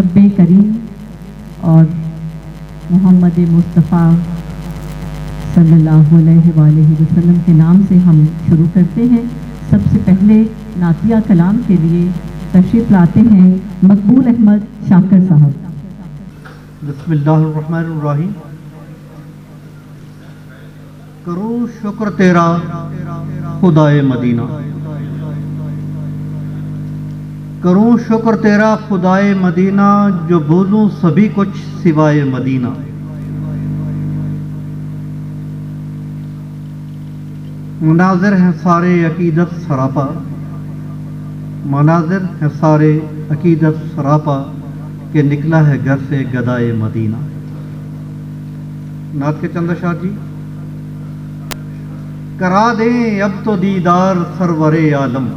रब्ब करीम और मोहम्मद मुस्तफ़ा सल्लल्लाहु अलैहि वसल्लम के नाम से हम शुरू करते हैं। सबसे पहले नातिया कलाम के लिए तशरीफ़ लाते हैं मकबूल अहमद शाकर साहब। बिस्मिल्लाहिर्रहमानिर्रहीम। करो शुक्र तेरा खुदाए मदीना, करूं शुक्र तेरा खुदाए मदीना, जो बोलूं सभी कुछ सिवाय मदीना। मनाजिर हैं सारे अकीदत सरापा, मनाजिर हैं सारे अकीदत सरापा, के निकला है घर से गदाए मदीना। नात के चंदा शाह जी। करा दें अब तो दीदार सरवरे आलम,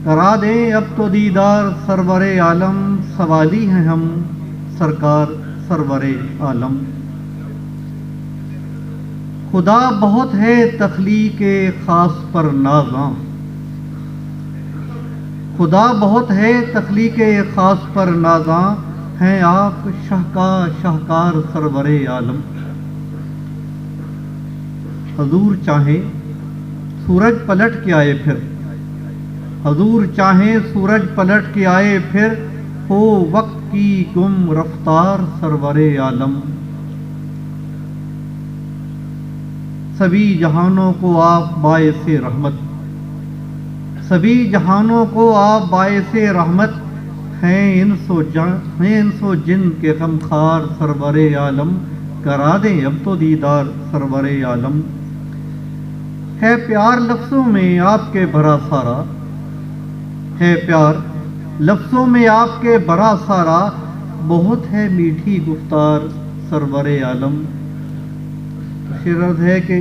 करा दें अब तो दीदार सरवरे आलम, सवाली हैं हम सरकार सरवरे आलम। खुदा बहुत है तख्लीक़े ख़ास पर नाज़ां, खुदा बहुत है तख्लीक़े ख़ास पर नाज़ां, हैं आप शाहकार सरवरे आलम। हजूर चाहे सूरज पलट के आए फिर, हजूर चाहे सूरज पलट के आए फिर, हो वक्त की गुम रफ्तार सरवरे आलम। सभी जहानों को आप बायसे रहमत, सभी जहानों को आप बायसे रहमत, हैं इंसो जिन के गमखार सरवरे आलम। करा दें अब तो दीदार सरवरे आलम। है प्यार लफ्ज़ों में आपके भरा सारा, है प्यार लफ्ज़ों में आपके भरा सारा, बहुत है मीठी गुफ्तार सरवरे आलम। शेर अर्ज़ है कि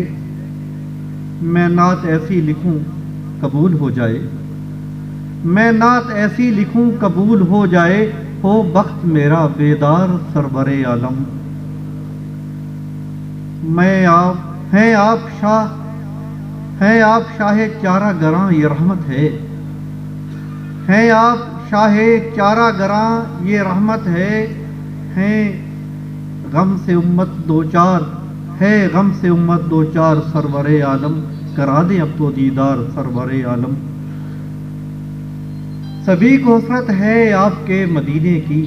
मैं नात ऐसी लिखूं कबूल हो जाए, मैं नात ऐसी लिखूं कबूल हो जाए, हो बख्त मेरा बेदार सरवरे आलम। मैं आप हैं आप शाह, हैं आप शाहे चारा गरां ये रहमत है, हैं आप शाहे चारा गरां ये रहमत है, हैं गम से उम्मत दो चार, है गम से उम्मत दो चार सरवरे आलम। करा दें अब तो दीदार सरवरे आलम। सभी को हसरत है आपके मदीने की,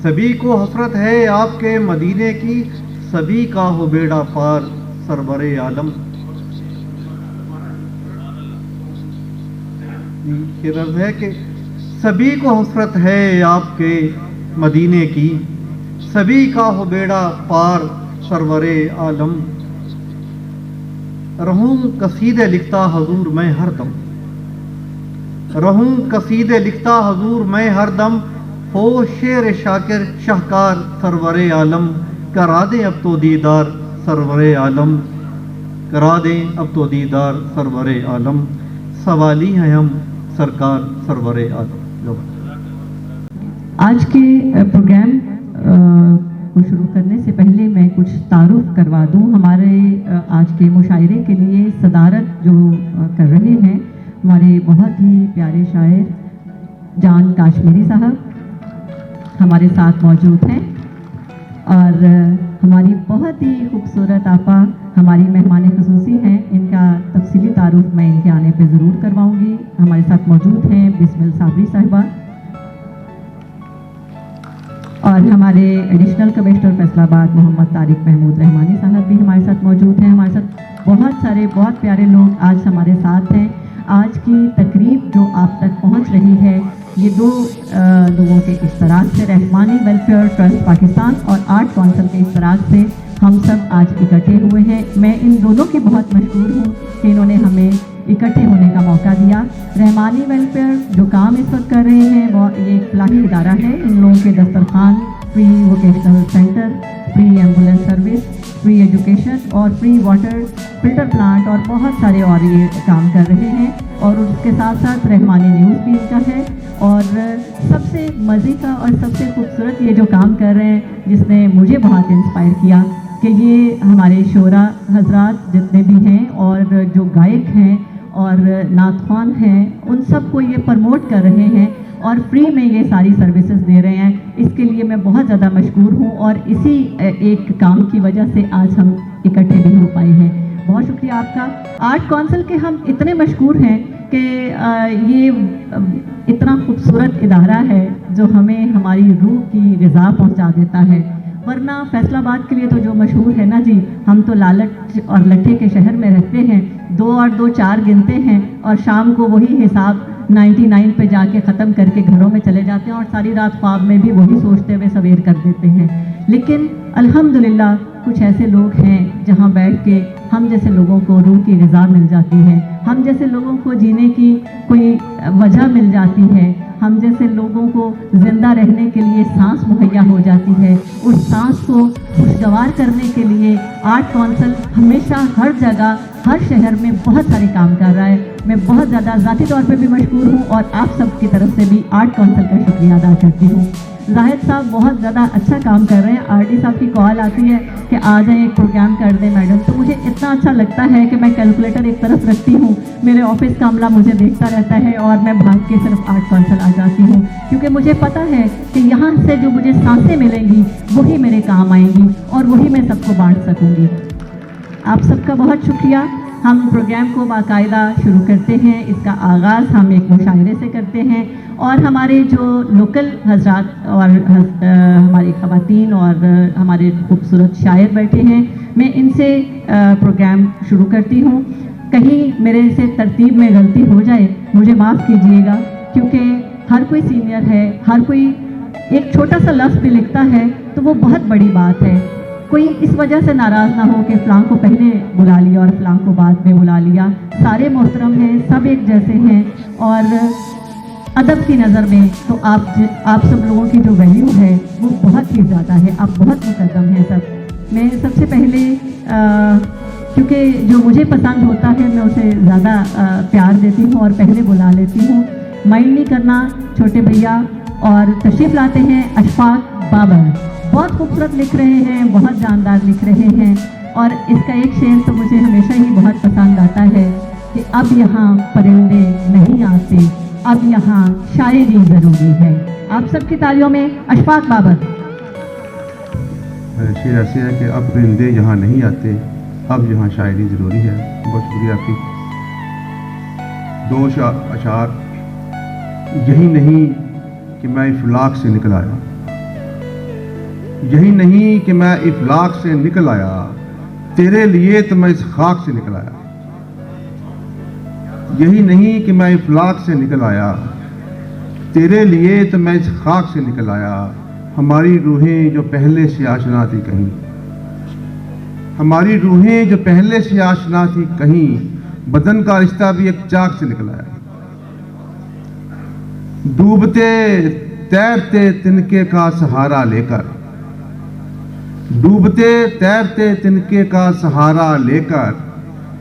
सभी को हसरत है आपके मदीने की, सभी का हो बेड़ा पार सरवरे आलम। शेर अर्ज़ है कि सभी को हसरत है आपके मदीने की, सभी का हो बेड़ा पार सरवरे आलम। रहूं कसीदे लिखता हजूर मैं हरदम, रहूं कसीदे लिखता हजूर मैं हरदम, हो शेर शाकिर शाहकार सरवरे आलम। करा दें अब तो दीदार सरवरे आलम, करा दें अब तो दीदार सरवरे आलम। सवाली हैं हम सरकार सरवरे आलम। आज के प्रोग्राम को शुरू करने से पहले मैं कुछ तारुफ करवा दूं। हमारे आज के मुशायरे के लिए सदारत जो कर रहे हैं हमारे बहुत ही प्यारे शायर जान काश्मीरी साहब हमारे साथ मौजूद हैं, और हमारी बहुत ही खूबसूरत आपा हमारी मेहमान खुसूसी हैं। इनका तफसीली तारुफ मैं इनके आने पे ज़रूर करवाऊंगी। हमारे साथ मौजूद हैं बिस्मिल साबरी साहिबा, और हमारे एडिशनल कमिश्नर फैसलाबाद मोहम्मद तारिक महमूद रहमानी साहब भी हमारे साथ मौजूद हैं। हमारे साथ बहुत सारे बहुत प्यारे लोग आज हमारे साथ हैं। आज की तकरीब जो आप तक पहुंच रही है ये दो लोगों के इश्तराक से, रहमानी वेलफेयर ट्रस्ट पाकिस्तान और आर्ट काउंसिल के इश्तराक से हम सब आज इकट्ठे हुए हैं। मैं इन दोनों की बहुत मशहूर हूँ कि इन्होंने हमें इकट्ठे होने का मौका दिया। रहमानी वेलफेयर जो काम इस वक्त कर रहे हैं वो ये एक फलाही इदारा है। इन लोगों के दस्तरखान, free vocational centre, free ambulance service, free education और फ्री वाटर फिल्टर प्लांट और बहुत सारे और ये काम कर रहे हैं। और उसके साथ साथ रहमानी न्यूज़ भी इनका है। और सबसे मज़े का और सबसे खूबसूरत ये जो काम कर रहे हैं जिसने मुझे बहुत इंस्पायर किया कि ये हमारे शोरा हजरात जितने भी हैं और जो गायक हैं اور نعت خوان ہیں، ان سب کو یہ پروموٹ کر رہے ہیں اور فری میں یہ ساری سروسز دے رہے ہیں. اس کے لیے میں بہت زیادہ مشکور ہوں اور اسی ایک کام کی وجہ سے آج ہم اکٹھے بھی ہو پائے ہیں. بہت شکریہ آپ کا. آرٹ کونسل کے ہم اتنے مشکور ہیں کہ یہ اتنا خوبصورت ادارہ ہے جو ہمیں ہماری روح کی غذا پہنچا دیتا ہے. ورنہ فیصل آباد کے لیے تو جو مشہور ہے نا جی، ہم تو لالچ اور لٹھے کے شہر میں رہتے ہیں، 2 اور 2 4 گنتے ہیں اور شام کو وہی حساب 99 پہ جا کے ختم کر کے گھروں میں چلے جاتے ہیں اور ساری رات خواب میں بھی وہی سوچتے ہوئے سویر کر دیتے ہیں. لیکن الحمدللہ کچھ ایسے لوگ ہیں جہاں بیٹھ کے ہم جیسے لوگوں کو روح کی غذا مل جاتی ہے، ہم جیسے لوگوں کو جینے کی کوئی وجہ مل جاتی ہے، ہم جیسے لوگوں کو زندہ رہنے کے لیے سانس مہیا ہو جاتی ہے. اس سانس کو خوشگوار کرنے کے لیے آرٹ کونسل ہمیشہ ہر جگہ ہر شہر میں بہت سارے کام کر رہا ہے. میں بہت زیادہ ذاتی طور پہ بھی مشکور ہوں اور آپ سب کی طرف سے بھی آرٹ کونسل کا شکریہ ادا کرتی ہوں. زاہد صاحب بہت زیادہ اچھا کام کر رہے ہیں. آر ڈی صاحب کی کال آتی ہے کہ آ جائیں ایک پروگرام کر دیں میڈم، تو مجھے اتنا اچھا لگتا ہے کہ میں کیلکولیٹر ایک طرف رکھتی ہوں، میرے آفس کا عملہ مجھے دیکھتا رہتا ہے اور میں بھاگ کے صرف آرٹ کونسل آ جاتی ہوں، کیونکہ مجھے پتہ ہے کہ یہاں سے جو مجھے سانسیں ملیں گی وہی میرے کام آئیں گی اور وہی میں سب کو بانٹ سکوں گی. آپ سب کا بہت شکریہ. ہم پروگرام کو باقاعدہ شروع کرتے ہیں. اس کا آغاز ہم ایک مشاعرے سے کرتے ہیں اور ہمارے جو لوکل حضرات اور ہماری خواتین اور ہمارے خوبصورت شاعر بیٹھے ہیں، میں ان سے پروگرام شروع کرتی ہوں. کہیں میرے سے ترتیب میں غلطی ہو جائے مجھے معاف کیجیے گا، کیونکہ ہر کوئی سینئر ہے، ہر کوئی ایک چھوٹا سا لفظ بھی لکھتا ہے تو وہ بہت بڑی بات ہے. کوئی اس وجہ سے ناراض نہ ہو کہ فلاں کو پہلے بلا لیا اور فلاں کو بعد میں بلا لیا. سارے محترم ہیں، سب ایک جیسے ہیں اور ادب کی نظر میں تو آپ سب لوگوں کی جو ویلیو ہے وہ بہت ہی زیادہ ہے. آپ بہت مقدم ہیں سب. میں سب سے پہلے کیونکہ جو مجھے پسند ہوتا ہے میں اسے زیادہ پیار دیتی ہوں اور پہلے بلا لیتی ہوں. مائنڈ نہیں کرنا چھوٹے بھیا. اور تشریف لاتے ہیں اشفاق بابر. بہت خوبصورت لکھ رہے ہیں، بہت جاندار لکھ رہے ہیں اور اس کا ایک شعر تو مجھے ہمیشہ ہی بہت پسند آتا ہے کہ اب یہاں پرندے نہیں آتے، اب یہاں شاعری ضروری ہے. آپ سب کی تالیوں میں اشفاق بابر. شعر ایسے ہے کہ اب پرندے یہاں نہیں آتے، اب یہاں شاعری ضروری ہے. بہت شکریہ آپ کی. 2 اشعار. یہی نہیں کہ میں افلاق سے نکل آیا، یہی نہیں کہ میں افلاق سے نکل آیا، تیرے لیے تو میں اس خاک سے نکل آیا. یہی نہیں کہ میں افلاق سے نکل آیا، تیرے لیے تو میں اس خاک سے نکل آیا. ہماری روحیں جو پہلے سے آشنا تھی کہیں، ہماری روحیں جو پہلے سے آشنا تھی کہیں، بدن کا رشتہ بھی ایک چاک سے نکل آیا. ڈوبتے تیرتے تنکے کا سہارا لے کر، ڈوبتے تیرتے تنکے کا سہارا لے کر،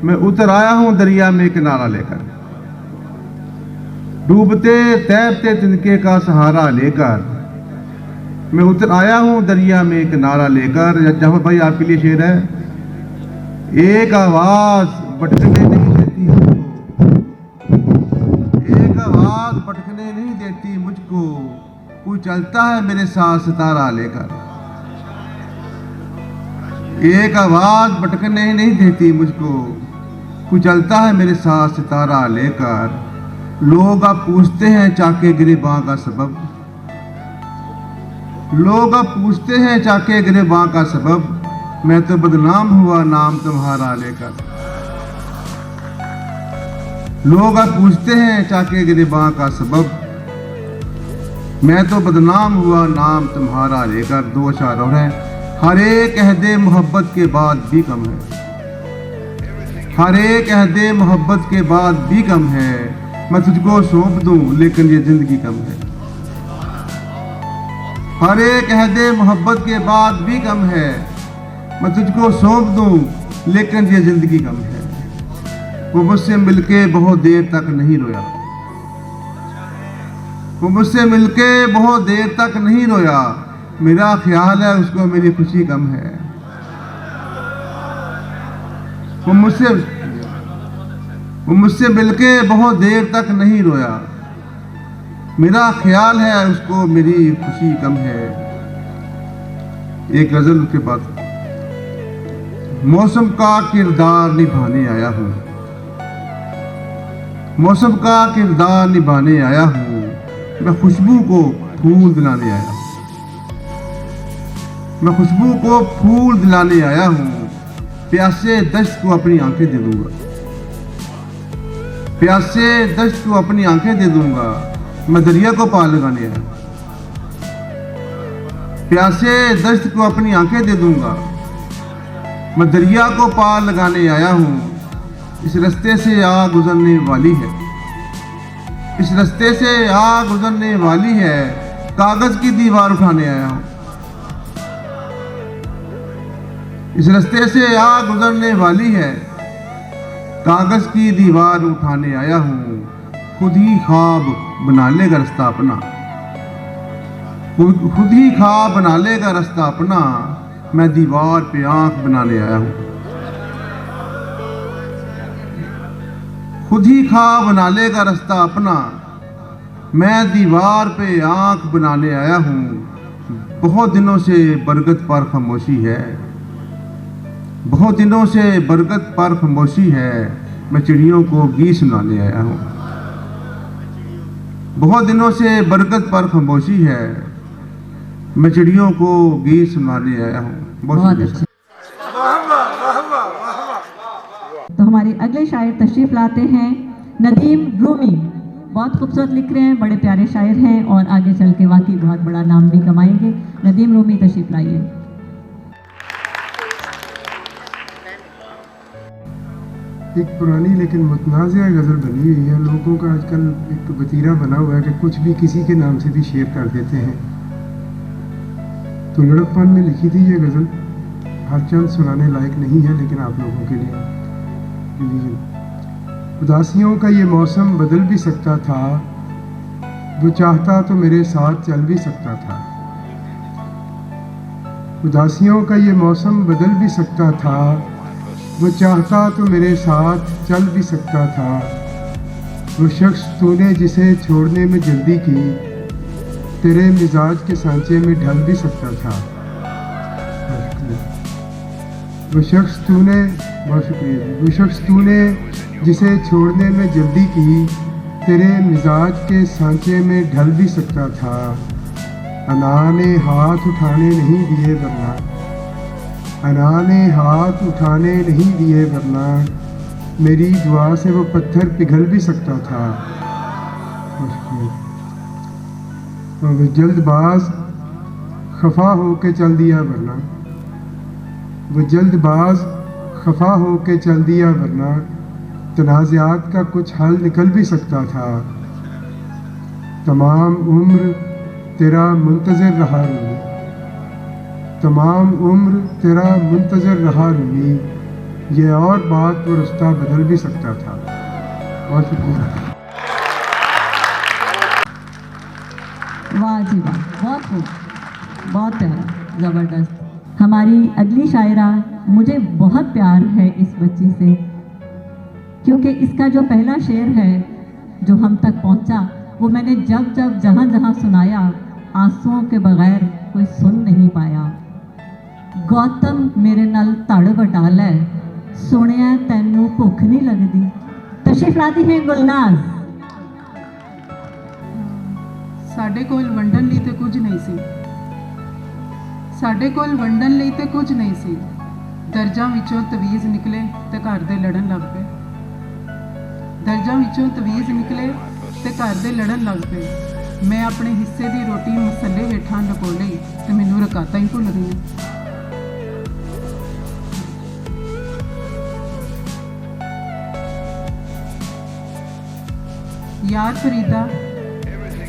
میں اتر آیا ہوں دریا میں کنارہ لے کر. ڈوبتے تیرتے تنکے کا سہارا لے کر، میں اتر آیا ہوں دریا میں کنارہ لے کر. جہاں بھائی آپ کے لیے شعر ہے. ایک آواز بھٹکنے نہیں دیتی مجھ کو، ایک آواز بھٹکنے نہیں دیتی مجھ کو، کوئی چلتا ہے میرے ساتھ ستارہ لے کر. ایک آواز بھٹکنے نہیں دیتی مجھ کو، کوئی چلتا ہے میرے ساتھ ستارہ لے کر. لوگ اب پوچھتے ہیں چاکے گریباں کا سبب، لوگ اب پوچھتے ہیں چاکے گریباں کا سبب، میں تو بدنام ہوا نام تمہارا لے کر. لوگ اب پوچھتے ہیں چاکے گریباں کا سبب، میں تو بدنام ہوا نام تمہارا لے کر. 2 اشعار اور ہیں. ہر ایک عہد محبت کے بعد بھی کم ہے، ہر ایک عہد محبت کے بعد بھی کم ہے، میں تجھ کو سونپ دوں لیکن یہ زندگی کم ہے. ہر ایک عہد محبت کے بعد بھی کم ہے، میں تجھ کو سونپ دوں لیکن یہ زندگی کم ہے. وہ مجھ سے مل کے بہت دیر تک نہیں رویا، وہ مجھ سے مل کے بہت دیر تک نہیں رویا، میرا خیال ہے اس کو میری خوشی کم ہے. وہ مجھ سے مل کے بہت دیر تک نہیں رویا، میرا خیال ہے اس کو میری خوشی کم ہے۔ ایک غزل کے بعد، موسم کا کردار نبھانے آیا ہوں، موسم کا کردار نبھانے آیا ہوں، میں خوشبو کو پھول دلانے آیا ہوں، میں خوشبو کو پھول دلانے آیا ہوں، پیاسے دشت کو اپنی آنکھیں دے دوں گا، پیاسے دشت کو اپنی آنکھیں دے دوں گا، میں دریا کو پار لگانے آیا ہوں، پیاسے دشت کو اپنی آنکھیں دے دوں گا، میں دریا کو پار لگانے آیا ہوں، اس رستے سے آ گزرنے والی ہے، اس رستے سے آ گزرنے والی ہے، کاغذ کی دیوار اٹھانے آیا ہوں، اس رستے سے آ گزرنے والی ہے، کاغذ کی دیوار اٹھانے آیا ہوں، خود ہی خواب بنا لے گا رستہ اپنا، خود ہی خواب بنا لے گا رستہ اپنا، میں دیوار پہ آنکھ بنانے آیا ہوں، خود ہی خواب بنا لے گا رستہ اپنا، میں دیوار پہ آنکھ بنانے آیا ہوں، بہت دنوں سے برگد پر خاموشی ہے، بہت دنوں سے برگد پر خاموشی ہے، میں چڑیوں کو گیت سنانے آیا ہوں، بہت دنوں سے برگد پر خاموشی ہے، میں چڑیوں کو گیت سنانے آیا ہوں۔ بہت اچھا۔ تو ہمارے اگلے شاعر تشریف لاتے ہیں ندیم رومی، بہت خوبصورت لکھ رہے ہیں، بڑے پیارے شاعر ہیں اور آگے چل کے واقعی بہت بڑا نام بھی کمائیں گے۔ ندیم رومی تشریف لائیے۔ ایک پرانی لیکن متنازع غزل بنی ہوئی ہے، لوگوں کا آج کل ایک وتیرہ بنا ہوا ہے کہ کچھ بھی کسی کے نام سے بھی شیئر کر دیتے ہیں، تو لڑکپن میں لکھی تھی یہ غزل، ہر چند سنانے لائق نہیں ہے لیکن آپ لوگوں کے لیے۔ اداسیوں کا یہ موسم بدل بھی سکتا تھا، وہ چاہتا تو میرے ساتھ چل بھی سکتا تھا، اداسیوں کا یہ موسم بدل بھی سکتا تھا، وہ چاہتا تو میرے ساتھ چل بھی سکتا تھا، وہ شخص تو نے جسے چھوڑنے میں جلدی کی، تیرے مزاج کے سانچے میں ڈھل بھی سکتا تھا، وہ شخص تو نے، بہت شکریہ، وہ شخص تو نے جسے چھوڑنے میں جلدی کی، تیرے مزاج کے سانچے میں ڈھل بھی سکتا تھا، انا نے ہاتھ اٹھانے نہیں دیے ورنہ، انا نے ہاتھ اٹھانے نہیں دیے ورنہ، میری دعا سے وہ پتھر پگھل بھی سکتا تھا، وہ جلد باز خفا ہو کے چل دیا ورنہ، وہ جلد باز خفا ہو کے چل دیا ورنہ، تنازعات کا کچھ حل نکل بھی سکتا تھا، تمام عمر تیرا منتظر رہا رومی، تمام عمر تیرا منتظر رہا رومی، یہ اور بات وہ رستہ بدل بھی سکتا تھا۔ بہت شکریہ۔ واہ جی واہ، بہت خوب، بہت پیارا، زبردست۔ ہماری اگلی شاعرہ، مجھے بہت پیار ہے اس بچی سے، کیونکہ اس کا جو پہلا شعر ہے جو ہم تک پہنچا، وہ میں نے جب جب جہاں جہاں سنایا، آنسوؤں کے بغیر کوئی سن نہیں پایا، گوتم میرے نل تڑ وٹا لے، سنیا تینوں بھوک نہیں لگدی۔ تشریف لاتی ہیں گلناز۔ ਸਾਡੇ ਕੋਲ ਵੰਡਣ ਲਈ ਤੇ ਕੁਝ ਨਹੀਂ ਸੀ, ਸਾਡੇ ਕੋਲ ਵੰਡਣ ਲਈ ਤੇ ਕੁਝ ਨਹੀਂ ਸੀ, ਦਰਜਾਂ ਵਿੱਚੋਂ ਤਵੀਜ਼ ਨਿਕਲੇ ਤੇ ਘਰ ਦੇ ਲੜਨ ਲੱਗ ਪਏ, ਦਰਜਾਂ ਵਿੱਚੋਂ ਤਵੀਜ਼ ਨਿਕਲੇ ਤੇ ਘਰ ਦੇ ਲੜਨ ਲੱਗ ਪਏ, ਮੈਂ ਆਪਣੇ ਹਿੱਸੇ ਦੀ ਰੋਟੀ ਮਸੱਲੇ ਹੇਠਾਂ ਲੁਕੋ ਲਈ ਤੇ ਮੈਨੂੰ ਰਕਾਤਾਂ ਹੀ ਭੁੱਲ ਗਈਆਂ। ਯਾਰ ਫਰੀਦਾ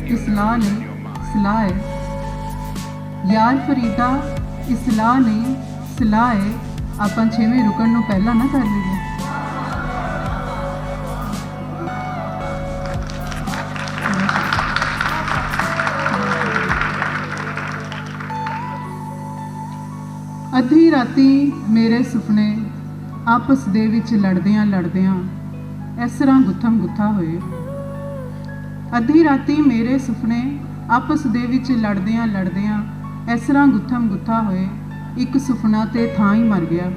ਇਸਲਾਹ ਨੇ ਸਲਾਹ ਹੈ, ਯਾਰ ਫਰੀਦਾ ਇਸਲਾਹ ਨੇ ਸਲਾਹ ਹੈ, ਆਪਾਂ 6ਵੇਂ ਰੁਕਣ ਨੂੰ ਪਹਿਲਾਂ ਨਾ ਕਰ ਲਈਏ। ਅੱਧੀ ਰਾਤੀ ਮੇਰੇ ਸੁਪਨੇ ਆਪਸ ਦੇ ਵਿੱਚ ਲੜਦਿਆਂ ਲੜਦਿਆਂ ਇਸ ਤਰ੍ਹਾਂ ਗੁੱਥਮ ਗੁੱਥਾ ਹੋਏ। ਅੱਧੀ ਰਾਤੀ ਮੇਰੇ ਸੁਪਨੇ ਆਪਸ ਦੇ ਵਿੱਚ ਲੜਦਿਆਂ ਲੜਦਿਆਂ ਇਸ ਤਰ੍ਹਾਂ ਗੁੱਥਮ ਗੁੱਥਾ ਹੋਏ। ਇੱਕ ਸੁਪਨਾ ਤੇ ਥਾਂ ਹੀ ਮਰ ਗਿਆ,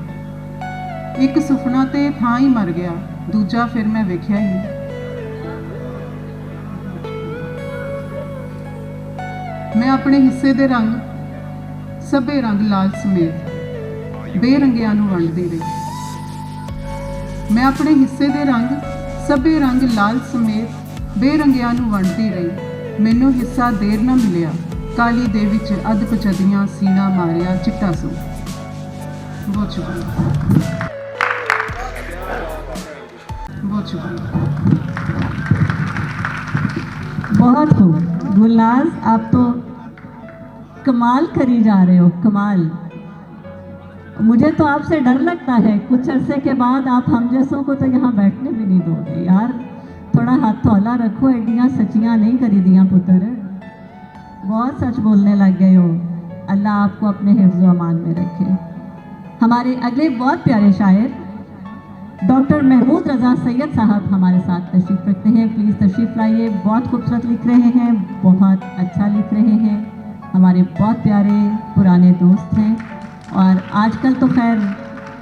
ਇੱਕ ਸੁਪਨਾ ਤੇ ਥਾਂ ਹੀ ਮਰ ਗਿਆ, ਦੂਜਾ ਫਿਰ ਮੈਂ ਵੇਖਿਆ ਹੀ। ਮੈਂ ਆਪਣੇ ਹਿੱਸੇ ਦੇ ਰੰਗ ਸਭੇ ਰੰਗ ਲਾਲ ਸਮੇਤ ਬੇਰੰਗਿਆਂ ਨੂੰ ਵੰਡਦੀ ਰਹੀ। ਮੈਂ ਆਪਣੇ ਹਿੱਸੇ ਦੇ ਰੰਗ ਸਭੇ ਰੰਗ ਲਾਲ ਸਮੇਤ ਬੇਰੰਗਿਆਂ ਨੂੰ ਵੰਡਦੀ ਰਹੀ। ਮੈਨੂੰ ਹਿੱਸਾ ਦੇਰ ਨਾ ਮਿਲਿਆ, ਕਾਲੀ ਦੇ ਵਿੱਚ ਅੱਧ ਪਚਦੀਆਂ ਸੀਨਾ ਮਾਰਿਆ ਚਿੱਟਾ ਸੂ। ਬਹੁਤ ਸ਼ੁਕਰੀਆ, ਬਹੁਤ ਸ਼ੁਕਰੀया। बहुत खूब गुलनाज, आप तो कमाल करी जा रहे हो, कमाल। मुझे तो आपसे डर लगता है, कुछ अरसे के बाद आप हम जैसों को तो यहाँ बैठने भी नहीं दोगे यार। थोड़ा हाथ थौला रखो, एडियाँ सचियाँ नहीं करी दियाँ पुत्र, बहुत सच बोलने लग गए हो। अल्लाह आपको अपने हिफ्ज़ व अमान में रखे। हमारे अगले बहुत प्यारे शायर डॉक्टर महमूद रज़ा सैयद साहब हमारे साथ तशरीफ़ रखते हैं। प्लीज़ तशरीफ़ लाइए। बहुत खूबसूरत लिख रहे हैं, बहुत अच्छा लिख रहे हैं, हमारे बहुत प्यारे पुराने दोस्त हैं और आजकल तो खैर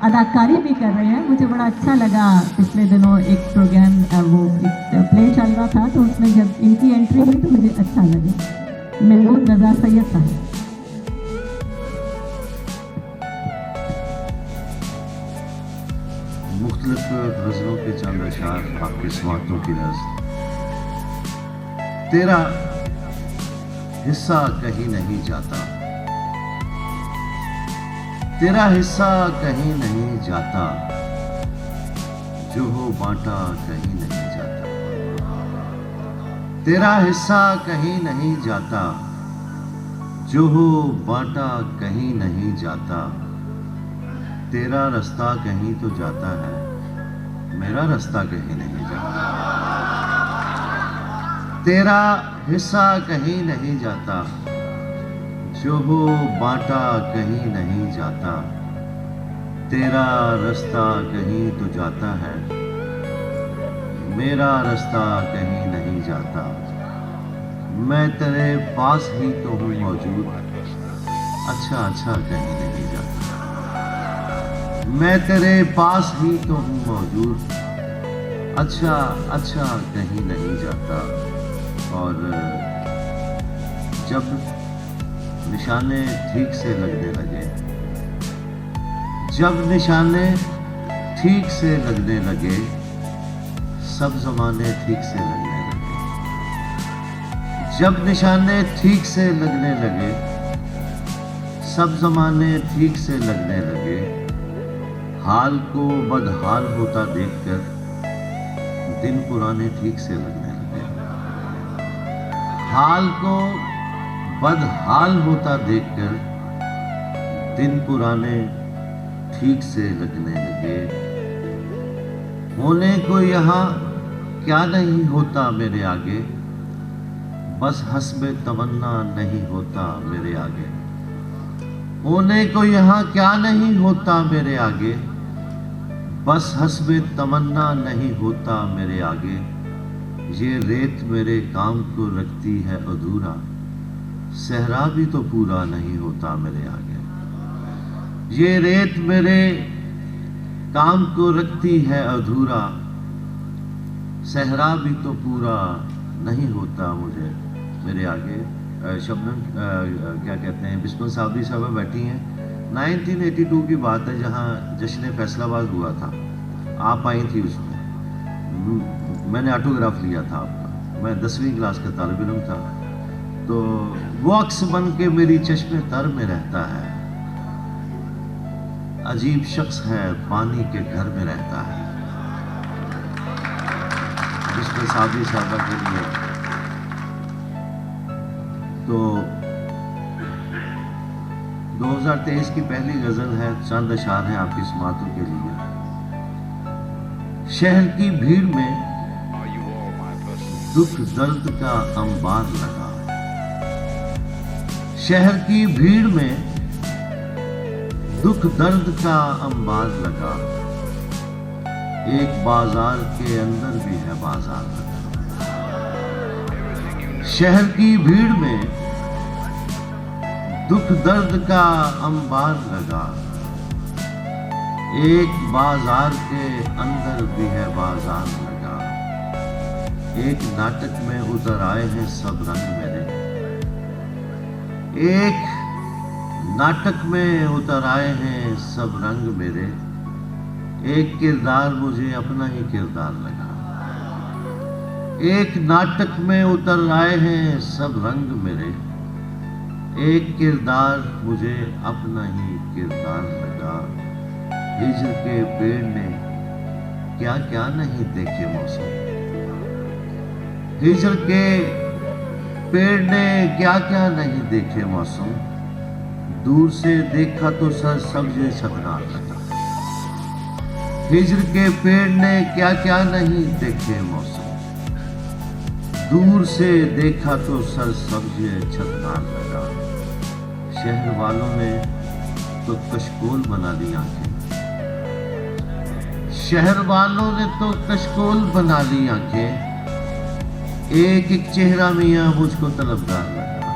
अदाकारी भी कर रहे हैं। मुझे बड़ा अच्छा लगा, पिछले दिनों एक प्रोग्राम वो एक प्ले चल रहा था तो उसमें जब इनकी एंट्री हुई तो मुझे अच्छा लगा। महमूद रज़ा सैयद साहब। मुख्तलिफ गज़लों के चंद अशार आपकी समातों की रज़। तेरा हिस्सा कहीं नहीं जाता, तेरा हिस्सा कहीं नहीं जाता, जो हो बांटा कहीं नहीं जाता। तेरा हिस्सा कहीं नहीं जाता, जो हो बांटा कहीं नहीं जाता। तेरा रास्ता कहीं तो जाता है, मेरा रास्ता कहीं नहीं जाता। तेरा हिस्सा कहीं नहीं जाता, जो हो बांटा कहीं नहीं जाता। तेरा रास्ता कहीं तो जाता है, मेरा रास्ता कहीं नहीं जाता। मैं तेरे पास ही तो हूँ मौजूद, अच्छा अच्छा कहीं नहीं जाता। मैं तेरे पास ही तो हूँ मौजूद, अच्छा अच्छा कहीं नहीं जाता। और जब निशाने ठीक से लगने लगे, जब निशाने ठीक से लगने लगे, सब ज़माने ठीक से लगने लगे। जब निशाने ठीक से लगने लगे, सब ज़माने ठीक से लगने लगे। हाल को बदहाल होता देखकर दिन पुराने ठीक से लगने लगे। हाल को बदहाल होता देखकर दिन पुराने ठीक से लगने लगे। होने को यहाँ क्या नहीं होता मेरे आगे, बस हस्बे तमन्ना नहीं होता मेरे आगे। होने को यहाँ क्या नहीं होता मेरे आगे, बस हस्बे तमन्ना नहीं होता मेरे आगे। ये रेत मेरे काम को रखती है अधूरा, सहरा भी तो पूरा नहीं होता मेरे आगे। ये रेत मेरे काम को रखती है अधूरा, सहरा भी तो पूरा नहीं होता मुझे मेरे आगे। शबनम क्या कहते हैं, बिस्मिल साबरी साहब बैठी हैं। 1982 की बात है, जहाँ जश्न फैसलाबाद हुआ था, आप आई थी उसमें। मैंने ऑटोग्राफ लिया था आपका, मैं 10वीं क्लास का तालिब इल्म था। तो वो अक्स बन के मेरी चश्मे तर में रहता है, अजीब शख्स है पानी के घर में रहता है। बिस्मिल साबरी साहबा के लिए तो 2023 की पहली गजल है, चंद अशार हैं आपकी समातों के लिए। शहर की भीड़ में दुख दर्द का अंबार लगा, शहर की भीड़ में दुख दर्द का अंबार लगा। ایک بازار کے اندر بھی ہے بازار لگا، شہر کی بھیڑ میں دکھ درد کا انبار لگا، ایک بازار کے اندر بھی ہے بازار لگا، ایک ناٹک میں اتر آئے ہیں سب رنگ میرے، ایک ناٹک میں اتر آئے ہیں سب رنگ میرے، ایک کردار مجھے اپنا ہی کردار لگا، ایک ناٹک میں اتر آئے ہیں سب رنگ میرے، ایک کردار مجھے اپنا ہی کردار لگا، ہجر کے پیڑ نے کیا کیا نہیں دیکھے موسم، ہجر کے پیڑ نے کیا کیا نہیں دیکھے موسم، دور سے دیکھا تو سر سبز چھتنار لگا، ہجر کے پیڑ نے کیا کیا نہیں دیکھے موسم، دور سے دیکھا تو سر سبز چھتنار لگا، شہر والوں نے تو کشکول بنا لی آنکھیں، شہر والوں نے تو کشکول بنا لی آنکھیں، ایک ایک چہرہ میاں مجھ کو طلبگار لگا،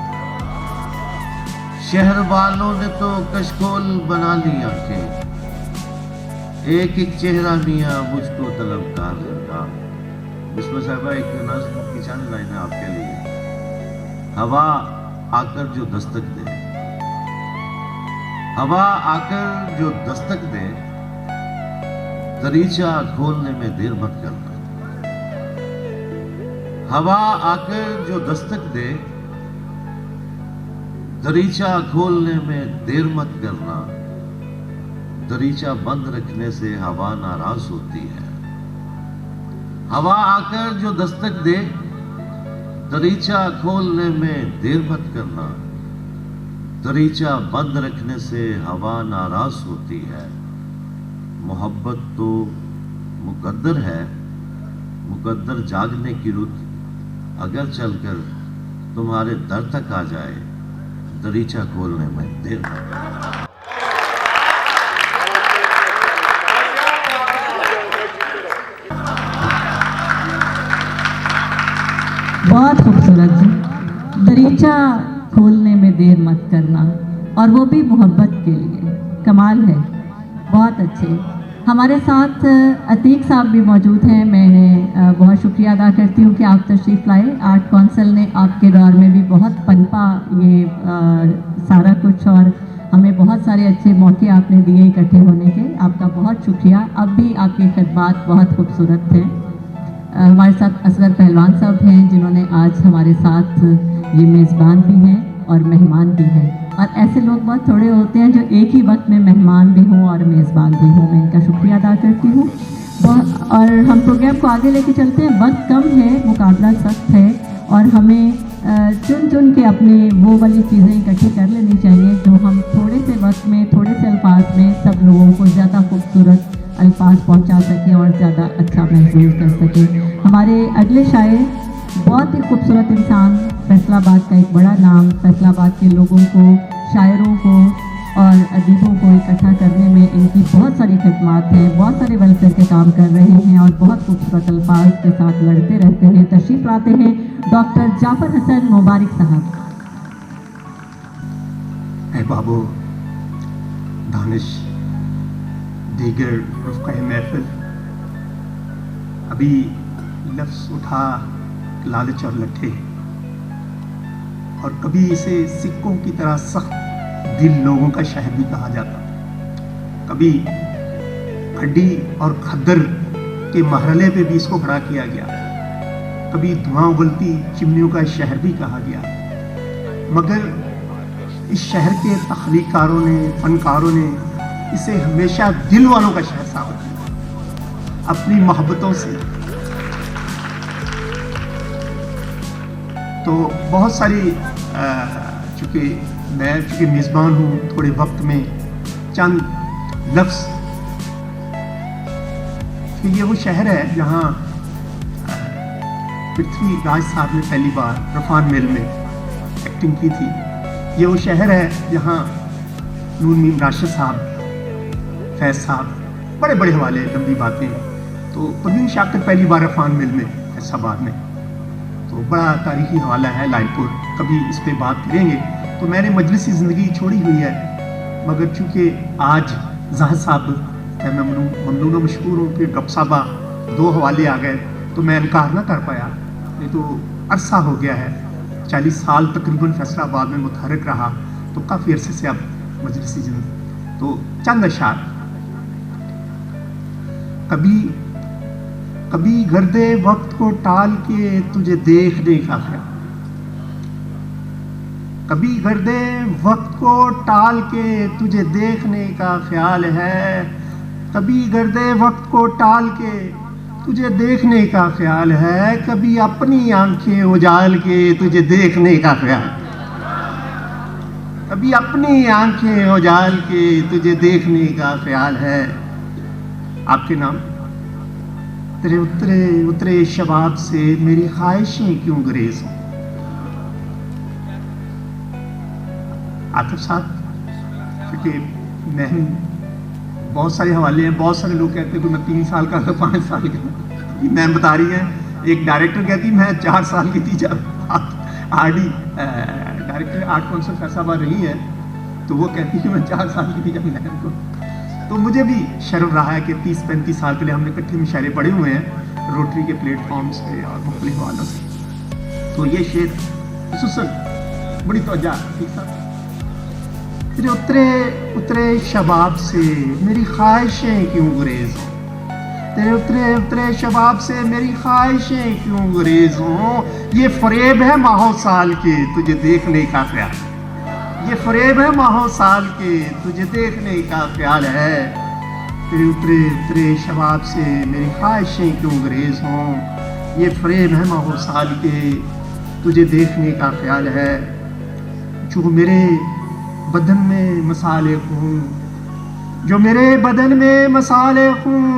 شہر والوں نے تو کشکول بنا لی آنکھیں، ایک ایک چہرہ میاں مجھ کو طلبگار لگا۔ بسم صاحبہ ایک نظم کی چند لائنیں آپ کے لیے۔ ہوا آ کر جو دستک دے، ہوا آ کر جو دستک دے، دریچہ کھولنے میں دیر مت کرنا، ہوا آ کر جو دستک دے، دریچہ کھولنے میں دیر مت کرنا، دریچہ بند رکھنے سے ہوا ناراض ہوتی ہے، ہوا آ کر جو دستک دے، دریچہ کھولنے میں دیر مت کرنا، دریچہ بند رکھنے سے ہوا ناراض ہوتی ہے، محبت تو مقدر ہے، مقدر جاگنے کی رت اگر چل کر تمہارے در تک آ جائے، دریچہ کھولنے میں دیر مت کرنا۔ بہت خوبصورت جی، دریچہ کھولنے میں دیر مت کرنا، اور وہ بھی محبت کے لیے، کمال ہے، بہت اچھے۔ ہمارے ساتھ عتیق صاحب بھی موجود ہیں، میں بہت شکریہ ادا کرتی ہوں کہ آپ تشریف لائے۔ آرٹ کونسل نے آپ کے دور میں بھی بہت پنپا یہ سارا کچھ، اور ہمیں بہت سارے اچھے موقع آپ نے دیے اکٹھے ہونے کے، آپ کا بہت شکریہ۔ اب بھی آپ کی خدمات بہت خوبصورت ہیں۔ ہمارے ساتھ اصغر پہلوان صاحب ہیں، جنہوں نے آج ہمارے ساتھ یہ میزبان بھی ہیں اور مہمان بھی ہیں، اور ایسے لوگ بہت تھوڑے ہوتے ہیں جو ایک ہی وقت میں مہمان بھی ہوں اور میزبان بھی ہوں۔ میں ان کا شکریہ ادا کرتی ہوں، اور ہم پروگرام کو آگے لے کے چلتے ہیں۔ وقت کم ہے، مقابلہ سخت ہے، اور ہمیں چن چن کے اپنے وہ والی چیزیں اکٹھی کر لینی چاہیے جو ہم تھوڑے سے وقت میں، تھوڑے سے الفاظ میں سب لوگوں کو زیادہ خوبصورت الفاظ پہنچا سکیں اور زیادہ اچھا محسوس کر سکیں۔ ہمارے اگلے شاعر بہت ہی خوبصورت انسان، فیصل آباد کا ایک بڑا نام، فیصل آباد کے لوگوں کو، شاعروں کو اور ادیبوں کو اکٹھا کرنے میں ان کی بہت ساری خدمات ہیں، بہت سارے ویلفیئر کے کام کر رہے ہیں اور بہت خوبصورت الفاظ کے ساتھ لڑتے رہتے ہیں۔ تشریف لاتے ہیں ڈاکٹر جعفر حسن مبارک صاحب۔ احباب و دانش، دیگر رفقۂ محفل، ابھی لفظ اٹھا لالچ اور لٹھے، اور کبھی اسے سکوں کی طرح سخت دل لوگوں کا شہر بھی کہا جاتا، کبھی کھڈی اور کھدر کے مرحلے پہ بھی اس کو کھڑا کیا گیا، کبھی دھواں اگلتی چمنیوں کا شہر بھی کہا گیا، مگر اس شہر کے تخلیق کاروں نے، فنکاروں نے اسے ہمیشہ دل والوں کا شہر ثابت کیا اپنی محبتوں سے۔ تو بہت ساری چونکہ میزبان ہوں، تھوڑے وقت میں چند لفظ کہ یہ وہ شہر ہے جہاں پرتھوی راج صاحب نے پہلی بار رفان میل میں ایکٹنگ کی تھی، یہ وہ شہر ہے جہاں نون میم راشد صاحب، فیض صاحب، بڑے بڑے حوالے، لمبی باتیں، तो परवीन शाकिर पहली बार अफान मिल में फैसलाबाद में, तो बड़ा तारीखी हवाला है लालपुर, कभी इस पे बात करेंगे। तो मैंने मजलिसी ज़िंदगी छोड़ी हुई है, मगर चूँकि आज ज़ाहिद साहब मैं ममनून मशहूर हूँ, फिर डॉक्टर साहबा 2 हवाले आ गए, तो मैं इनकार ना कर पाया। नहीं तो अरसा हो गया है, 40 साल तकरीबन फैसलाबाद में मुतहरक रहा, तो काफ़ी अरसे से अब मजलिसी ज़िंदगी। तो चंद अशार, कभी गर्दे वक्त को टाल के तुझे देखने का ख्याल, कभी गर्दे वक्त को टाल के तुझे देखने का ख्याल है, कभी गर्दे वक्त को टाल के तुझे देखने का ख्याल है, कभी अपनी आंखें उजाल के तुझे देखने का ख्याल, कभी अपनी आंखें उजाल के तुझे देखने का ख्याल है। आपके नाम तेरे उतरे उतरे शबाब से मेरी ख्वाहिशें क्यों गुरेज हों। आतिफ साहब, क्योंकि मैं बहुत सारे हवाले हैं, बहुत सारे लोग कहते हैं कि मैं 3 साल का था, 5 साल का, मैं बता रही है। एक डायरेक्टर कहती मैं 4 साल की थी जब RD director art council Faisalabad रही है, तो वो कहती है मैं 4 साल की थी जब मैं को। तो मुझे भी शर्म रहा है कि 30-35 साल पहले हमने इकट्ठे मुशायरे पढ़े हुए हैं रोटरी के प्लेटफॉर्म्स पे और मुख्तलिफ हवालों से। तो ये शेर खुसूसन बड़ी तवज्जो, ठीक साहब। तेरे उतरे उतरे शबाब से मेरी ख्वाहिशें क्यों गुरेज हों, तेरे उतरे उतरे शबाब से मेरी ख्वाहिशें क्यों गुरेज हों। ये फरेब है माहो साल के तुझे देखने का ख्याल, ये फरेब है माहो साल के तुझे देखने का ख्याल है। तेरे उतरे उतरे शबाब से मेरी ख्वाहिशें क्यों गुरेज हों, ये फरेब है माहो साल के तुझे देखने का ख्याल है। जो मेरे बदन में मसाले खून, जो मेरे बदन में मसाले खून,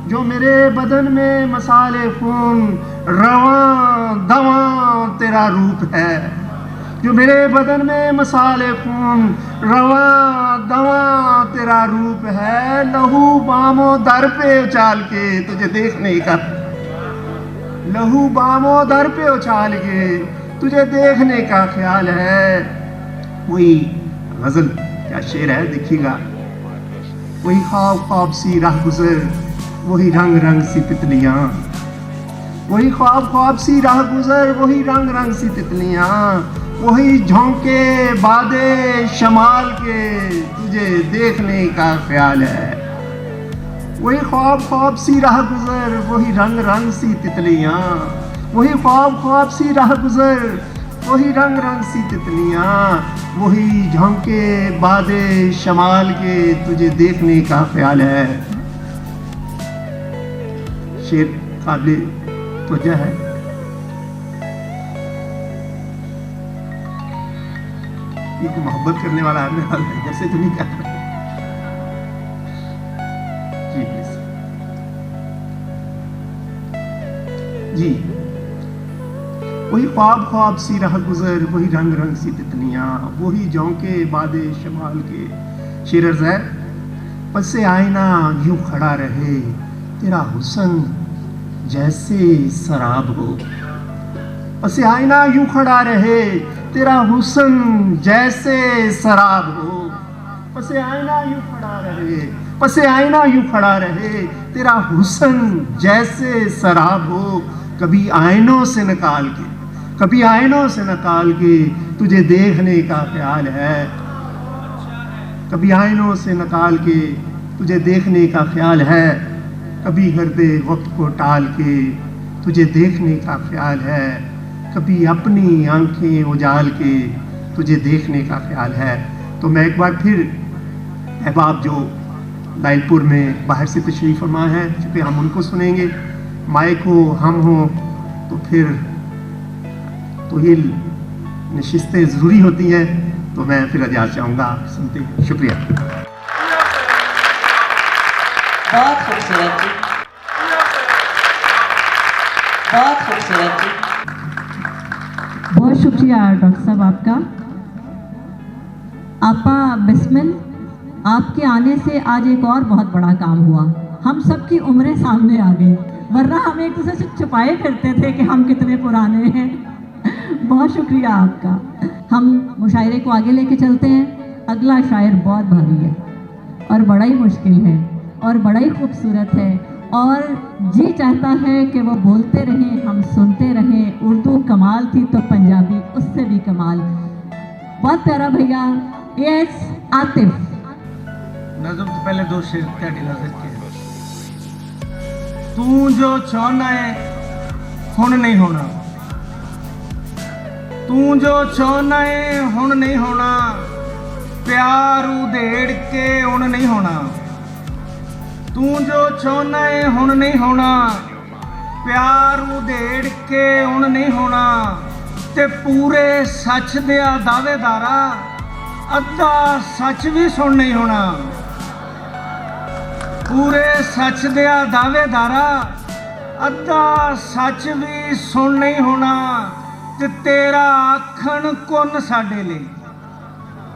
जो मेरे बदन में मसाले खून, रवां दवां तेरा रूप है। जो मेरे बदन में मसाले खून, रवां दवां तेरा रूप है। लहू बामो दर पे उछाल के तुझे देखने का, लहू बामो दर पे उछाल के तुझे देखने का ख्याल है। वही गजल क्या शेर है देखिएगा, वही ख्वाब ख्वाब सी राह गुजर, वही रंग रंग सी तितलियां, वही ख्वाब ख्वाब सी राह गुजर, वही रंग रंग सी तितलियां, वही झोंके बादे शमाल के तुझे देखने का ख्याल है। वही ख्वाब ख्वाब सी राह गुजर, वही रंग रंग सी तितलियां, वही ख्वाब ख्वाब सी राह गुजर, वही रंग रंग सी तितलियां, वही झोंके बादे शमाल के तुझे देखने का ख्याल है। शेर काबिल तवज्जो है। ये को मोहब्बत करने वाला आदमी हाल है, जैसे तो नहीं कहता जी प्लीज जी। वही ख्वाब ख्वाब सी राह गुजर, वही रंग रंग सी तितलियां, वही झोंके बादे शमाल के। शेर अर्ज़ है, पसे आईना यूं खड़ा रहे तेरा हुस्न जैसे शराब हो, पसे आईना यूं खड़ा रहे तेरा हुस्न जैसे शराब हो। पसे आईना यूं खड़ा रहे, पसे आईना यूं खड़ा रहे तेरा हुस्न जैसे शराब हो। कभी आईनों से निकाल के, कभी आईनों से निकाल के तुझे देखने का ख्याल है। कभी आईनों से निकाल के तुझे देखने का ख्याल है। कभी गर्दे वक्त को टाल के तुझे देखने का ख्याल है। कभी अपनी आंखें उजाल के तुझे देखने का ख्याल है। तो मैं एक बार फिर अहबाब जो लाइलपुर में बाहर से तशरीफ़ फरमा है, चूँकि हम उनको सुनेंगे, माइक हो हम हो तो फिर तो ये नशिस्तें ज़रूरी होती हैं। तो मैं फिर इजाज़त चाहूँगा, सुनते हैं। शुक्रिया। बहुत खूबसूरत जी, बहुत खूबसूरत जी। बहुत शुक्रिया डॉक्टर साहब आपका। आपा बिस्मिल, आपके आने से आज एक और बहुत बड़ा काम हुआ। हम सबकी उम्रें सामने आ गई, वरना हम एक दूसरे से छुपाए फिरते थे कि हम कितने पुराने हैं। बहुत शुक्रिया आपका। हम मुशायरे को आगे लेके चलते हैं। अगला शायर बहुत भारी है और बड़ा ही मुश्किल है और बड़ा ही खूबसूरत है और जी चाहता है कि वो बोलते रहें, हम सुनते रहें। उर्दू कमाल थी तो पंजाबी उससे भी कमाल। बहुत प्यारा भैया एस आतिफ। नज़म तो पहले दो शेर तेरी नजर के। तू जो चाहना है हुण नहीं होना, तू जो चाहना है हुण नहीं होना, प्यार उधेड़ के हुण नहीं होना। तू जो चाहना है हुण नहीं होना, प्यार उधेड़ के हुण नहीं होना। ते पूरे सच दिया दावेदारा, अद्धा सच भी सुन नहीं होना। पूरे सच दिया दावेदारा, अद्धा सच भी सुन नहीं होना। ते तेरा आखण कुन साडे लई,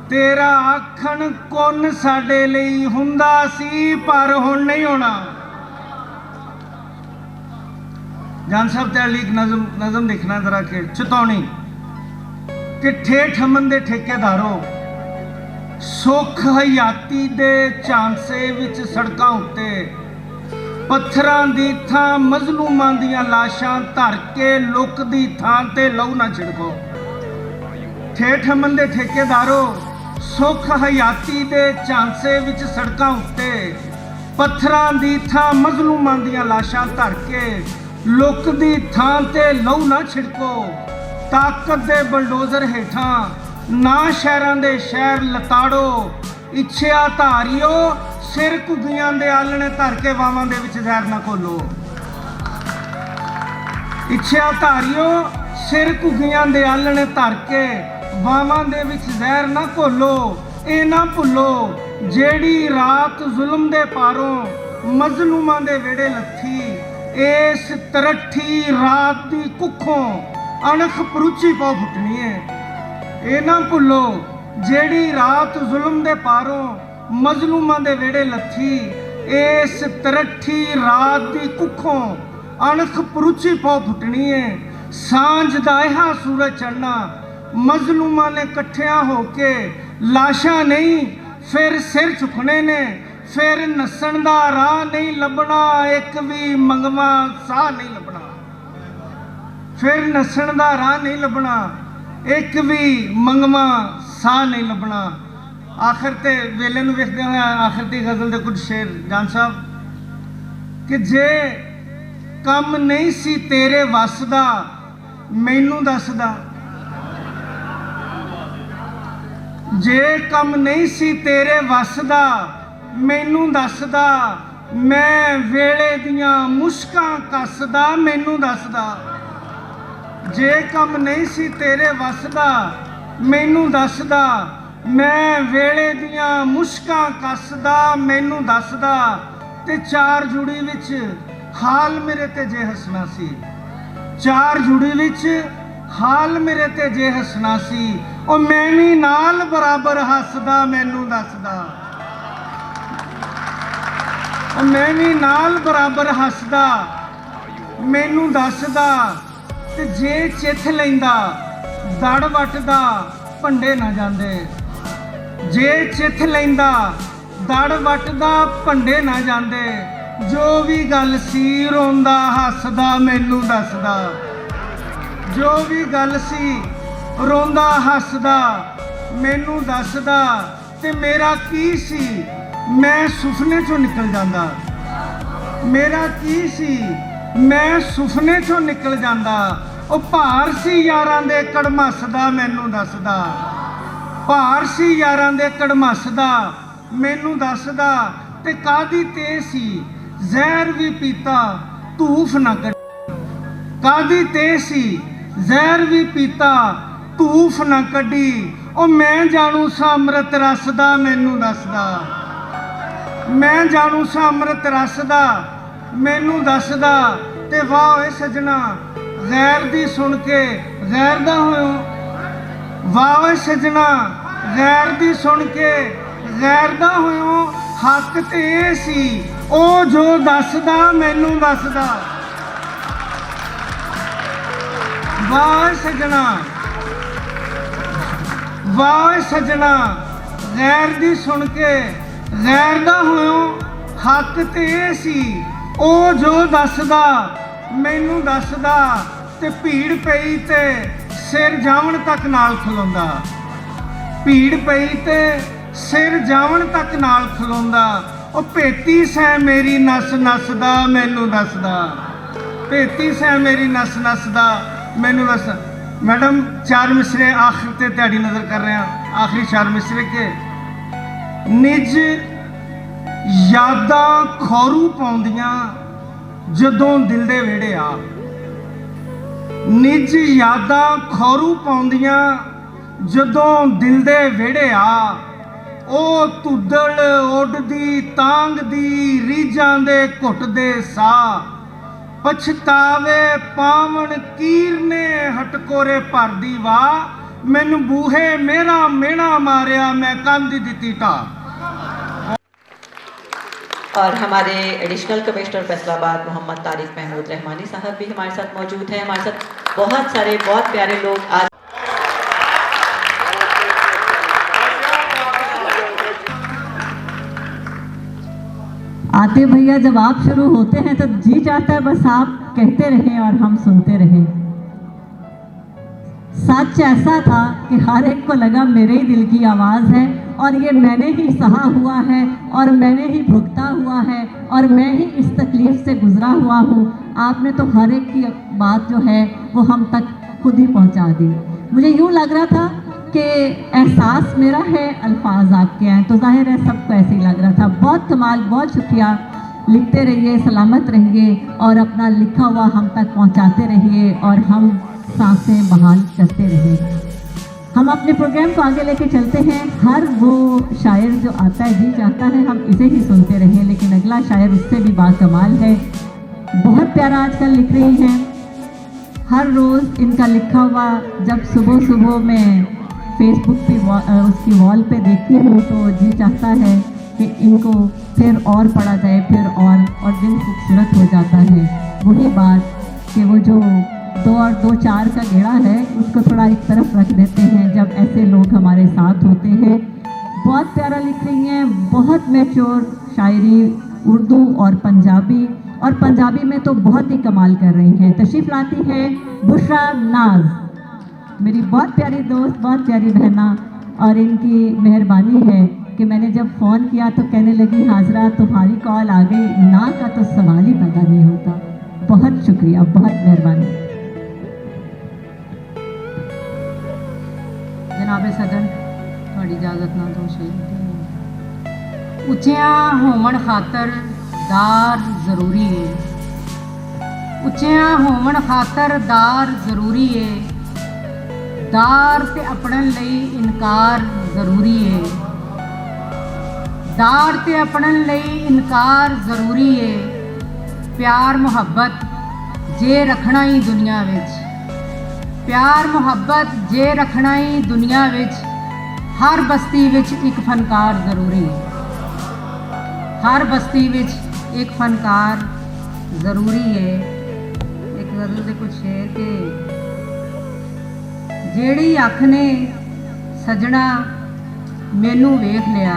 तेरा आखण कुन साडे लई हुंदा सी पर हुण नहीं होना। जान साहब ते अली नज़म देखना जरा के चेतावनी कि ठेठ अमन दे ठेकेदारों, सुख हयाती दे झांसे विच सड़कां उत्ते पत्थरां दी थां मजलूमां दियां लाशां धर के लुक दी थां ते लहू ना छिड़को। ठेठ अमन दे ठेकेदारों, सुख हयाती दे झांसे विच सड़कां उत्ते पत्थरां दी थां मजलूमां दियां लाशां धर के लुक दी थां ते लहू ना छिड़को। ताकत दे बलडोजर हेठां ना शहरां दे शहर लताड़ो, इच्छिया धारियो सिर घुग्गियां दे आलणे धर के वावां दे विच जहर ना घोलो। इच्छिया धारियो सिर घुग्गियां दे आलणे धर के वावां दे विच जहर ना घोलो। ए ना भुल्लो जेड़ी रात जुल्म दे पारों मजलूमां दे वेड़े लथी, इस तरट्ठी रात दी कुखों अणख परुची पौ फुटनी है। ए ना भुल्लो जेड़ी रात जुल्म दे पारों मजलूमां दे वेड़े लथी, इस तरट्ठी रात दी कुखों अणख परुची पौ फुटनी है। सांझ दा इहा सूरज चढ़ना, मजलूमां ने कट्ठियां होके लाशां नहीं फिर सिर चुकने ने। फिर नस्सण दा राह नहीं लभना, एक भी मंगवा साह नहीं लभना। फिर नस्सण दा राह नहीं लभना, एक भी मंगवा साह नहीं लभना। आखिर ते वेले नूं वेखदे होए आखिर दी गज़ल दे कुछ शेर जान साहब कि जे कम नहीं सी तेरे वस दा मैनू दसदा, जे कम नहीं सी तेरे वस दा मैनू दसदा, मैं वेले दियां मुश्कां कसदा मैनू दसदा। जे कम नहीं सी तेरे वस दा मैनू दसदा, मैं वेले दियां मुश्कां कसदा मैनू दसदा। ते चार जुड़ी विच हाल मेरे ते जे हसना सी, चार जुड़ी विच हाल मेरे ते जे हसना सी, ओ मैं भी नाल बराबर हसदा मैनू दसदा। ओ मैं भी नाल बराबर हसदा मैनू दसदा। ते जे चिथ लैंदा दड़ वटदा भंडे ना जांदे, जे चिथ लैंदा दड़ वटदा भंडे ना जांदे। जो भी गल सी रोंदा हसदा मैनू दसदा, जो भी गल सी रोंदा हसदा मैनू दसदा। ते मेरा की सी मैं सुफने चों निकल जांदा, मेरा की सी मैं सुफने चों निकल जांदा। ओ भार सी यारां दे कड़मसदा मैनू दसदा, भार सी यारां दे कड़मसदा मैनू दसदा। ते कादी ते सी जहर भी पीता धूफ ना कड्ढी, कादी ते सी जहर भी पीता धूफ ना कड्ढी। ओ मैं जानू सा अमृत रसदा मैनू दसदा, मैं जानू सा अमृत रसदा मैनू दसदा। ते वाह ओए सजना गैर दी सुन के गैर दा होयो, वाह ओए सजना गैर दी सुन के गैर दा होयो। हक ते सी ਉਹ ਜੋ ਦੱਸਦਾ ਮੈਨੂੰ ਦੱਸਦਾ। ਵਾਹ ਸਜਣਾ, ਵਾਹ ਸਜਣਾ, ਗੈਰ ਦੀ ਸੁਣ ਕੇ ਗੈਰ ਦਾ ਹੋਇਓ ਹੱਕ ਤੇ ਇਹ ਸੀ। ਉਹ ਜੋ ਦੱਸਦਾ ਮੈਨੂੰ ਦੱਸਦਾ ਤੇ ਭੀੜ ਪਈ ਤੇ ਸਿਰ ਜਾਵਣ ਤੱਕ ਨਾਲ ਖਲੋਂਦਾ। ਭੀੜ ਪਈ ਤੇ ਸਿਰ ਜਾਵਣ ਤੱਕ ਨਾਲ ਖਲੋਂਦਾ। ਉਹ ਭੇਤੀ ਸੈ ਮੇਰੀ ਨਸ ਨਸ ਦਾ ਮੈਨੂੰ ਦੱਸਦਾ। ਭੇਤੀ ਸੈ ਮੇਰੀ ਨਸ ਨਸ ਦਾ ਮੈਨੂੰ ਦੱਸ। मैडम 4 मिसरे आखिर ते त्याड़ी नजर कर रहे हैं। आखिरी 4 मिसरे के निज यादां खौरू पाउंदियां जदों दिल दे वेड़े आ। निज यादां खौरू पाउंदियां जदों दिल दे वेड़े आ। ओ तुदड़ उडदी तांग दी रीझां दे घुटदे साह। पछतावे पावन कीरने हटकोरे भरदी वाह। मैनू बूहे मेरा मेना मारिया मैं कंध दिती टा। और हमारे एडिशनल कमिश्नर फैसलाबाद मोहम्मद तारिक महमूद रहमानी साहब भी हमारे साथ मौजूद हैं। हमारे साथ बहुत सारे बहुत प्यारे लोग आज आते भैया जब आप शुरू होते हैं तो जी चाहता है बस आप कहते रहें और हम सुनते रहें। सच ऐसा था कि हर एक को लगा मेरे ही दिल की आवाज़ है और ये मैंने ही सहा हुआ है और मैंने ही भुगता हुआ है और मैं ही इस तकलीफ़ से गुज़रा हुआ हूँ। आपने तो हर एक की बात जो है वो हम तक खुद ही पहुँचा दी। मुझे यूँ लग रहा था कि एहसास मेरा है, अल्फाज आपके हैं, तो जाहिर है सबको ऐसे ही लग रहा था। बहुत कमाल, बहुत शुक्रिया। लिखते रहिए, सलामत रहिए और अपना लिखा हुआ हम तक पहुंचाते रहिए और हम सांसें बहाल करते रहिए। हम अपने प्रोग्राम को आगे लेके चलते हैं। हर वो शायर जो आता है जी चाहता है हम इसे ही सुनते रहें, लेकिन अगला शायर उससे भी बाकमाल है। बहुत प्यारा आजकल लिख रही हैं। हर रोज़ इनका लिखा हुआ जब सुबह सुबह में फेसबुक पे उसकी वॉल पे देखती हूँ तो जी चाहता है कि इनको फिर और पढ़ा जाए, फिर और दिल खूबसूरत हो जाता है। वही बात कि वो जो 2 और 2 4 का घेरा है उसको थोड़ा एक तरफ रख देते हैं जब ऐसे लोग हमारे साथ होते हैं। बहुत प्यारा लिख रही हैं, बहुत मैच्योर शायरी उर्दू और पंजाबी में तो बहुत ही कमाल कर रही हैं। तशरीफ़ लाती हैं बुशरा नाज, मेरी बहुत प्यारी दोस्त, बहुत प्यारी बहना, और इनकी मेहरबानी है कि मैंने जब फ़ोन किया तो कहने लगी हाजरा तुम्हारी कॉल आ गई, ना का तो सवाल ही पैदा नहीं होता। बहुत शुक्रिया, बहुत मेहरबानी। जनाबे सदन थोड़ी इजाज़त ना दो शेर उच्चियां होवन खातर दार ज़रूरी है। उच्चियां होवन खातर दार ज़रूरी है। दार ते अपनन लई इनकार ज़रूरी है। दार ते अपनन लई इनकार ज़रूरी है। प्यार मुहब्बत जे रखना ही दुनिया विच, प्यार मुहब्बत जे रखना ही दुनिया विच, हर बस्ती विच एक फनकार ज़रूरी है। हर बस्ती विच एक फनकार ज़रूरी है। एक गज़ल दे कुछ शेर के ਜਿਹੜੀ ਅੱਖ ਨੇ ਸਜਣਾ ਮੈਨੂੰ ਵੇਖ ਲਿਆ,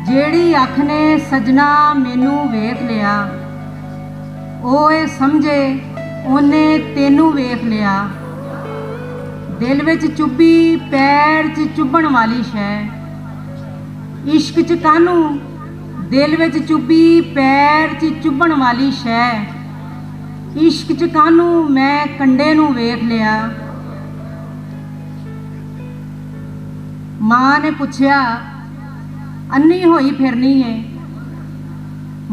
ਜਿਹੜੀ ਅੱਖ ਨੇ ਸਜਣਾ ਮੈਨੂੰ ਵੇਖ ਲਿਆ, ਉਹ ਇਹ ਸਮਝੇ ਉਹਨੇ ਤੈਨੂੰ ਵੇਖ ਲਿਆ। ਦਿਲ ਵਿੱਚ ਚੁੱਭੀ ਪੈਰ 'ਚ ਚੁੱਭਣ ਵਾਲੀ ਸ਼ੈ, ਇਸ਼ਕ 'ਚ ਕਾਹਨੂੰ ਦਿਲ ਵਿੱਚ ਚੁੱਭੀ ਪੈਰ 'ਚ ਚੁੱਭਣ ਵਾਲੀ ਸ਼ੈ, ਇਸ਼ਕ 'ਚ ਕਾਹਨੂੰ ਮੈਂ ਕੰਡੇ ਨੂੰ ਵੇਖ ਲਿਆ। माँ ने पूछया अन्नी होई फिरनी है,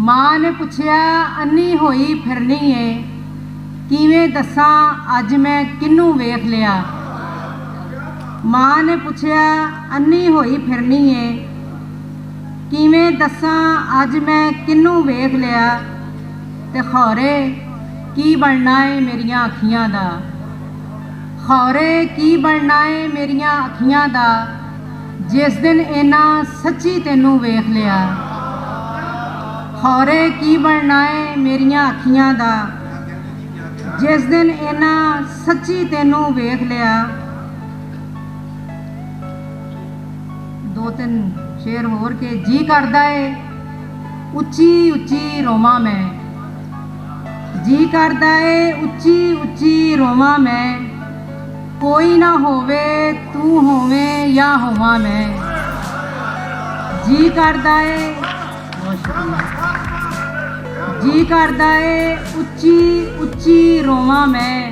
माँ ने पूछया अन्नी होई फिरनी है, किवें दसां अज मैं किन्नू वेख लिया। माँ ने पूछया अन्नी होई फिरनी है, किवें दसां अज मैं किन्नू वेख लिया। ते खौरे की बनना है मेरियां अखियां दा, खौरे की बनना है मेरियां अखियां दा, जिस दिन इन्ना सच्ची तेनू वेख लिया। ਖੌਰੇ ਕੀ ਬਣਨਾ ਏ ਮੇਰੀਆਂ ਅੱਖੀਆਂ ਦਾ ਜਿਸ ਦਿਨ ਇਹਨਾਂ ਸੱਚੀ ਤੈਨੂੰ ਵੇਖ ਲਿਆ। ਦੋ ਤਿੰਨ ਸ਼ੇਰ ਹੋਰ ਕੇ ਜੀ ਕਰਦਾ ਏ ਉੱਚੀ ਉੱਚੀ ਰੋਵਾਂ ਮੈਂ, ਜੀ ਕਰਦਾ ਏ ਉੱਚੀ ਉੱਚੀ ਰੋਵਾਂ ਮੈਂ, ਕੋਈ ਨਾ ਹੋਵੇ ਤੂੰ ਹੋਵੇਂ ਜਾਂ ਹੋਵਾਂ ਮੈਂ। ਜੀ ਕਰਦਾ ਏ ਜੀ ਕਰਦਾ ਏ ਉੱਚੀ ਉੱਚੀ ਰੋਵਾਂ ਮੈਂ,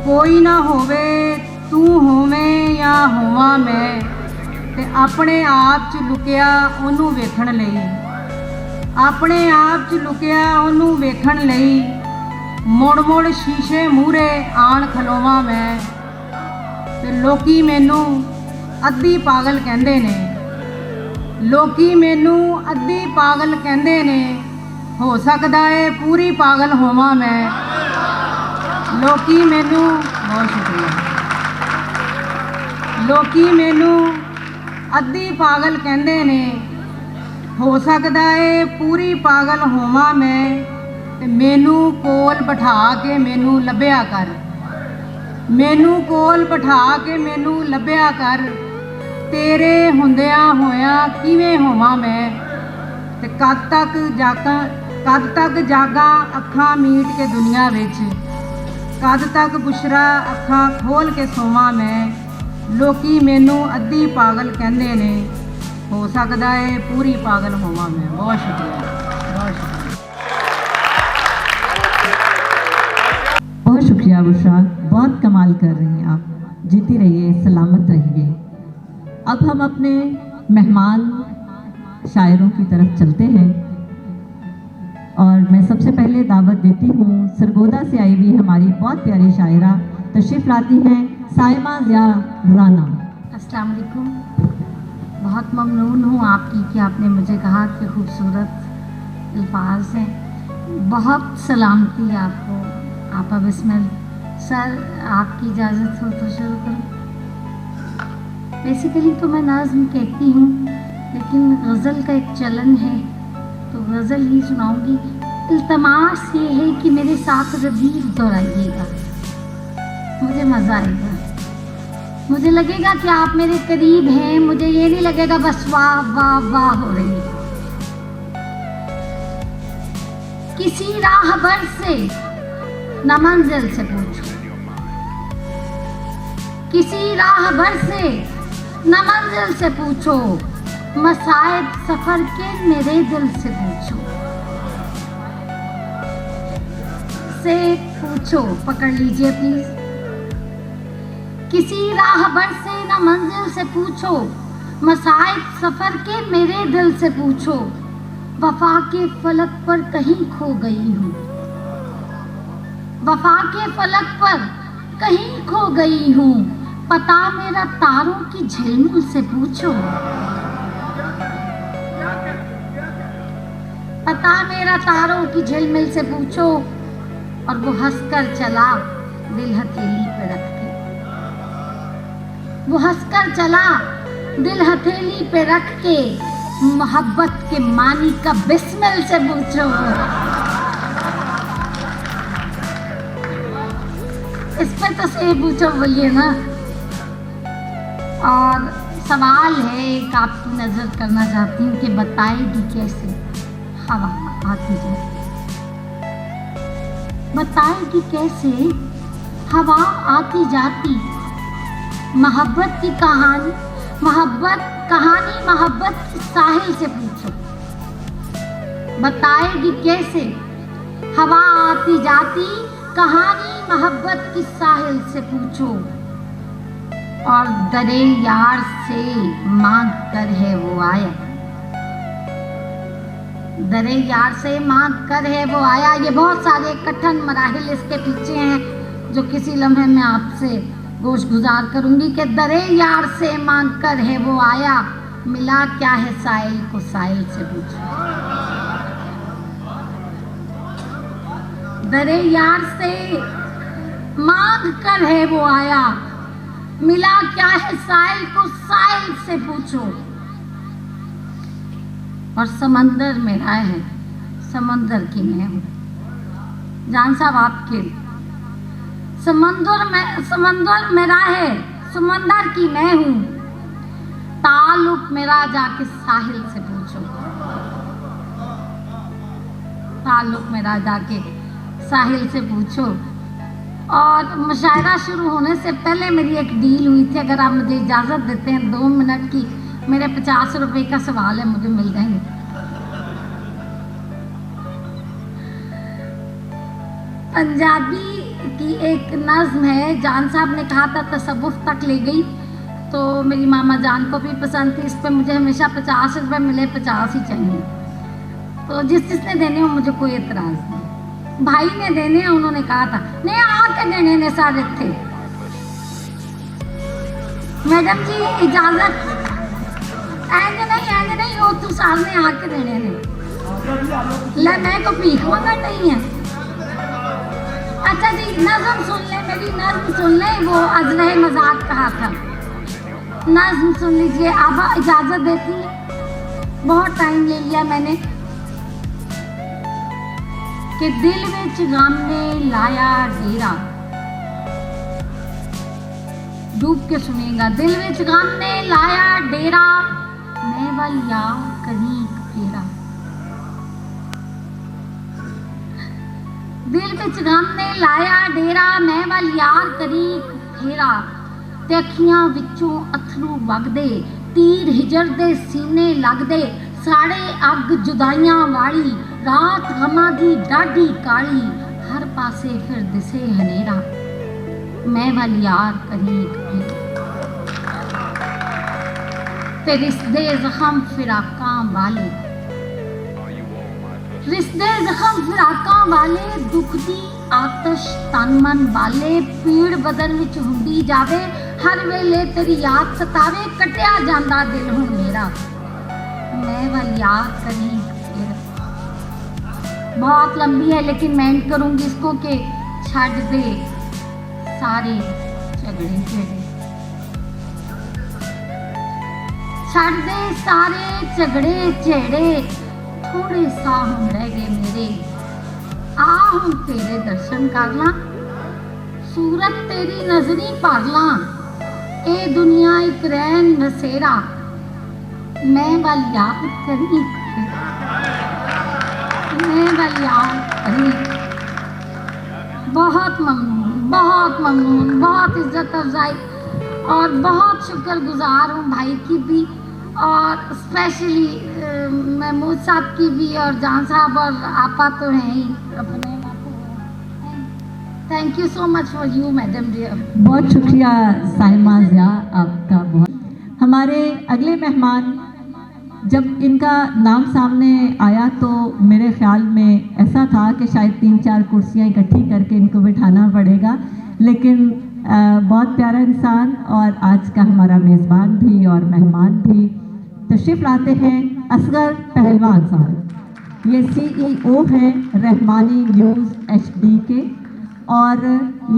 ਕੋਈ ਨਾ ਹੋਵੇ ਤੂੰ ਹੋਵੇਂ ਜਾਂ ਹੋਵਾਂ ਮੈਂ। ਤੇ ਆਪਣੇ ਆਪ 'ਚ ਲੁਕਿਆ ਉਹਨੂੰ ਵੇਖਣ ਲਈ, ਆਪਣੇ ਆਪ 'ਚ ਲੁਕਿਆ ਉਹਨੂੰ ਵੇਖਣ ਲਈ, ਮੁੜ ਮੁੜ ਸ਼ੀਸ਼ੇ ਮੂਹਰੇ ਆਣ ਖਲੋਵਾਂ ਮੈਂ। ਤੇ ਲੋਕੀ ਮੈਨੂੰ ਅੱਧੀ ਪਾਗਲ ਕਹਿੰਦੇ ਨੇ, ਲੋਕੀ ਮੈਨੂੰ ਅੱਧੀ ਪਾਗਲ ਕਹਿੰਦੇ ਨੇ, ਹੋ ਸਕਦਾ ਏ ਪੂਰੀ ਪਾਗਲ ਹੋਵਾਂ ਮੈਂ। ਲੋਕੀ ਮੈਨੂੰ ਬਹੁਤ ਸ਼ੁਕਰੀਆ, ਲੋਕੀ ਮੈਨੂੰ ਅੱਧੀ ਪਾਗਲ ਕਹਿੰਦੇ ਨੇ, ਹੋ ਸਕਦਾ ਏ ਪੂਰੀ ਪਾਗਲ ਹੋਵਾਂ ਮੈਂ। ਤੇ ਮੈਨੂੰ ਕੋਲ ਬਿਠਾ ਕੇ ਮੈਨੂੰ ਲੱਭਿਆ ਕਰ, ਮੈਨੂੰ ਕੋਲ ਬਿਠਾ ਕੇ ਮੈਨੂੰ ਲੱਭਿਆ ਕਰ, ਤੇਰੇ ਹੁੰਦਿਆਂ ਹੋਇਆਂ ਕਿਵੇਂ ਹੋਵਾਂ ਮੈਂ। ਤੇ ਕਦ ਤੱਕ ਜਾਗਾਂ ਅੱਖਾਂ ਮੀਟ ਕੇ ਦੁਨੀਆ ਵਿੱਚ, ਕਦ ਤੱਕ ਬੁਸ਼ਰਾ ਅੱਖਾਂ ਖੋਲ ਕੇ ਸੋਵਾਂ ਮੈਂ। ਲੋਕੀ ਮੈਨੂੰ ਅੱਧੀ ਪਾਗਲ ਕਹਿੰਦੇ ਨੇ, ਹੋ ਸਕਦਾ ਏ ਪੂਰੀ ਪਾਗਲ ਹੋਵਾਂ ਮੈਂ। ਬਹੁਤ ਸ਼ੁਕਰੀਆ, ਬਹੁਤ ਸ਼ੁਕਰੀਆ। बहुत शुक्रिया बुशरा, बहुत कमाल कर रही हैं आप, जीती रहिए, सलामत रहिए। अब हम अपने मेहमान शायरों की तरफ चलते हैं और मैं सबसे पहले दावत देती हूँ सरगोदा से आई हुई हमारी बहुत प्यारी शायरा तशरीफ़ लाती हैं साइमा ज़िया राना। अस्सलाम वालेकुम, बहुत ममनून हूँ आपकी कि आपने मुझे कहा कि खूबसूरत अल्फाज हैं। बहुत सलामती आपको। आपा बिस्मिल। सर आपकी इजाज़त हो तो शुरू करूँ। बेसिकली तो मैं नाज़्म कहती हूँ, लेकिन गज़ल का एक चलन है तो गज़ल ही सुनाऊँगी। इल्तमास ये है कि मेरे साथ रबीर दोहराइएगा, मुझे मज़ा आएगा, मुझे लगेगा कि आप मेरे करीब हैं, मुझे ये नहीं लगेगा बस वाह वाह वाह हो रही है। किसी राहबर से न मंजिल से पूछो, किसी राहबर से न मंजिल से पूछो, मसाइब सफर के मेरे दिल से पूछो, से पूछो। पकड़ लीजिए प्लीज। किसी राहबर से न मंजिल से पूछो, मसाइब सफर के मेरे दिल से पूछो, वफा के फलक पर कहीं खो गई हूँ, वफा के फलक पर कहीं खो गई हूँ, पता मेरा तारों की झिलमिल से पूछो, पता मेरा तारों की झिलमिल से पूछो। और वो हंसकर चला दिल हथेली पे रख के, वो हंसकर चला दिल हथेली पे रख के, मोहब्बत के मानी का बिस्मिल से पूछो। इस पे तो से पूछो बोलिए ना। और सवाल है एक आपकी नजर करना चाहती हूँ कि बताएगी कैसे हवा आती जाती, बताएगी कैसे हवा आती जाती, मोहब्बत की कहानी, मोहब्बत कहानी मोहब्बत की साहिल से पूछो, बताएगी कैसे हवा आती जाती, कहानी मोहब्बत की साहिल से पूछो। और दरे यार से मांग कर है वो आया, दरे यार से मांग कर है वो आया। ये बहुत सारे कठिन मराहिल इसके पीछे हैं जो किसी लम्हे में आपसे गोश गुजार करूंगी कि दरे यार से मांग कर है वो आया, मिला क्या है साइल को साइल से पूछो। दरे यार से मांग कर है वो आया, मिला क्या है साइल को साइल से पूछो। और समंदर मेरा है, समंदर की मैं हूँ। जान साहब आपके समंदर मेरा है, समंदर की मैं हूँ। ताल्लुक मेरा जाके साहिल से पूछो, ताल्लुक मेरा जाके साहिल से पूछो। और मुशायरा शुरू होने से पहले मेरी एक डील हुई थी, अगर आप मुझे इजाज़त देते हैं 2 मिनट की, मेरे 50 रुपए का सवाल है, मुझे मिल जाएंगे। पंजाबी की एक नज़्म है, जान साहब ने कहा था तसव्वुफ तक ले गई, तो मेरी मामा जान को भी पसंद थी। इस पर मुझे हमेशा 50 रुपये मिले, 50 ही चाहिए। तो जिसने देने हो मुझे कोई एतराज़ नहीं। भाई ने देने हैं, उन्होंने कहा था नहीं आके देने ने सारे थे। मैडम जी इजाजत, ऐज नहीं वो तू सामने आके देने ने ले, मैं को भीख मंगा नहीं है। अच्छा जी नज़्म सुन ले, मेरी नज़्म सुन ले, वो अजरह मजाक कहा था, नज़्म सुन लीजिए। अब इजाजत देती है, बहुत टाइम ले लिया मैंने। कि दिल विच गम ने लाया डेरा, डूब के सुनेगा। दिल विच गम ने लाया डेरा, मैं वल यार करीक फेरा। दिल विच गम ने लाया डेरा, मैं वल यार करीक फेरा। ते अखियां विचों अथरू वगदे, तीर हिजर दे सीने लगदे। साड़े अग जुदाइयां वाली, रात गमां दी डाढी काली। हर पासे फिर दिसे हनेरा, मैं वल यार करीक फेरा। ते रिश्ते जख्म फिराकां वाले, रिश्ते जख्म फिराकां वाले। दुख दी आतश तन मन वाले, पीड़ बदन विच हुंदी जावे। हर वेले तेरी याद सतावे, कटिया जांदा दिल हुण मेरा, मैं वल यार करीक फेरा। बहुत लंबी है लेकिन मैं एंड करूंगी इसको कि छड़ दे सारे झगड़े झेड़े, छड़ दे सारे झगड़े झेड़े। थोड़े सा हम रह गए मेरे, आ हम तेरे दर्शन कर ला। सूरत तेरी नजरी भर ला, ए दुनिया एक रैन बसेरा। मैं वल यार करीक फेरा, मैं वल यार करीक। बहुत ममनून, बहुत ममनून, बहुत इज्जत अफजाई और बहुत शुक्रगुजार हूँ भाई की भी, और स्पेशली महमूद साहब की भी, और जान साहब और आपा तो हैं ही अपने। Thank you so much for you madam dear. बहुत शुक्रिया साइमा ज़िया आपका। बहुत हमारे अगले मेहमान, जब इनका नाम सामने आया तो मेरे ख्याल में ऐसा था कि शायद 3-4 कुर्सियाँ इकट्ठी करके इनको बिठाना पड़ेगा, लेकिन बहुत प्यारा इंसान और आज का हमारा मेज़बान भी और मेहमान भी तशरीफ़ लाते हैं असगर पहलवान साहब। ये CEO हैं रहमानी न्यूज़ HD के, और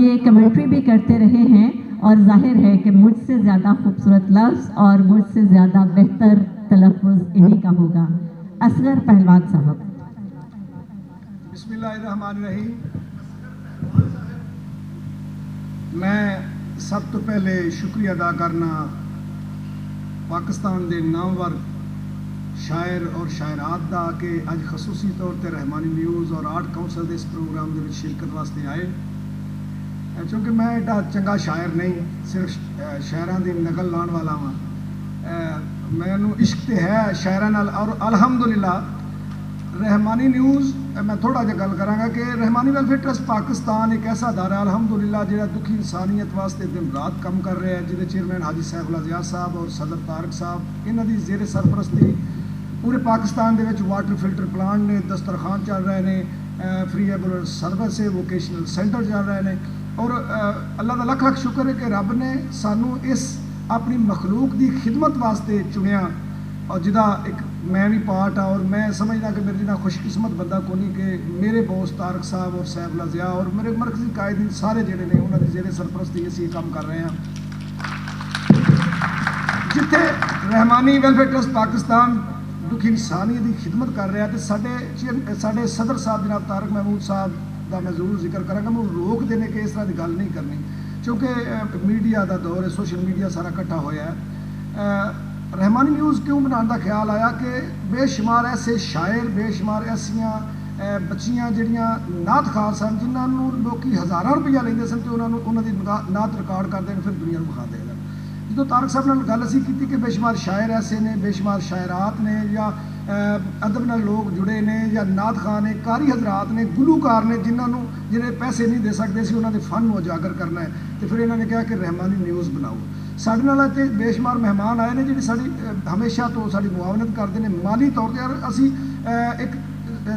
ये कमेंट्री भी करते रहे हैं, और जाहिर है कि मुझसे ज़्यादा खूबसूरत लफ्ज़ और मुझसे ज़्यादा बेहतर तलफ़्फ़ुज़ इन्हीं का होगा। असगर पहलवान साहब। बिस्मिल्लाहिर्रहमानिर्रहीम। मैं सब तो पहले शुक्रिया अदा करना पाकिस्तान के नामवर शायर और शायरात का कि अज खसूसी तौर पर रहमानी न्यूज़ और आर्ट काउंसिल के इस प्रोग्राम के शिरकत वास्ते आए। चूँकि मैं एडा चंगा शायर नहीं, सिर्फ शायरां की नकल लाने वाला हाँ। मैनू इश्क तो है शायरां नाल, और अलहमदुलिल्लाह रहमानी न्यूज़ मैं थोड़ा जहा गल कराँगा कि रहमानी वेलफेयर ट्रस्ट पाकिस्तान एक ऐसा अदारा अलहमदुलिल्लाह जो दुखी इंसानियत वास्ते दिन रात काम कर रहे हैं, जिहदे चेयरमैन हाजी सैफुल्लाह ज़िया साहब और सदर तारक साहब, इन्हां दी ज़ेरे सरपरस्ती पूरे पाकिस्तान दे विच वाटर फिल्टर प्लांट ने, दस्तरखान चल रहे हैं, फ्री एबुलर सर्विस है, वोकेशनल सेंटर चल रहे हैं। और अल्लाह का लख लख शुक्र है कि रब ने सानू इस अपनी मखलूक की खिदमत वास्ते चुनिया, और जिदा एक मैं भी पार्ट हाँ। और मैं समझदा कि मेरे जितना खुशकिस्मत बंदा को नहीं कि मेरे बॉस तारक साहब और सैफुल्लाह ज़िया और मेरे मरकजी कायदीन सारे जोड़े ने उन्होंने जेरे सरपरस्ती असीं काम कर रहे हैं। जिथे रहमानी वेलफेयर ट्रस्ट पाकिस्तान ਦੁਖੀ ਇਨਸਾਨੀਅਤ ਦੀ ਖਿਦਮਤ ਕਰ ਰਿਹਾ। ਤੇ ਸਾਡੇ ਸਦਰ ਸਾਹਿਬ ਜਨਾਬ ਤਾਰਕ ਮਹਿਮੂਦ ਸਾਹਿਬ ਦਾ ਮੈਂ ਜ਼ਰੂਰ ਜ਼ਿਕਰ ਕਰਾਂਗਾ। ਮੈਂ ਰੋਕਦੇ ਨੇ ਕਿ ਇਸ ਤਰ੍ਹਾਂ ਦੀ ਗੱਲ ਨਹੀਂ ਕਰਨੀ, ਕਿਉਂਕਿ ਮੀਡੀਆ ਦਾ ਦੌਰ ਹੈ, ਸੋਸ਼ਲ ਮੀਡੀਆ ਸਾਰਾ ਇਕੱਠਾ ਹੋਇਆ ਹੈ। ਰਹਿਮਾਨੀ ਨਿਊਜ਼ ਕਿਉਂ ਬਣਾਉਣ ਦਾ ਖਿਆਲ ਆਇਆ ਕਿ ਬੇਸ਼ੁਮਾਰ ਐਸੇ ਸ਼ਾਇਰ, ਬੇਸ਼ੁਮਾਰ ਐਸੀਆਂ ਬੱਚੀਆਂ ਜਿਹੜੀਆਂ ਨਾਤਖਾਰ ਸਨ, ਜਿਨ੍ਹਾਂ ਨੂੰ ਲੋਕੀ ਹਜ਼ਾਰਾਂ ਰੁਪਈਆ ਲੈਂਦੇ ਸਨ ਤੇ ਉਹਨਾਂ ਦੀ ਨਾਤ ਰਿਕਾਰਡ ਕਰਦੇ ਨੇ, ਫਿਰ ਦੁਨੀਆ ਨੂੰ ਵਿਖਾਉਂਦੇ ਨੇ। ਜਦੋਂ ਤਾਰਕ ਸਾਹਿਬ ਨਾਲ ਗੱਲ ਅਸੀਂ ਕੀਤੀ ਕਿ ਬੇਸ਼ੁਮਾਰ ਸ਼ਾਇਰ ਐਸੇ ਨੇ, ਬੇਸ਼ੁਮਾਰ ਸ਼ਾਇਰਾਤ ਨੇ, ਜਾਂ ਅਦਬ ਨਾਲ ਲੋਕ ਜੁੜੇ ਨੇ, ਜਾਂ ਨਾਤ ਖਾਂ ਨੇ, ਕਾਰੀ ਹਜ਼ਰਾਤ ਨੇ, ਗੁਲੂਕਾਰ ਨੇ, ਜਿਨ੍ਹਾਂ ਨੂੰ ਜਿਹੜੇ ਪੈਸੇ ਨਹੀਂ ਦੇ ਸਕਦੇ ਸੀ ਉਹਨਾਂ ਦੇ ਫਨ ਨੂੰ ਉਜਾਗਰ ਕਰਨਾ ਹੈ, ਤੇ ਫਿਰ ਇਹਨਾਂ ਨੇ ਕਿਹਾ ਕਿ ਰਹਿਮਾਨੀ ਨਿਊਜ਼ ਬਣਾਓ। ਸਾਡੇ ਨਾਲ ਇੱਥੇ ਬੇਸ਼ੁਮਾਰ ਮਹਿਮਾਨ ਆਏ ਨੇ ਜਿਹੜੇ ਸਾਡੀ ਹਮੇਸ਼ਾ ਤੋਂ ਸਾਡੀ ਮੁਆਵਨਤ ਕਰਦੇ ਨੇ ਮਾਲੀ ਤੌਰ 'ਤੇ। ਅਸੀਂ ਇੱਕ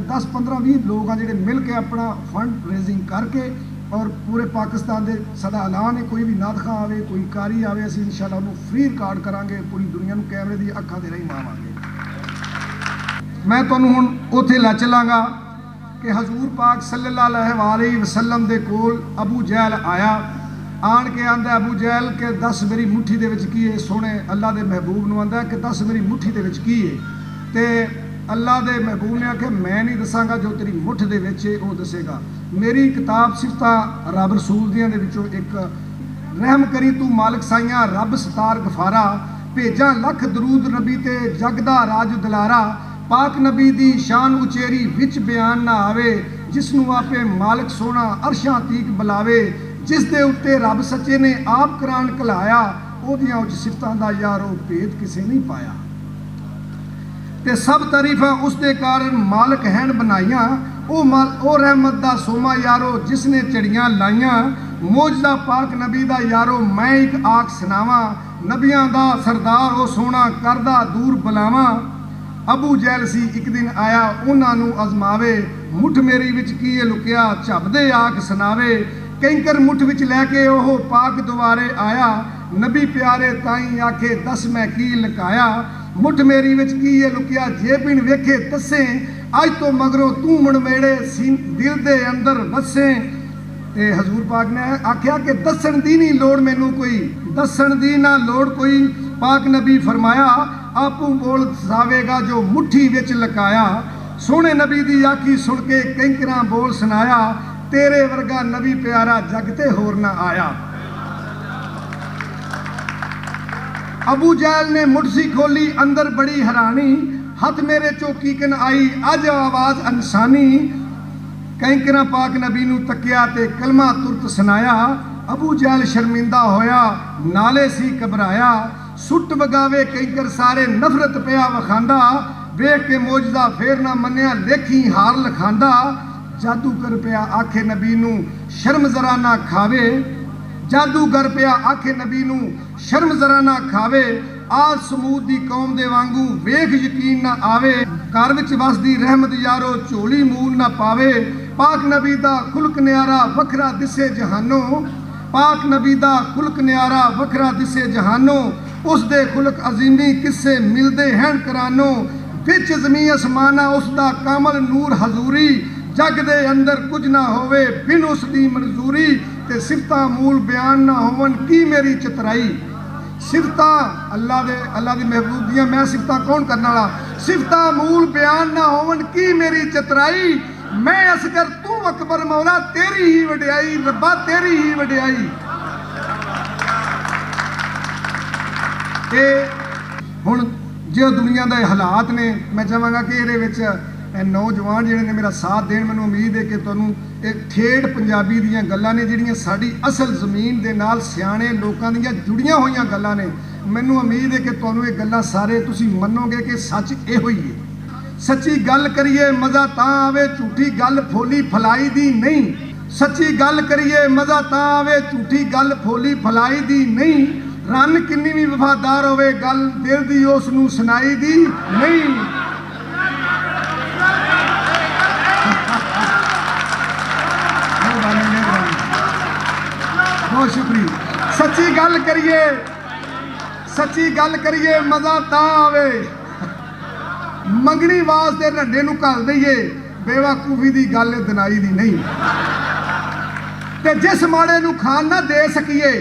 10-15-20 ਲੋਕ ਆ ਜਿਹੜੇ ਮਿਲ ਕੇ ਆਪਣਾ ਫੰਡ ਰੇਜ਼ਿੰਗ ਕਰਕੇ ਔਰ ਪੂਰੇ ਪਾਕਿਸਤਾਨ ਦੇ ਸਾਡਾ ਐਲਾਨ ਹੈ, ਕੋਈ ਵੀ ਨਾਤ ਖਾਂ ਆਵੇ, ਕੋਈ ਕਾਰੀ ਆਵੇ, ਅਸੀਂ ਇਨਸ਼ਾਅੱਲਾ ਉਹਨੂੰ ਫ੍ਰੀ ਰਿਕਾਰਡ ਕਰਾਂਗੇ, ਪੂਰੀ ਦੁਨੀਆ ਨੂੰ ਕੈਮਰੇ ਦੀ ਅੱਖਾਂ ਦੇ ਰਾਹੀਂ ਮਾਵਾਂਗੇ। ਮੈਂ ਤੁਹਾਨੂੰ ਹੁਣ ਉੱਥੇ ਲੈ ਚੱਲਾਂਗਾ ਕਿ ਹਜ਼ੂਰ ਪਾਕ ਸੱਲੱਲਾਹੁ ਅਲੈहि ਵਸੱਲਮ ਦੇ ਕੋਲ ਅਬੂ ਜਹਿਲ ਆਇਆ। ਆਣ ਕੇ ਆਂਦਾ ਅਬੂ ਜਹਿਲ ਕਿ ਦੱਸ ਮੇਰੀ ਮੁੱਠੀ ਦੇ ਵਿੱਚ ਕੀ ਹੈ। ਸੋਹਣੇ ਅੱਲਾ ਦੇ ਮਹਿਬੂਬ ਨੂੰ ਆਂਦਾ ਕਿ ਦੱਸ ਮੇਰੀ ਮੁੱਠੀ ਦੇ ਵਿੱਚ ਕੀ ਹੈ। ਤੇ ਅੱਲਾ ਦੇ ਮਹਿਬੂਬ ਨੇ ਆਖਿਆ ਮੈਂ ਨਹੀਂ ਦੱਸਾਂਗਾ, ਜੋ ਤੇਰੀ ਮੁੱਠ ਦੇ ਵਿੱਚ ਹੈ ਉਹ ਦੱਸੇਗਾ। ਮੇਰੀ ਕਿਤਾਬ ਸਿਫਤਾਂ ਰੱਬ ਰਸੂਲ ਦੀਆਂ ਦੇ ਵਿੱਚੋਂ ਇੱਕ, ਰਹਿਮ ਕਰੀ ਤੂੰ ਮਾਲਕ ਸਾਈਆਂ ਰੱਬ ਸਤਾਰ ਗਫਾਰਾ, ਭੇਜਾਂ ਲੱਖ ਦਰੂਦ ਨਬੀ ਤੇ ਜਗ ਦਾ ਰਾਜ ਦੁਲਾਰਾ, ਪਾਕ ਨਬੀ ਦੀ ਸ਼ਾਨ ਉਚੇਰੀ ਵਿੱਚ ਬਿਆਨ ਨਾ ਆਵੇ, ਜਿਸ ਨੂੰ ਆਪੇ ਮਾਲਕ ਸੋਹਣਾ ਅਰਸ਼ਾਂ ਤੀਕ ਬੁਲਾਵੇ, ਜਿਸ ਦੇ ਉੱਤੇ ਰੱਬ ਸੱਚੇ ਨੇ ਆਪ ਕੁਰਾਨ ਕਲਾਇਆ, ਉਹਦੀਆਂ ਉੱਚ ਸਿਫਤਾਂ ਦਾ ਯਾਰੋ ਭੇਦ ਕਿਸੇ ਨਹੀਂ ਪਾਇਆ। ਤੇ ਸਭ ਤਾਰੀਫਾਂ ਉਸ ਦੇ ਕਾਰਨ ਮਾਲਕ ਹੈਣ ਬਣਾਈਆਂ, ਉਹ ਰਹਿਮਤ ਦਾ ਸੋਮਾ ਯਾਰੋ ਜਿਸ ਨੇ ਚੜੀਆਂ ਲਾਈਆਂ, ਮੌਜਜ਼ਾ ਪਾਕ ਨਬੀ ਦਾ ਯਾਰੋ ਮੈਂ ਇੱਕ ਆਖ ਸੁਣਾਵਾਂ, ਨਬੀਆਂ ਦਾ ਸਰਦਾਰ ਉਹ ਸੋਹਣਾ ਕਰਦਾ ਦੂਰ ਬੁਲਾਵਾਂ। ਅਬੂ ਜਹਿਲ ਸੀ ਇੱਕ ਦਿਨ ਆਇਆ ਉਹਨਾਂ ਨੂੰ ਅਜ਼ਮਾਵੇ, ਮੁੱਠ ਮੇਰੀ ਵਿੱਚ ਕੀ ਲੁਕਿਆ ਝੱਬਦੇ ਆਖ ਸੁਣਾਵੇ, ਕੈਂਕਰ ਮੁੱਠ ਵਿੱਚ ਲੈ ਕੇ ਉਹ ਪਾਕ ਦੁਆਰੇ ਆਇਆ, ਨਬੀ ਪਿਆਰੇ ਤਾਈਂ ਆਖੇ ਦੱਸ ਮੈਂ ਕੀ ਲੁਕਾਇਆ, ਮੁੱਠ ਮੇਰੀ ਵਿੱਚ ਕੀ ਲੁਕਿਆ ਜੇ ਬਿਨ ਵੇਖੇ ਦੱਸੇ, ਅੱਜ ਤੋਂ ਮਗਰੋਂ ਤੂੰ ਮਣਮੇੜੇ ਦਿਲ ਦੇ ਅੰਦਰ ਵਸੇ। ਤੇ ਹਜ਼ੂਰ ਪਾਕ ਨੇ ਆਖਿਆ ਕਿ ਦੱਸਣ ਦੀ ਨਹੀਂ ਲੋੜ ਮੈਨੂੰ ਕੋਈ, ਦੱਸਣ ਦੀ ਨਾ ਲੋੜ ਕੋਈ, ਪਾਕ ਨਬੀ ਫਰਮਾਇਆ ਆਪੂ ਬੋਲ ਸਾਵੇਗਾ ਜੋ ਮੁੱਠੀ ਵਿੱਚ ਲਕਾਇਆ, ਸੋਹਣੇ ਨਬੀ ਦੀ ਆਖੀ ਸੁਣ ਕੇ ਕੈਂਕਰਾਂ ਬੋਲ ਸੁਣਾਇਆ, ਤੇਰੇ ਵਰਗਾ ਨਬੀ ਪਿਆਰਾ ਜਗ ਤੇ ਹੋਰ ਨਾ ਆਇਆ। ਅਬੂ ਜਹਿਲ ਨੇ ਮੁੱਠੀ ਖੋਲੀ ਅੰਦਰ ਬੜੀ ਹੈਰਾਨੀ, ਹੱਥ ਮੇਰੇ ਚੋਂ ਕੀਕਨ ਆਈ ਅੱਜ ਆਵਾਜ਼ ਅਨਸਾਨੀ, ਕੈਂਕਰਾਂ ਪਾਕ ਨਬੀ ਨੂੰ ਤੱਕਿਆ ਤੇ ਕਲਮਾ ਤੁਰਤ ਸੁਣਾਇਆ, ਅਬੂ ਜਹਿਲ ਸ਼ਰਮਿੰਦਾ ਹੋਇਆ ਨਾਲੇ ਸੀ ਘਬਰਾਇਆ, ਸੁੱਟ ਵਗਾਵੇ ਕੈਂਕਰ ਸਾਰੇ ਨਫ਼ਰਤ ਪਿਆ ਵਖਾਂਦਾ, ਵੇਖ ਕੇ ਮੌਜਜ਼ਾ ਫੇਰ ਨਾ ਮੰਨਿਆ ਲੇਖੀ ਹਾਰ ਲਖਾਂਦਾ, ਜਾਦੂਗਰ ਪਿਆ ਆਖੇ ਨਬੀ ਨੂੰ ਸ਼ਰਮ ਜ਼ਰਾ ਨਾ ਖਾਵੇ, ਜਾਦੂਗਰ ਪਿਆ ਆਖੇ ਨਬੀ ਨੂੰ ਸ਼ਰਮ ਜ਼ਰਾ ਨਾ ਖਾਵੇ, ਆਦ ਸਮੂਦ ਦੀ ਕੌਮ ਦੇ ਵਾਂਗੂ ਵੇਖ ਯਕੀਨ ਨਾ ਆਵੇ, ਘਰ ਵਿੱਚ ਵਸਦੀ ਰਹਿਮਤ ਯਾਰੋ ਝੋਲੀ ਮੂਲ ਨਾ ਪਾਵੇ, ਪਾਕ ਨਬੀ ਦਾ ਖੁਲਕ ਨਿਆਰਾ ਵੱਖਰਾ ਦਿਸੇ ਜਹਾਨੋਂ, ਪਾਕ ਨਬੀ ਦਾ ਖੁਲਕ ਨਿਆਰਾ ਵੱਖਰਾ ਦਿਸੇ ਜਹਾਨੋਂ, ਉਸ ਦੇ ਖੁਲਕ ਅਜ਼ੀਮੀ ਕਿੱਸੇ ਮਿਲਦੇ ਹਨ ਕਰਾਨੋਂ, ਵਿੱਚ ਜ਼ਮੀਨ ਅਸਮਾਨਾ ਉਸ ਦਾ ਕਾਮਲ ਨੂਰ ਹਜ਼ੂਰੀ, ਜਗ ਦੇ ਅੰਦਰ ਕੁਝ ਨਾ ਹੋਵੇ ਬਿਨ ਉਸ ਦੀ ਮਨਜ਼ੂਰੀ, ਤੇ ਸਿਫਤਾਂ ਮੂਲ ਬਿਆਨ ਨਾ ਹੋਵਨ ਕੀ ਮੇਰੀ ਚਤਰਾਈ। ਸਿਫਤਾਂ ਅੱਲਾ ਦੀ ਮਹਿਬੂਬ ਦੀਆਂ ਮੈਂ ਸਿਫਤਾਂ ਕੌਣ ਕਰਨ ਵਾਲਾ, ਸਿਫਤਾਂ ਮੂਲ ਬਿਆਨ ਨਾ ਹੋਵਨ ਕੀ ਮੇਰੀ ਚਤਰਾਈ, ਮੈਂ ਅਸਗਰ ਤੂੰ ਅਕਬਰ ਮੌਲਾ ਤੇਰੀ ਹੀ ਵਡਿਆਈ, ਰੱਬਾ ਤੇਰੀ ਹੀ ਵਡਿਆਈ। ਇਹ ਹੁਣ ਜੋ ਦੁਨੀਆ ਦੇ ਹਾਲਾਤ ਨੇ, ਮੈਂ ਚਾਹਾਂਗਾ ਕਿ ਇਹਦੇ ਵਿੱਚ ਨੌਜਵਾਨ ਜਿਹੜੇ ਨੇ ਮੇਰਾ ਸਾਥ ਦੇਣ। ਮੈਨੂੰ ਉਮੀਦ ਹੈ ਕਿ ਤੁਹਾਨੂੰ ਇਹ ਠੇਠ ਪੰਜਾਬੀ ਦੀਆਂ ਗੱਲਾਂ ਨੇ ਜਿਹੜੀਆਂ ਸਾਡੀ ਅਸਲ ਜ਼ਮੀਨ ਦੇ ਨਾਲ ਸਿਆਣੇ ਲੋਕਾਂ ਦੀਆਂ ਜੁੜੀਆਂ ਹੋਈਆਂ ਗੱਲਾਂ ਨੇ। ਮੈਨੂੰ ਉਮੀਦ ਹੈ ਕਿ ਤੁਹਾਨੂੰ ਇਹ ਗੱਲਾਂ ਸਾਰੇ ਤੁਸੀਂ ਮੰਨੋਗੇ ਕਿ ਸੱਚ ਇਹੋ ਹੀ ਹੈ। ਸੱਚੀ ਗੱਲ ਕਰੀਏ ਮਜ਼ਾ ਤਾਂ ਆਵੇ, ਝੂਠੀ ਗੱਲ ਫੋਲੀ ਫਲਾਈ ਦੀ ਨਹੀਂ, ਸੱਚੀ ਗੱਲ ਕਰੀਏ ਮਜ਼ਾ ਤਾਂ ਆਵੇ, ਝੂਠੀ ਗੱਲ ਫੋਲੀ ਫਲਾਈ ਦੀ ਨਹੀਂ, ਰੰਨ ਕਿੰਨੀ ਵੀ ਵਫਾਦਾਰ ਹੋਵੇ ਗੱਲ ਦਿਲ ਦੀ ਉਸ ਨੂੰ ਸੁਣਾਈ ਦੀ ਨਹੀਂ। ਬਹੁਤ ਸ਼ੁਕਰੀਆ। ਸੱਚੀ ਗੱਲ ਕਰੀਏ ਮਜ਼ਾ ਤਾਂ ਆਵੇ, ਮੰਗਣੀ ਵਾਸਤੇ ਰੰਡੇ ਨੂੰ ਘੱਲ ਦਈਏ, ਬੇਵਕੂਫੀ ਦੀ ਗੱਲ ਦਿਨਾਈ ਦੀ ਨਹੀਂ। ਤੇ ਜਿਸ ਮਾੜੇ ਨੂੰ ਖਾਣ ਨਾ ਦੇ ਸਕੀਏ,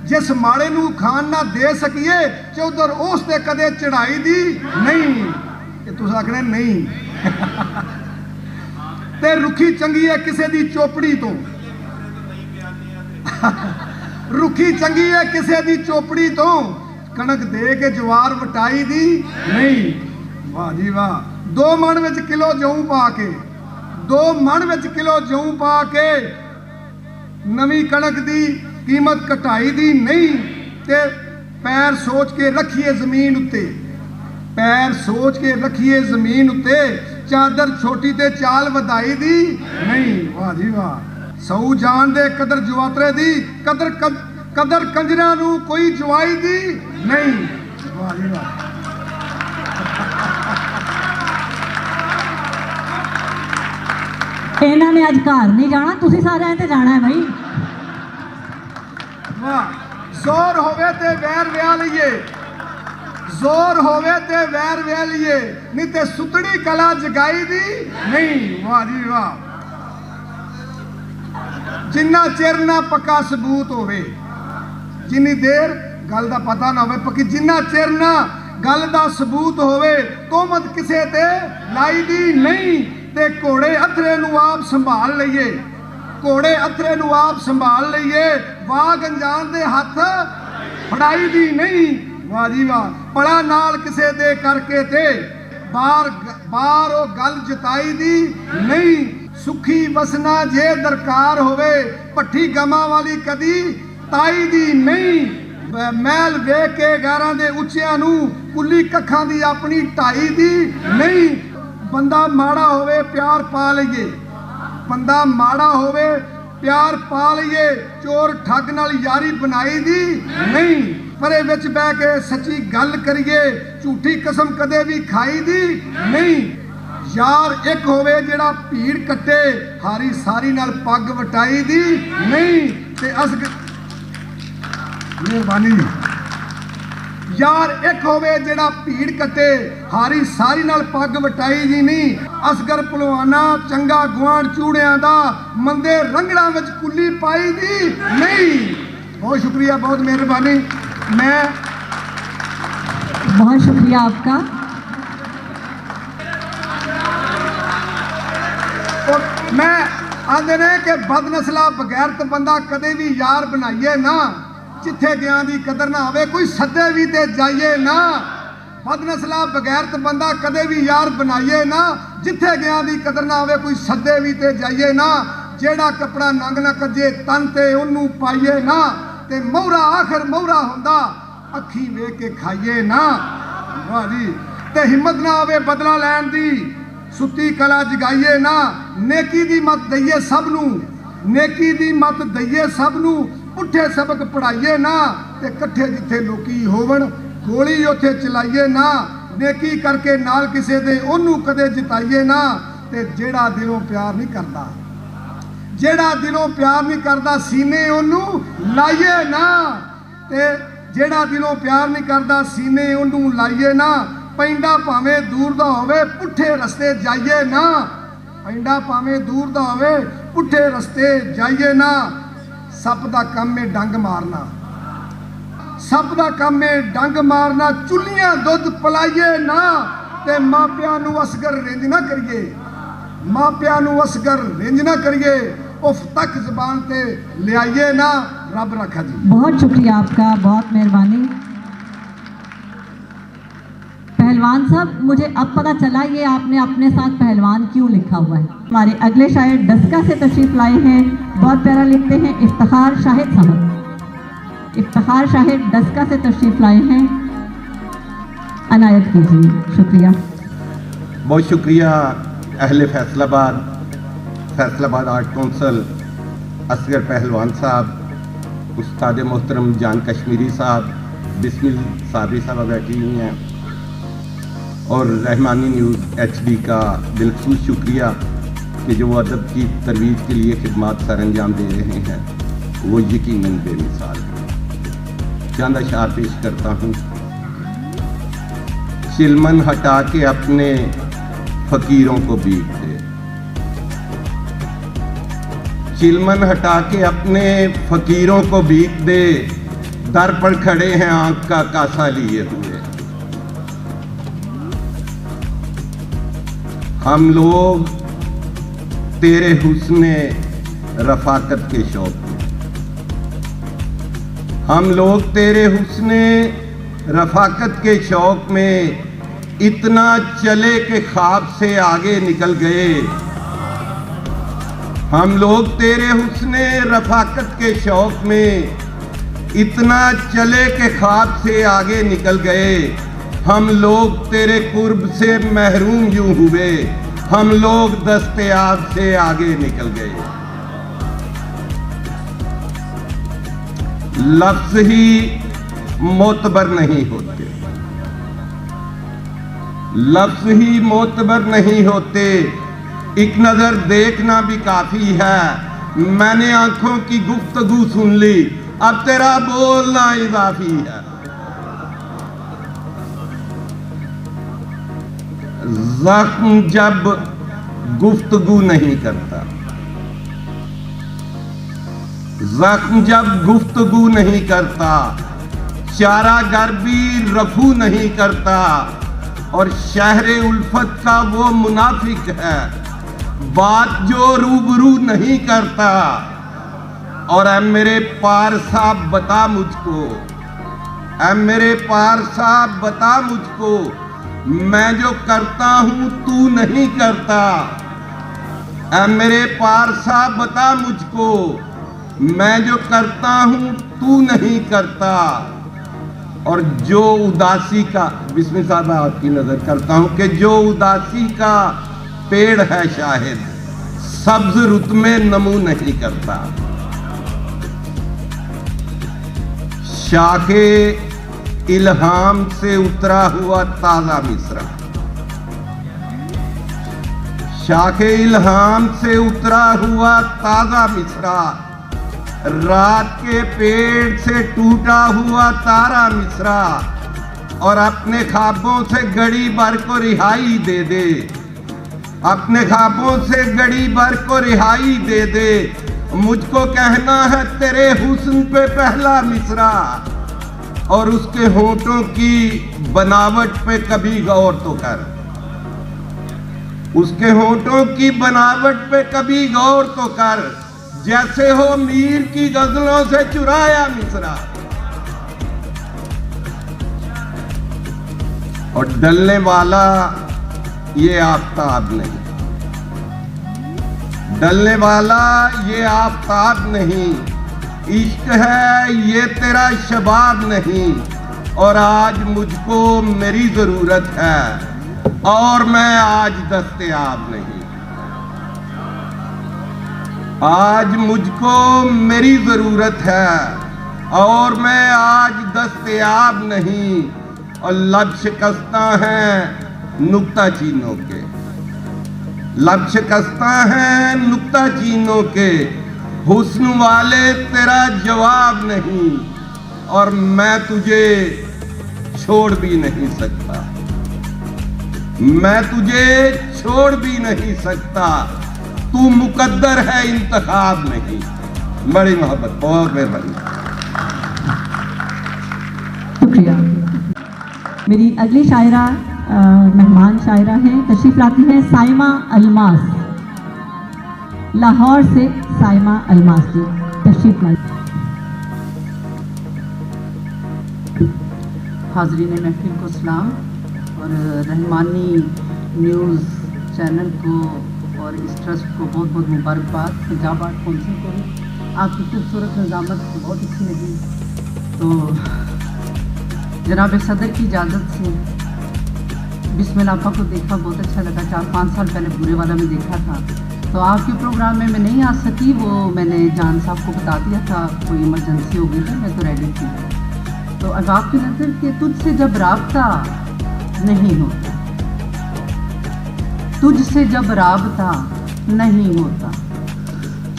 ਜਿਸ ਮਾੜੇ ਨੂੰ ਖਾਣ ਨਾ ਦੇ ਸਕੀਏ, ਚੌਧਰ ਉਸ ਤੇ ਕਦੇ ਚੜਾਈ ਦੀ ਨਹੀਂ। कि तुस आखने नहीं ते रुखी चंगी है किसी दी चोपड़ी तो रुखी चंगी है किसी दी चोपड़ी तो कणक दे के जवार वटाई दी नहीं। वाह जी वाह। 2 मन विच किलो जऊं पा के 2 मन विच किलो जऊं पा के नवी कणक दी कीमत घटाई दी नहीं। ते पैर सोच के रखिए जमीन उत्ते पैर सोच के रखिए जमीन उत्ते चादर छोटी ते चाल वधाई दी नहीं। वाह जी वाह। सऊ जान दे कदर जवातरे दी कदर कंजरा नू कोई जवाई दी नहीं। वाह जी वाह। ਇਹਨਾਂ ਨੇ ਅੱਜ ਘਰ ਨਹੀਂ ਜਾਣਾ, ਤੁਸੀਂ ਸਾਰਿਆਂ ਤੇ ਜਾਣਾ ਹੈ ਭਾਈ। ਵਾਹ। ਜ਼ੋਰ ਹੋਵੇ ਤੇ ਵੈਰ ਵਿਆਹ ਲਈਏ ਜ਼ੋਰ ਹੋਵੇ ਤੇ ਵੈਰ ਵਿਆਹ ਲਈਏ ਨਹੀਂ ਤੇ ਸੁਤੜੀ ਕਲਾ ਜਗਾਈ ਦੀ ਨਹੀਂ। ਵਾਹ ਜੀ ਵਾਹ। ਜਿੰਨਾ ਚਿਰ ਨਾ ਪੱਕਾ ਸਬੂਤ ਹੋਵੇ ਜਿੰਨੀ ਦੇਰ ਗੱਲ ਦਾ ਪਤਾ ਨਾ ਹੋਵੇ ਪੱਕੀ ਜਿੰਨਾ ਚਿਰ ਨਾ ਗੱਲ ਦਾ ਸਬੂਤ ਹੋਵੇ ਤੋਹਮਤ ਕਿਸੇ ਤੇ ਲਾਈ ਦੀ ਨਹੀਂ। ਤੇ ਘੋੜੇ ਅਥਰੇ ਨੂੰ ਆਪ ਸੰਭਾਲ ਲਈਏ ਘੋੜੇ ਅਥਰੇ ਨੂੰ ਆਪ ਸੰਭਾਲ ਲਈਏ ਵਾਗ ਅਣਜਾਣ ਦੇ ਹੱਥ ਫੜਾਈ ਦੀ ਨਹੀਂ। ਵਾਹ ਜੀ ਵਾਹ। ਪੜਾ ਨਾਲ ਕਿਸੇ ਦੇ ਕਰਕੇ ਤੇ ਬਾਰ ਉਹ ਗੱਲ ਜਤਾਈ ਦੀ ਨਹੀਂ। ਸੁਖੀ ਵਸਣਾ ਜੇ ਦਰਕਾਰ ਹੋਵੇ ਭੱਠੀ ਗਮਾਂ ਵਾਲੀ ਕਦੀ ਤਾਈ ਦੀ ਨਹੀਂ। ਮਹਿਲ ਵੇਖ ਕੇ ਗਾਰਾਂ ਦੇ ਉੱਚਿਆਂ ਨੂੰ ਕੁੱਲੀ ਕੱਖਾਂ ਦੀ ਆਪਣੀ ਢਾਈ ਦੀ ਨਹੀਂ। ਬੰਦਾ ਮਾੜਾ ਹੋਵੇ ਪਿਆਰ ਪਾ ਲਈਏ ਬੰਦਾ ਮਾੜਾ ਹੋਵੇ ਪਿਆਰ ਪਾ ਲਈਏ ਚੋਰ ਠੱਗ ਨਾਲ ਯਾਰੀ ਬਣਾਈ ਦੀ ਨਹੀਂ। ਪਰੇ ਵਿੱਚ ਬਹਿ ਕੇ ਸੱਚੀ ਗੱਲ ਕਰੀਏ ਝੂਠੀ ਕਸਮ ਕਦੇ ਵੀ ਖਾਈ ਦੀ ਨਹੀਂ। ਯਾਰ ਇੱਕ ਹੋਵੇ ਜਿਹੜਾ ਭੀੜ ਕੱਟੇ ਹਾਰੀ ਸਾਰੀ ਨਾਲ ਪੱਗ ਵਟਾਈ ਦੀ ਨਹੀਂ। ਤੇ ਮਿਹਰਬਾਨੀ ਯਾਰ ਇੱਕ ਹੋਵੇ ਜਿਹੜਾ ਭੀੜ ਕੱਟੇ ਹਾਰੀ ਸਾਰੀ ਨਾਲ ਪੱਗ ਵਟਾਈ ਦੀ ਨਹੀਂ। ਅਸਗਰ ਭਲਵਾਨਾ ਚੰਗਾ ਗੁਆਂਢ ਚੂੜਿਆਂ ਦਾ ਮੰਦੇ ਰੰਗੜਾਂ ਵਿੱਚ ਕੁੱਲੀ ਪਾਈ ਦੀ ਨਹੀਂ। ਬਹੁਤ ਸ਼ੁਕਰੀਆ ਬਹੁਤ ਮਿਹਰਬਾਨੀ। ਮੈਂ बहुत शुक्रिया आपका। मैं आंदे ने कि बदनसला बगैरत बंदा कदे भी यार बनाइए ना जिथे गया दी कदर ना आवे कोई सदे भी ते जाइए ना। बदनसला बगैरत बंदा कदे भी यार बनाइए ना जिथे गया दी कदर ना आवे कोई सदे भी ते जाइए ना। जेड़ा कपड़ा नंग ना कजे तन ते ओनू पाइए ना ते मोहरा आखिर मोहरा हुंदा अखी वेख के खाइए ना। वाह जी। ते हिम्मत ना आवे बदला लैन दी सुती कला जगाइए ना। नेकी दी मत दईए सब नू नेकी दी मत दईए सब नू पुठे सबक पढ़ाइए ना ते कट्ठे जिथे लोकी होवन गोली उथे चलाइए ना। नेकी करके नाल किसे दे ओनू कदे जिताइए ना। ते जेड़ा दिलों प्यार नहीं करदा जेड़ा दिलों प्यार नहीं करदा सीने ओनू लाइए ना। ते जेड़ा दिलों प्यार नहीं करदा सीने ओनू लाइए ना। पैंडा भावें दूर दा होवे पुठे रस्ते जाइए ना। पैंडा भावें दूर दा होवे पुठे रस्ते जाइए ना। सप दा काम है डंग मारना सप दा काम है डंग मारना। चुल्लियां दुध पिलाइए ना ते मापियां नू असगर रिंज ना करिए मापियां नू असगर रिंज ना करिए। उफ तक जबान ते ले आइए ना। रब रखा जी। बहुत शुक्रिया आपका बहुत मेहरबानी। पहलवान साहब मुझे अब पता चला ये आपने अपने साथ पहलवान क्यों लिखा हुआ है। हमारे अगले शायर डस्का से तशरीफ लाए हैं बहुत प्यारा लिखते हैं इफ्तिखार शाहिद साहब। इफ्तिखार शाहिद डस्का से तशरीफ लाए हैं अनायत कीजिए। शुक्रिया बहुत शुक्रिया अहले फैसलाबाद आर्ट कौंसल असगर पहलवान साहब उस्ताद मोहतरम जान कश्मीरी साहब बिस्मिल साबरी साहब बैठी हुई हैं और रहमानी न्यूज़ HD का दिलखसूस शुक्रिया कि जो अदब की तरवीज के लिए खिदमत सर अंजाम दे रहे हैं वो यकीनन बेमिसाल है। चंद अशार पेश करता हूँ। चिलमन हटा के अपने फ़कीरों को बीट दे चिलमन हटा के अपने फ़कीरों को बीट दे। दर पर खड़े हैं आँख का कासा लिए हुए हम लोग तेरे हुस्ने रफाकत के शौक में, हम लोग तेरे हुस्ने रफाकत के शौक में इतना चले कि ख्वाब से आगे निकल गए। हम लोग तेरे हुस्ने रफाकत के शौक में इतना चले कि ख्वाब से आगे निकल गए। हम लोग तेरे कुर्ब से महरूम यूं हुए, हम लोग दस्तयाब से आगे निकल गए। लफ्ज ही मोतबर नहीं होते, लफ्ज ही मोतबर नहीं होते, एक नजर देखना भी काफी है। मैंने आंखों की गुफ्तगू सुन ली, अब तेरा बोलना इजाफी है। जख्म जब गुफ्तगू नहीं करता, जख्म जब गुफ्तगू नहीं करता, चारागर भी रफू नहीं करता, और शहरे उल्फत का वो मुनाफिक है बात जो रूबरू नहीं करता। और ऐ मेरे पार साहब बता मुझको, ऐ मेरे पार साहब बता मुझको, मैं जो करता हूं तू नहीं करता। ऐ मेरे पार साहब बता मुझको, मैं जो करता हूं तू नहीं करता। और जो उदासी का, बिस्मिल्लाह साहब मैं आपकी नजर करता हूं कि जो उदासी का पेड़ है शाहिद, सब्ज रुत में नमू नहीं करता। शाखे इल्हाम से उतरा हुआ ताजा मिसरा, शाखे इल्हाम से उतरा हुआ ताजा मिसरा, रात के पेड़ से टूटा हुआ तारा मिसरा, और अपने ख्वाबों से गड़ी भर को रिहाई दे दे, अपने ख्वाबों से गड़ी भर को रिहाई दे दे। मुझको कहना है तेरे हुस्न पे पहला मिसरा, और उसके होंठों की बनावट पे कभी गौर तो कर, उसके होंठों की बनावट पे कभी गौर तो कर, जैसे हो मीर की गजलों से चुराया मिसरा। और डलने वाला ये आफताब नहीं, डलने वाला ये आफताब नहीं, इश्क है ये तेरा शबाब नहीं। और आज मुझको मेरी जरूरत है और मैं आज दस्तयाब नहीं, आज मुझको मेरी जरूरत है और मैं आज दस्तयाब नहीं। और लब शिकस्ता हैं नुक्ता चीनों के, लब शिकस्ता हैं नुक्ता चीनों के, हुस्न वाले तेरा जवाब नहीं। और मैं तुझे छोड़ भी नहीं सकता, मैं तुझे छोड़ भी नहीं सकता, तू मुकद्दर है इंतखाब नहीं। बड़ी मोहब्बत, बहुत मेहरबानी। शुक्रिया। मेरी अगली शायरा मेहमान शायरा हैं, तशरीफ लाती हैं साइमा अलमास, लाहौर से साइमा अलमास जी तशरीफ लाई। हाजरीन महफिल को सलाम, और रहमानी न्यूज़ चैनल को और इस ट्रस्ट को बहुत बहुत मुबारकबाद। हिजाब आर्ट काउंसिल को भी आपकी खूबसूरत निज़ामत बहुत अच्छी लगी। तो जनाब सदर की इजाज़त से बिस्मिल्लाह आपा को देखा, बहुत अच्छा लगा। 4-5 साल पहले बुरे वाला में देखा था, तो आपके प्रोग्राम में मैं नहीं आ सकी, वो मैंने जान साहब को बता दिया था, कोई इमरजेंसी हो गई थी, मैं तो रेडी थी। तो अब आपकी नज़र के तुझसे जब राब्ता नहीं होता, तुझसे जब राब्ता नहीं होता,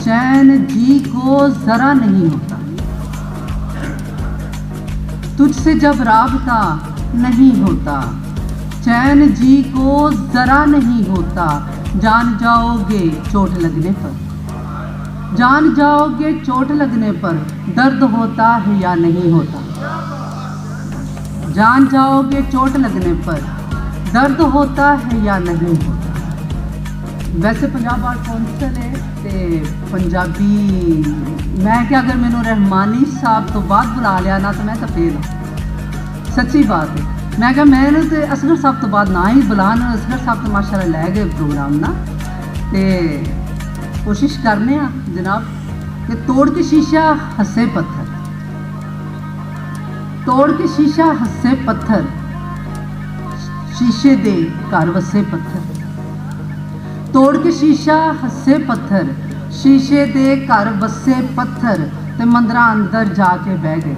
चैन जी को जरा नहीं होता, तुझसे जब राब्ता नहीं होता, चैन जी को जरा नहीं होता। जान जाओगे चोट लगने पर, जान जाओगे चोट लगने पर, दर्द होता है या नहीं होता। जान जाओगे चोट लगने पर, दर्द होता है या नहीं होता। ਵੈਸੇ ਪੰਜਾਬ ਬਾਰ ਕੌਂਸਲ ਹੈ ਤੇ ਪੰਜਾਬੀ ਮੈਂ ਕਿ ਅਗਰ ਮੈਨੂੰ ਰਹਿਮਾਨੀ ਸਾਹਿਬ ਤੋਂ ਬਾਅਦ ਬੁਲਾ ਲਿਆ ਨਾ ਤਾਂ ਮੈਂ ਤਾਂ ਫੇਲ ਹਾਂ। ਸੱਚੀ ਬਾਤ ਹੈ। ਮੈਂ ਕਿਹਾ ਮੈਨੂੰ ਤੇ ਅਸਗਰ ਸਾਹਿਬ ਤੋਂ ਬਾਅਦ ਨਾ ਹੀ ਬੁਲਾਣ। ਅਸਗਰ ਸਾਹਿਬ ਤਾਂ ਮਾਸ਼ਾਅੱਲਾ ਲੈ ਗਏ ਪ੍ਰੋਗਰਾਮ ਨਾ ਤੇ ਕੋਸ਼ਿਸ਼ ਕਰਨੇ ਆ ਜਨਾਬ ਕਿ ਤੋੜ ਕੇ ਸ਼ੀਸ਼ਾ ਹੱਸੇ ਪੱਥਰ, ਤੋੜ ਕੇ ਸ਼ੀਸ਼ਾ ਹੱਸੇ ਪੱਥਰ, ਸ਼ੀਸ਼ੇ ਦੇ ਘਰ ਵਸੇ ਪੱਥਰ, ਤੋੜ ਕੇ ਸ਼ੀਸ਼ਾ ਹੱਸੇ ਪੱਥਰ, ਸ਼ੀਸ਼ੇ ਦੇ ਘਰ ਵਸੇ ਪੱਥਰ ਤੇ ਮੰਦਰਾਂ ਅੰਦਰ ਜਾ ਕੇ ਬਹਿ ਗਏ,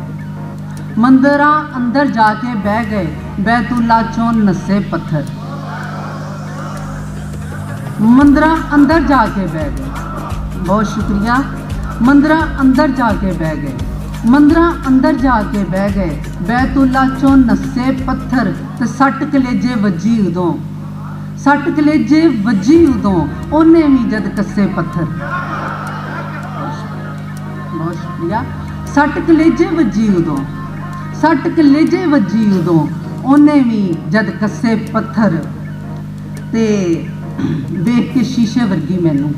ਮੰਦਰਾਂ ਅੰਦਰ ਜਾ ਕੇ ਬਹਿ ਗਏ, ਬੈਤੁੱਲਾ ਚੋਂ ਨਸੇ ਪੱਥਰ, ਮੰਦਰਾਂ ਅੰਦਰ ਜਾ ਕੇ ਬਹਿ ਗਏ। ਬਹੁਤ ਸ਼ੁਕਰੀਆ। ਮੰਦਰਾਂ ਅੰਦਰ ਜਾ ਕੇ ਬਹਿ ਗਏ, ਮੰਦਰਾਂ ਅੰਦਰ ਜਾ ਕੇ ਬਹਿ ਗਏ, ਬੈਤੁੱਲਾ ਚੋਂ ਨਸੇ ਪੱਥਰ ਤੇ ਸੱਟ ਕਲੇਜੇ ਵੱਜੀ ਉਦੋਂ, ਸੱਟ ਕਲੇਜੇ ਵੱਜੀ ਉਦੋਂ ਉਹਨੇ ਵੀ ਜਦ ਕੱਸੇ ਪੱਥਰ। ਬਹੁਤ ਸ਼ੁਕਰੀਆ। ਸੱਟ ਕਲੇਜੇ ਵੱਜੀ ਉਦੋਂ, ਸੱਟ ਕਲੇਜੇ ਵੱਜੀ ਉਦੋਂ ਉਹਨੇ ਵੀ ਜਦ ਕੱਸੇ ਪੱਥਰ ਤੇ ਵੇਖ ਕੇ ਸ਼ੀਸ਼ੇ ਵਰਗੀ ਮੈਨੂੰ,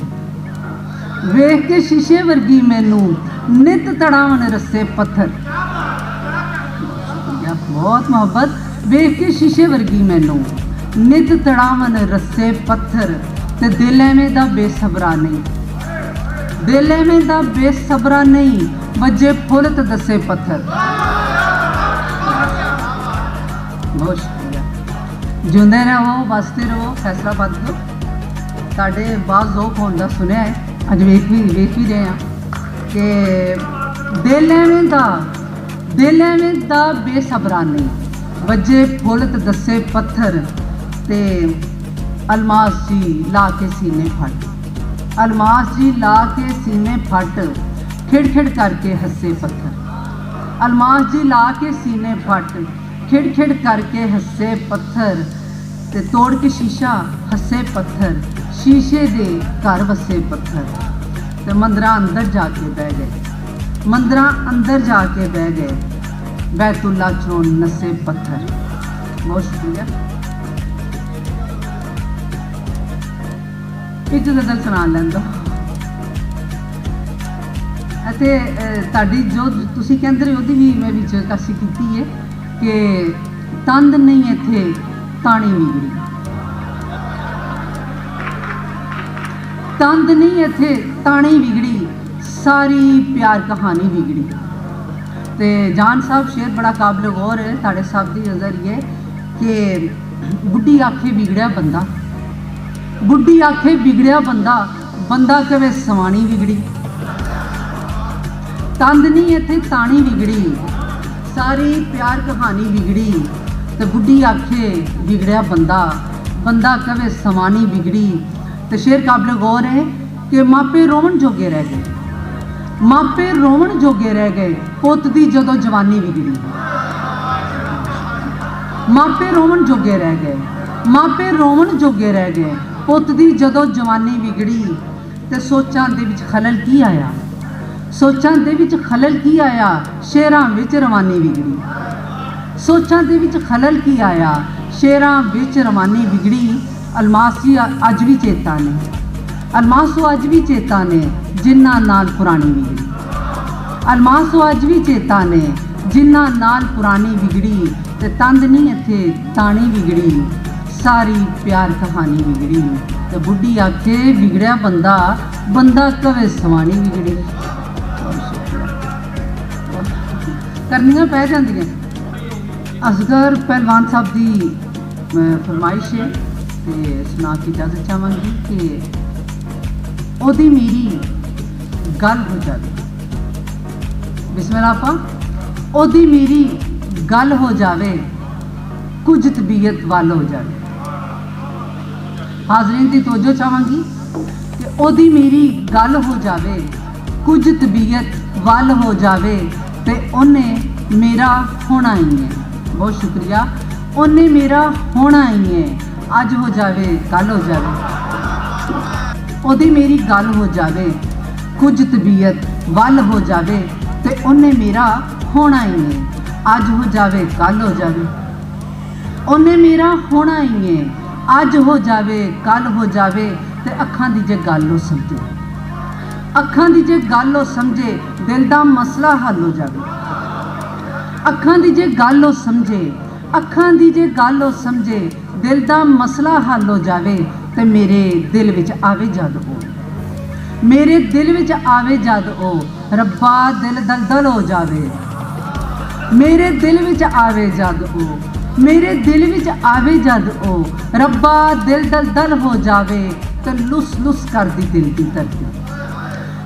ਵੇਖ ਕੇ ਸ਼ੀਸ਼ੇ ਵਰਗੀ ਮੈਨੂੰ ਨਿਤ ਤੜਾਵਣ ਰੱਸੇ ਪੱਥਰ। ਬਹੁਤ ਮੁਹੱਬਤ। ਵੇਖ ਕੇ ਸ਼ੀਸ਼ੇ ਵਰਗੀ ਮੈਨੂੰ ਨਿਤ ਤੜਾਵਣ ਰੱਸੇ ਪੱਥਰ ਤੇ ਦਿਲ ਐਵੇਂ ਦਾ ਬੇਸਬਰਾ ਨਹੀਂ, ਦਿਲ ਐਵੇਂ ਦਾ ਬੇਸਬਰਾ ਨਹੀਂ, ਵੱਜੇ ਫੁੱਲ ਤੇ ਦੱਸੇ ਪੱਥਰ। ਬਹੁਤ ਸ਼ੁਕਰੀਆ। ਜਿਉਂਦੇ ਰਹੋ, ਵਸਦੇ ਰਹੋ ਫੈਸਲਾਬਾਦ ਤੋਂ। ਸਾਡੇ ਬਾਜ਼ ਜ਼ੋਕ ਹੋਣ ਦਾ ਸੁਣਿਆ ਹੈ, ਅੱਜ ਵੇਖ ਵੀ ਰਹੇ ਹਾਂ ਕਿ ਦਿਲ ਐਵੇਂ ਦਾ ਬੇਸਬਰਾ ਨਹੀਂ, ਵੱਜੇ ਫੁੱਲ ਤੇ ਦੱਸੇ ਪੱਥਰ ਤੇ ਅਲਮਾਸ ਜੀ ਲਾ ਕੇ ਸੀਨੇ ਫੱਟ, ਅਲਮਾਸ ਜੀ ਲਾ ਕੇ ਸੀਨੇ ਫੱਟ, ਖਿੜ ਖਿੜ ਕਰਕੇ ਹੱਸੇ ਪੱਥਰ, ਅਲਮਾਸ ਜੀ ਲਾ ਕੇ ਸੀਨੇ ਫੱਟ, ਖਿੜ ਖਿੜ ਕਰਕੇ ਹੱਸੇ ਪੱਥਰ ਤੇ ਤੋੜ ਕੇ ਸ਼ੀਸ਼ਾ ਹੱਸੇ ਪੱਥਰ, ਸ਼ੀਸ਼ੇ ਦੇ ਘਰ ਵਸੇ ਪੱਥਰ ਤੇ ਮੰਦਰਾਂ ਅੰਦਰ ਜਾ ਕੇ ਬਹਿ ਗਏ, ਮੰਦਰਾਂ ਅੰਦਰ ਜਾ ਕੇ ਬਹਿ ਗਏ, ਬੈਤੁੱਲਾ ਚੋਂ ਨਸੇ ਪੱਥਰ। ਬਹੁਤ ਸ਼ੁਕਰੀਆ। ਇੱਕ ਗਜ਼ਲ ਸੁਣਾ ਲੈਂਦਾ ਅਤੇ ਤੁਹਾਡੀ ਜੋ ਤੁਸੀਂ ਕਹਿੰਦੇ ਰਹੇ ਉਹਦੀ ਵੀ ਮੈਂ ਵਿੱਚ ਕਾਸੀ ਕੀਤੀ ਹੈ ਕਿ ਤੰਦ ਨਹੀਂ ਇੱਥੇ ਤਾਣੀ ਵਿਗੜੀ, ਤੰਦ ਨਹੀਂ ਇੱਥੇ ਤਾਣੀ ਵਿਗੜੀ, ਸਾਰੀ ਪਿਆਰ ਕਹਾਣੀ ਵਿਗੜੀ। ਤੇ ਜਾਨ ਸਾਹਿਬ ਸ਼ੇਰ ਬੜਾ ਕਾਬਲ ਗੌਰ ਹੈ ਤੁਹਾਡੇ ਸਾਹਿਬ ਦੀ ਨਜ਼ਰ ਇਹ ਕਿ ਬੁੱਢੀ ਆਖੇ ਵਿਗੜਿਆ ਬੰਦਾ, ਬੁੱਢੀ ਆਖੇ ਵਿਗੜਿਆ ਬੰਦਾ, ਬੰਦਾ ਕਵੇ ਸਵਾਣੀ ਵਿਗੜੀ। ਤੰਦ ਨਹੀਂ ਇੱਥੇ ਤਾਣੀ ਵਿਗੜੀ, ਸਾਰੀ ਪਿਆਰ ਕਹਾਣੀ ਵਿਗੜੀ ਤੇ ਬੁੱਢੀ ਆਖੇ ਵਿਗੜਿਆ ਬੰਦਾ, ਬੰਦਾ ਕਵੇ ਸਵਾਣੀ ਵਿਗੜੀ। ਤੇ ਸ਼ੇਰ ਕਾਬਲ ਗੌਰ ਹੈ ਕਿ ਮਾਪੇ ਰੋਵਣ ਜੋਗੇ ਰਹਿ ਗਏ, ਮਾਪੇ ਰੋਵਣ ਜੋਗੇ ਰਹਿ ਗਏ, ਪੁੱਤ ਦੀ ਜਦੋਂ ਜਵਾਨੀ ਵਿਗੜੀ। ਮਾਪੇ ਰੋਵਣ ਜੋਗੇ ਰਹਿ ਗਏ, ਮਾਪੇ ਰੋਵਣ ਜੋਗੇ ਰਹਿ ਗਏ, ਪੁੱਤ ਦੀ ਜਦੋਂ ਜਵਾਨੀ ਵਿਗੜੀ। ਤੇ ਸੋਚਾਂ ਦੇ ਵਿੱਚ ਖਲਲ ਕੀ ਆਇਆ, ਸੋਚਾਂ ਦੇ ਵਿੱਚ ਖਲਲ ਕੀ ਆਇਆ, ਸ਼ੇਰਾਂ ਵਿੱਚ ਰਵਾਨੀ ਵਿਗੜੀ। ਸੋਚਾਂ ਦੇ ਵਿੱਚ ਖਲਲ ਕੀ ਆਇਆ, ਸ਼ੇਰਾਂ ਵਿੱਚ ਰਵਾਨੀ ਵਿਗੜੀ। ਅਲਮਾਸ ਜੀ ਅੱਜ ਵੀ ਚੇਤਾ ਨੇ, ਅਲਮਾਸੋ ਅੱਜ ਵੀ ਚੇਤਾ ਨੇ ਜਿਨ੍ਹਾਂ ਨਾਲ ਪੁਰਾਣੀ ਵਿਗੜੀ, ਅਲਮਾਸੋ ਅੱਜ ਵੀ ਚੇਤਾ ਨੇ ਜਿਨ੍ਹਾਂ ਨਾਲ ਪੁਰਾਣੀ ਵਿਗੜੀ। ਤੇ ਤੰਦ ਨਹੀਂ ਇੱਥੇ ਤਾਣੀ ਵਿਗੜੀ, ਸਾਰੀ ਪਿਆਰ ਕਹਾਣੀ ਵਿਗੜੀ। ਤੇ ਬੁੱਢੀ ਆਖੇ ਵਿਗੜਿਆ ਬੰਦਾ, ਬੰਦਾ ਕਵੇ ਸਵਾਣੀ ਵਿਗੜੀ। ਕਰਨੀਆਂ ਪੈ ਜਾਂਦੀਆਂ। ਅਸਗਰ ਪਹਿਲਵਾਨ ਸਾਹਿਬ ਦੀ ਫਰਮਾਇਸ਼ ਹੈ ਤੇ ਸੁਣਾ ਕੇ ਇਜਾਜ਼ਤ ਚਾਹਾਂਗੀ ਕਿ ਉਹਦੀ ਮੇਰੀ ਗੱਲ ਹੋ ਜਾਵੇ। ਬਿਸਮਿਲ੍ਲਾ ਆਪਾਂ। ਉਹਦੀ ਮੇਰੀ ਗੱਲ ਹੋ ਜਾਵੇ, ਕੁਝ ਤਬੀਅਤ ਵੱਲ ਹੋ ਜਾਵੇ। ਹਾਜ਼ਰੀਨ ਦੀ ਤਵੱਜੋ ਚਾਹਾਂਗੀ ਕਿ ਉਹਦੀ ਮੇਰੀ ਗੱਲ ਹੋ ਜਾਵੇ, ਕੁਝ ਤਬੀਅਤ ਵੱਲ ਹੋ ਜਾਵੇ ਤੇ ਉਹਨੇ ਮੇਰਾ ਹੋਣਾ ਹੀ ਹੈ। ਬਹੁਤ ਸ਼ੁਕਰੀਆ। ਉਹਨੇ ਮੇਰਾ ਹੋਣਾ ਹੀ ਹੈ, ਅੱਜ ਹੋ ਜਾਵੇ ਕੱਲ ਹੋ ਜਾਵੇ। ਉਹਦੀ ਮੇਰੀ ਗੱਲ ਹੋ ਜਾਵੇ, ਕੁਝ ਤਬੀਅਤ ਵੱਲ ਹੋ ਜਾਵੇ ਤੇ ਉਹਨੇ ਮੇਰਾ ਹੋਣਾ ਹੀ ਹੈ, ਅੱਜ ਹੋ ਜਾਵੇ ਕੱਲ ਹੋ ਜਾਵੇ। ਉਹਨੇ ਮੇਰਾ ਹੋਣਾ ਹੀ ਹੈ, ਅੱਜ ਹੋ ਜਾਵੇ ਕੱਲ ਹੋ ਜਾਵੇ ਤੇ ਅੱਖਾਂ ਦੀ ਜੇ ਗੱਲ ਉਹ ਸਮਝੇ, ਅੱਖਾਂ ਦੀ ਜੇ ਗੱਲ ਉਹ ਸਮਝੇ, ਦਿਲ ਦਾ ਮਸਲਾ ਹੱਲ ਹੋ ਜਾਵੇ। ਅੱਖਾਂ ਦੀ ਜੇ ਗੱਲ ਉਹ ਸਮਝੇ, ਅੱਖਾਂ ਦੀ ਜੇ ਗੱਲ ਉਹ ਸਮਝੇ, ਦਿਲ ਦਾ ਮਸਲਾ ਹੱਲ ਹੋ ਜਾਵੇ। ਤੇ ਮੇਰੇ ਦਿਲ ਵਿੱਚ ਆਵੇ ਜਦ ਉਹ, ਮੇਰੇ ਦਿਲ ਵਿੱਚ ਆਵੇ ਜਦ ਉਹ, ਰੱਬਾ ਦਿਲ ਦਲਦਲ ਹੋ ਜਾਵੇ। ਮੇਰੇ ਦਿਲ ਵਿੱਚ ਆਵੇ ਜਦ ਉਹ, ਮੇਰੇ ਦਿਲ ਵਿੱਚ ਆਵੇ ਜਦ ਉਹ, ਰੱਬਾ ਦਿਲ ਦਲਦਲ ਹੋ ਜਾਵੇ। ਤੇ ਲੁਸ ਲੁਸ ਕਰਦੀ ਦਿਲ ਦੀ ਧਰਤੀ,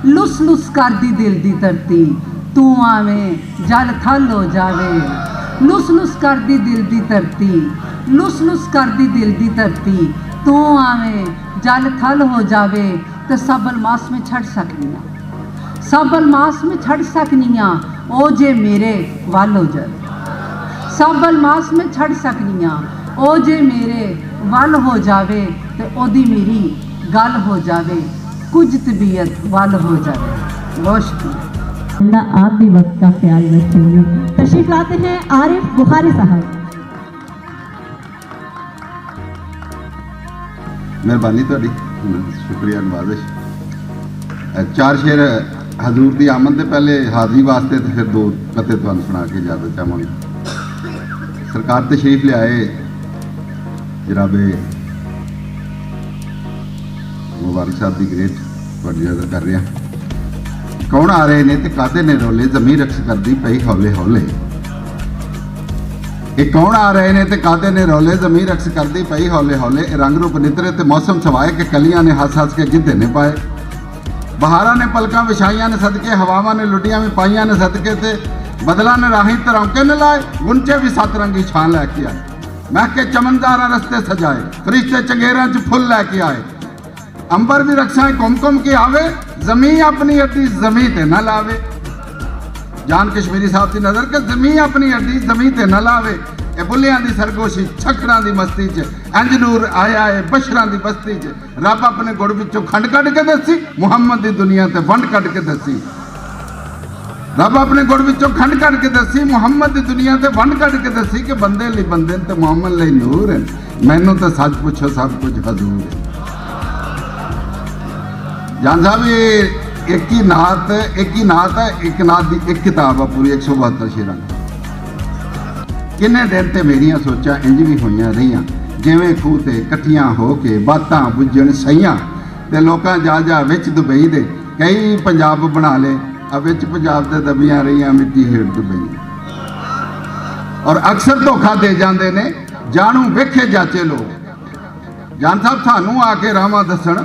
ਲੁਸ ਲੁਸ ਕਰਦੀ ਦਿਲ ਦੀ ਧਰਤੀ, ਤੂੰ ਆਵੇਂ ਜਲ ਥਲ ਹੋ ਜਾਵੇ। ਲੁਸ ਲੁਸ ਕਰਦੀ ਦਿਲ ਦੀ ਧਰਤੀ, ਲੁਸ ਲੁਸ ਕਰਦੀ ਦਿਲ ਦੀ ਧਰਤੀ, ਤੂੰ ਆਵੇਂ ਜਲ ਥਲ ਹੋ ਜਾਵੇ। ਤੇ ਸਭ ਅਲਮਾਸ में ਛੱਡ ਸਕਨੀਆਂ, ਸਭ ਅਲਮਾਸ में ਛੱਡ ਸਕਨੀਆਂ, ਉਹ ਜੇ ਮੇਰੇ ਵੱਲ ਹੋ ਜਾਵੇ। ਸਭ ਅਲਮਾਸ में ਛੱਡ ਸਕਨੀਆਂ, ਉਹ ਜੇ ਮੇਰੇ ਵੱਲ ਹੋ ਜਾਵੇ। ਤੇ ਉਹਦੀ ਮੇਰੀ ਗੱਲ ਹੋ ਜਾਵੇ, ਕੁਝ ਤਬੀਅਤ ਵੱਲ ਹੋ ਜਾਵੇ। बहुत शुक्रिया। अल्लाह आप भी वक्त का ख्याल रखेंगे। तशरीफ लाते हैं आरिफ बुखारी साहब। मेहरबानी ਤੁਹਾਡੀ, ਸ਼ੁਕਰੀਆ ਨਵਾਜ਼ਿਸ਼। ਚਾਰ ਸ਼ੇਰ ਹਜ਼ੂਰ ਦੀ ਆਮਦ ਦੇ ਪਹਿਲੇ ਹਾਜ਼ਰੀ ਵਾਸਤੇ ਤੇ ਫਿਰ ਦੋ ਕਤੇ ਤੁਹਾਨੂੰ ਸੁਣਾ ਕੇ ਇਜਾਜ਼ਤ ਚਾਹਾਂਗੇ। ਸਰਕਾਰ ਤਸ਼ਰੀਫ ਲਿਆਏ ਜਨਾਬੇ ਮੁਬਾਰਕ ਸਾਹਿਬ ਦੀ ਗ੍ਰੇਟ ਤੁਹਾਡੀ ਇਜਾਜ਼ਤ ਕਰ ਰਿਹਾ। ਕੌਣ ਆ ਰਹੇ ਨੇ ਤੇ ਕਾਦੇ ਨੇ ਰੋਲੇ, ਜ਼ਮੀਰ ਰਕਸ ਕਰਦੀ ਪਈ ਹੌਲੇ ਹੌਲੇ। ਇਹ ਕੌਣ ਆ ਰਹੇ ਨੇ ਤੇ ਕਾਦੇ ਨੇ ਰੌਲੇ, ਜ਼ਮੀਰ ਰਕਸ ਕਰਦੀ ਪਈ ਹੌਲੇ ਹੌਲੇ। ਰੰਗ ਰੂਪ ਨਿਤਰੇ ਤੇ ਮੌਸਮ ਸਵਾਏ ਕਿ ਕਲੀਆਂ ਨੇ ਹੱਸ ਹੱਸ ਕੇ ਗਿੱਧੇ ਨੇ ਪਾਏ। ਬਹਾਰਾਂ ਨੇ ਪਲਕਾਂ ਵਿਛਾਈਆਂ ਨੇ ਸਦਕੇ, ਹਵਾਵਾਂ ਨੇ ਲੁੱਟੀਆਂ ਵੀ ਪਾਈਆਂ ਨੇ ਸਦਕੇ। ਤੇ ਬਦਲਾਂ ਨੇ ਰਾਹੀਂ ਤਰੌਕੇ ਨੇ ਲਾਏ, ਗੁੰਚੇ ਵੀ ਸੱਤ ਰੰਗੀ ਛਾਂ ਲੈ ਕੇ ਆਏ। ਮਹਿਕੇ ਚਮਨਦਾਰਾਂ ਰਸਤੇ ਸਜਾਏ, ਫਰਿਸ਼ਤੇ ਚੰਗੇਰਾਂ 'ਚ ਫੁੱਲ ਲੈ ਕੇ ਆਏ। ਅੰਬਰ ਵੀ ਰਕਸਾਂ ਘੁੰਮ ਘੁੰਮ ਕੇ ਆਵੇ, ਜ਼ਮੀਨ ਆਪਣੀ ਅੱਡੀ ਜ਼ਮੀਨ ਤੇ ਨਾ ਲਾਵੇ। ਜਾਨ ਕਸ਼ਮੀਰੀ ਸਾਹਿਬ ਦੀ ਨਜ਼ਰ ਕਿ ਜ਼ਮੀਨ ਆਪਣੀ ਅੱਡੀ ਜ਼ਮੀਨ ਤੇ ਨਾ ਲਾਵੇ। ਇਹ ਬੁੱਲਿਆਂ ਦੀ ਸਰਗੋਸ਼ੀ ਛੱਕੜਾਂ ਦੀ ਮਸਤੀ 'ਚ ਇੰਜ ਨੂਰ ਆਇਆ ਏ ਬਸ਼ਰਾਂ ਦੀ ਬਸਤੀ 'ਚ। ਰੱਬ ਆਪਣੇ ਗੁੜ ਵਿੱਚੋਂ ਖੰਡ ਕੱਢ ਕੇ ਦੱਸੀ, ਮੁਹੰਮਦ ਦੀ ਦੁਨੀਆ ਤੇ ਵੰਡ ਕੱਢ ਕੇ ਦੱਸੀ। ਰੱਬ ਆਪਣੇ ਗੁੜ ਵਿੱਚੋਂ ਖੰਡ ਕੱਢ ਕੇ ਦੱਸੀ, ਮੁਹੰਮਦ ਦੀ ਦੁਨੀਆ ਤੇ ਵੰਡ ਕੱਢ ਕੇ ਦੱਸੀ ਕਿ ਬੰਦੇ ਲਈ ਬੰਦੇ ਤੇ ਮੁਹੰਮਦ ਲਈ ਨੂਰ ਹੈ। ਮੈਨੂੰ ਤਾਂ ਸੱਚ ਪੁੱਛੋ ਸਭ ਕੁਝ ਹਜ਼ੂਰ ਹੈ। ਜਾਨ ਸਾਹਿਬ ਇਹ ਇੱਕ ਹੀ ਨਾਤ ਹੈ, ਇੱਕ ਨਾਤ ਦੀ ਇੱਕ ਕਿਤਾਬ ਆ ਪੂਰੀ 172 ਸ਼ੇਰਾਂ। ਕਿੰਨੇ ਦਿਨ ਤੇ ਮੇਰੀਆਂ ਸੋਚਾਂ ਇੰਜ ਵੀ ਹੋਈਆਂ ਰਹੀਆਂ, ਜਿਵੇਂ ਖੂਹ ਤੇ ਇਕੱਠੀਆਂ ਹੋ ਕੇ ਬਾਤਾਂ ਬੁੱਝਣ ਸਈਆਂ। ਤੇ ਲੋਕਾਂ ਜਾ ਜਾ ਵਿੱਚ ਦੁਬਈ ਦੇ ਕਈ ਪੰਜਾਬ ਬਣਾ ਲਏ, ਆ ਵਿੱਚ ਪੰਜਾਬ ਦੇ ਦਬੀਆਂ ਰਹੀਆਂ ਮਿੱਟੀ ਹੇਠ ਦੁਬਈ। ਔਰ ਅਕਸਰ ਧੋਖਾ ਦੇ ਜਾਂਦੇ ਨੇ ਜਾਣੂ ਵੇਖੇ ਜਾਚੇ ਲੋਕ। ਜਾਨ ਸਾਹਿਬ ਤੁਹਾਨੂੰ ਆ ਕੇ ਰਾਹਾਂ ਦੱਸਣ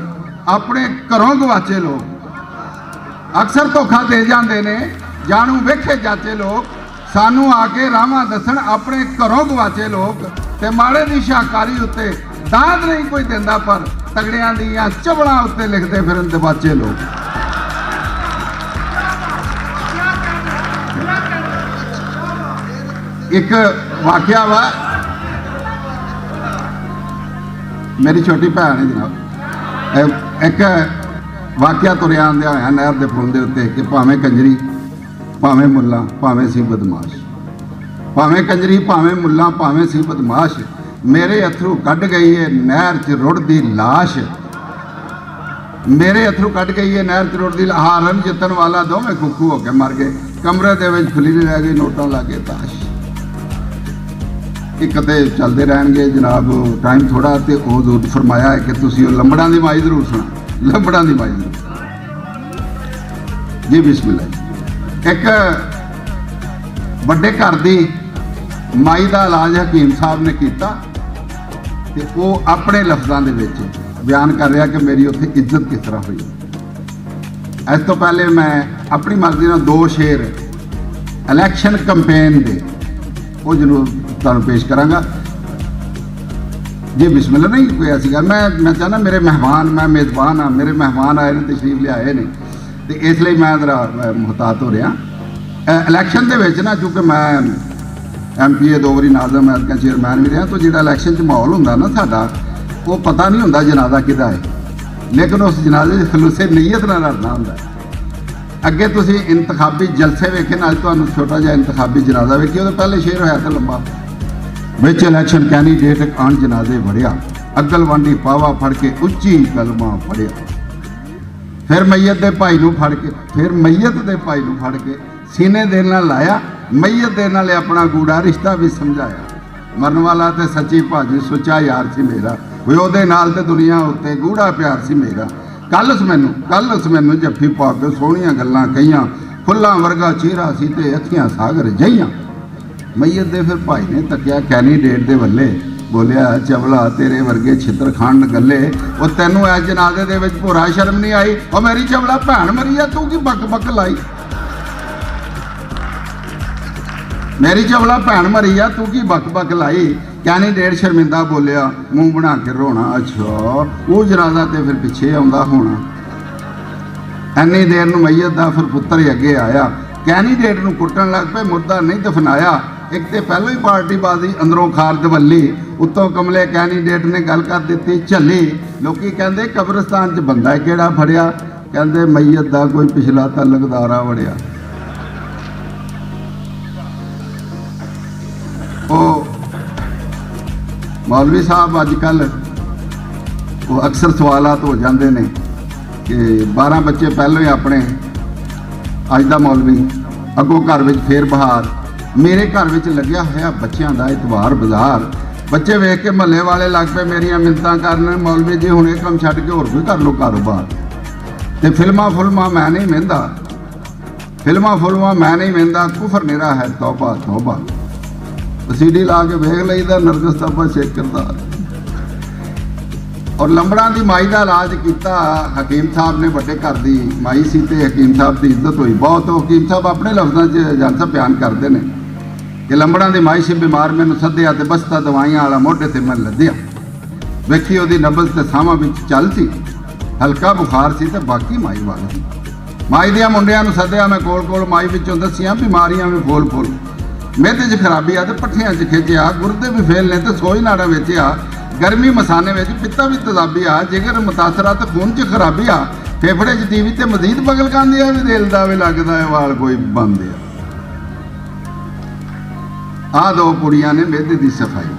ਆਪਣੇ ਘਰੋਂ ਗਵਾਚੇ ਲੋਕ। ਅਕਸਰ ਧੋਖਾ ਦੇ ਜਾਂਦੇ ਨੇ ਜਾਣੂ ਵੇਖੇ ਜਾਚੇ ਲੋਕ। ਸਾਨੂੰ ਆ ਕੇ ਰਾਹਾਂ ਦੱਸਣ ਆਪਣੇ ਘਰੋਂ ਗਵਾਚੇ ਲੋਕ। ਤੇ ਮਾੜੇ ਦੀ ਸ਼ਾਹਕਾਰੀ ਉੱਤੇ ਦਾਦ ਨਹੀਂ ਕੋਈ ਦਿੰਦਾ, ਪਰ ਤਗੜਿਆਂ ਦੀਆਂ ਚਵਲਾਂ ਉੱਤੇ ਲਿਖਦੇ ਫਿਰਨ ਦਬਾਚੇ ਲੋਕ। ਇੱਕ ਵਾਕਿਆ ਵਾ, ਮੇਰੀ ਛੋਟੀ ਭੈਣ ਹੈ ਜਨਾਬ। ਇੱਕ ਵਾਕਿਆ ਤੁਰਿਆ ਆਉਂਦਿਆ ਹੋਇਆ ਨਹਿਰ ਦੇ ਪੁਲ ਦੇ ਉੱਤੇ ਕਿ ਭਾਵੇਂ ਕੰਜਰੀ ਭਾਵੇਂ ਮੁੱਲਾ ਭਾਵੇਂ ਸੀ ਬਦਮਾਸ਼, ਭਾਵੇਂ ਕੰਜਰੀ ਭਾਵੇਂ ਮੁੱਲਾ ਭਾਵੇਂ ਸੀ ਬਦਮਾਸ਼, ਮੇਰੇ ਅਥਰੂ ਕੱਢ ਗਈ ਏ ਨਹਿਰ 'ਚ ਰੁੜਦੀ ਲਾਸ਼। ਮੇਰੇ ਅਥਰੂ ਕੱਢ ਗਈ ਏ ਨਹਿਰ 'ਚ ਰੁੜਦੀ ਹਾਰਨ ਜਿੱਤਣ ਵਾਲਾ ਦੋਵੇਂ ਕੁੱਕੂ ਹੋ ਕੇ ਮਰ ਗਏ। ਕਮਰੇ ਦੇ ਵਿੱਚ ਖੁੱਲੀ ਰਹਿ ਗਈ ਨੋਟਾਂ ਲਾਗੇ ਤਾਸ਼। ਇੱਕ ਤੇ ਚੱਲਦੇ ਰਹਿਣਗੇ ਜਨਾਬ, ਟਾਈਮ ਥੋੜਾ। ਤੇ ਉਹ ਜ਼ਰੂਰ ਫਰਮਾਇਆ ਹੈ ਕਿ ਤੁਸੀਂ ਉਹ ਲੰਬੜਾਂ ਦੀ ਮਾਈ ਜ਼ਰੂਰ ਸੁਣਾ, ਲੰਬੜਾਂ ਦੀ ਮਾਈ ਜ਼ਰੂਰ। ਜੀ ਬਿਸਮਿਲ੍ਲਾ। ਇੱਕ ਵੱਡੇ ਘਰ ਦੀ ਮਾਈ ਦਾ ਇਲਾਜ ਹਕੀਮ ਸਾਹਿਬ ਨੇ ਕੀਤਾ ਤੇ ਉਹ ਆਪਣੇ ਲਫ਼ਜ਼ਾਂ ਦੇ ਵਿੱਚ ਬਿਆਨ ਕਰ ਰਿਹਾ ਕਿ ਮੇਰੀ ਉੱਥੇ ਇੱਜ਼ਤ ਕਿਸ ਤਰ੍ਹਾਂ ਹੋਈ। ਇਸ ਤੋਂ ਪਹਿਲੇ ਮੈਂ ਆਪਣੀ ਮਰਜ਼ੀ ਨਾਲ ਦੋ ਸ਼ੇਰ ਇਲੈਕਸ਼ਨ ਕੈਂਪੇਨ ਦੇ ਉਹ ਜ਼ਰੂਰ ਤੁਹਾਨੂੰ ਪੇਸ਼ ਕਰਾਂਗਾ। ਜੀ ਬਿਸਮਿਲ੍ਲਾ। ਨਹੀਂ ਕੋਈ ਸੀਗਾ, ਮੈਂ ਚਾਹੁੰਦਾ ਮੇਰੇ ਮਹਿਮਾਨ, ਮੈਂ ਮੇਜ਼ਬਾਨ ਹਾਂ, ਮੇਰੇ ਮਹਿਮਾਨ ਆਏ ਨੇ, ਤਸ਼ਰੀਫ ਲਿਆਏ ਨੇ, ਤੇ ਇਸ ਲਈ ਮੈਂ ਜ਼ਰਾ ਮੁਹਤਾਤ ਹੋ ਰਿਹਾ। ਇਲੈਕਸ਼ਨ ਦੇ ਵਿੱਚ ਨਾ, ਕਿਉਂਕਿ ਮੈਂ MPA 2 ਵਾਰੀ ਨਾਜ਼ਮ ਐਤਕਾਂ ਚੇਅਰਮੈਨ ਵੀ ਰਿਹਾ, ਤਾਂ ਜਿਹੜਾ ਇਲੈਕਸ਼ਨ 'ਚ ਮਾਹੌਲ ਹੁੰਦਾ ਨਾ ਸਾਡਾ, ਉਹ ਪਤਾ ਨਹੀਂ ਹੁੰਦਾ ਜਨਾਜ਼ਾ ਕਿਹਦਾ ਹੈ, ਲੇਕਿਨ ਉਸ ਜਨਾਜ਼ੇ 'ਚ ਖਲੂਸੇ ਨੀਅਤ ਨਾਲ ਲੜਨਾ ਹੁੰਦਾ। ਅੱਗੇ ਤੁਸੀਂ ਇੰਤਖਾਬੀ ਜਲਸੇ ਵੇਖੇ ਨਾ, ਅੱਜ ਤੁਹਾਨੂੰ ਛੋਟਾ ਜਿਹਾ ਇੰਤਖਾਬੀ ਜਨਾਜ਼ਾ ਵੇਖੀ, ਉਹਦੇ ਪਹਿਲੇ ਸ਼ੇਰ ਹੋਇਆ ਤਾਂ ਲੰਬਾ, ਵਿੱਚ ਇਲੈਕਸ਼ਨ ਕੈਂਡੀਡੇਟ ਆਣ ਜਨਾਜ਼ੇ ਵੜਿਆ, अगल वांडी पावा फड़ के उच्ची कलमा पढ़िया। फिर मैयत दे भाई नूं फड़ के फिर मैयत दे भाई नूं फड़ के सीने दे नाल लाया। मैयत दे नाल अपना गूढ़ा रिश्ता भी समझाया। मरन वाला ते सच्ची भाजी सुच्चा यार सी मेरा, वे ओहदे नाल ते दुनिया उत्ते गूढ़ा प्यार सी मेरा। कल उस मैनू जफ्फी पा के सोहणियां गल्लां कहियां, फुल्लां वर्गा चेहरा सी ते अखियां सागर जइयां। मैयत दे फिर भाई ने तकिया कैंडीडेट दे वल्ले, बोलिया चवला तेरे वर्गे छित्र खाण गल्ले, वो तैनू इस जनाजे दे विच भोरा शर्म नहीं आई? और मेरी चवला भैन मरी है तू की बक बक लाई? मेरी चवला भैन मरी है तू की बक बक लाई? कैंडीडेट शर्मिंदा बोलिया, मूँह बना के रोना। अच्छा वो जनाजा ते फिर पिछे आउंदा होना। इन्नी देर नूं मैयत दा फिर पुत्तर ही अगे आया। कैंडीडेट नूं कुट्टण लग पे, मुर्दा नहीं दफनाया। एक तो पहलों ही पार्टीबाजी अंदरों खार दवली, उत्तों कमले कैंडीडेट ने गल कर दी झली। लोकी कहंदे कब्रिस्तान च बंदा किहड़ा फड़िया? कहंदे मैयत दा कोई पिछला तलकदारा वड़िया। ओ मौलवी साहब अजकल वो अक्सर सवालात हो जाते हैं कि 12 बच्चे पहलों ही अपने अज का मौलवी, अगों घर में फेर बहार। मेरे घर में लग्या होया बच्चों का इतवार बाजार। बच्चे वेख के महल्ले वाले लग पे मेरिया मिन्नतां करन, मौलवी जी हुणे कम छड्ड के होर कोई कर लो कारोबार। ते फिल्मां फुल्मां मैं नहीं वेंदा, मैं नहीं वेंदा, कुफर निरा है तौबा तौबा। सीडी ला के वेख लईदा नरगिस तब्बा शेख करदार। और लंबड़ा की माई का इलाज किया हकीम साहब ने, बड़े घर की माई सी ते हकीम साहब की इज्जत हुई बहुत। हकीम साहब अपने लफ्ज़ों च जन साहब बयान करते हैं कि लंबड़ा की माई सी बीमार, मैनू सद्या तो बस्ता दवाइयां वाला मोढे ते मैं लद्या। वेखी ਉਹਦੀ नब्ज़ ते साहां विच चल सी, हल्का बुखार सी ते बाकी माई वाल सी। माई दियां मुंडियां नूं सद्या, मैं कोल कोल माई विचों दसियां बीमारियां भी फुल फुल। मेदे च खराबी आ ते पट्ठियां च खिंचिया, गुरदे भी फेल ने ते सोई नाड़ा विच आ, गर्मी मसाने में पित्ता भी तेजाबी आ, जिगर मुतासरा तो खून च खराबी आ, फेफड़े च टीवी ते मजीद बगल कांदी आ, भी दिल दा भी लगदा है वाल कोई बंद आ। दो कुड़ियां ने मेदे की सफाई,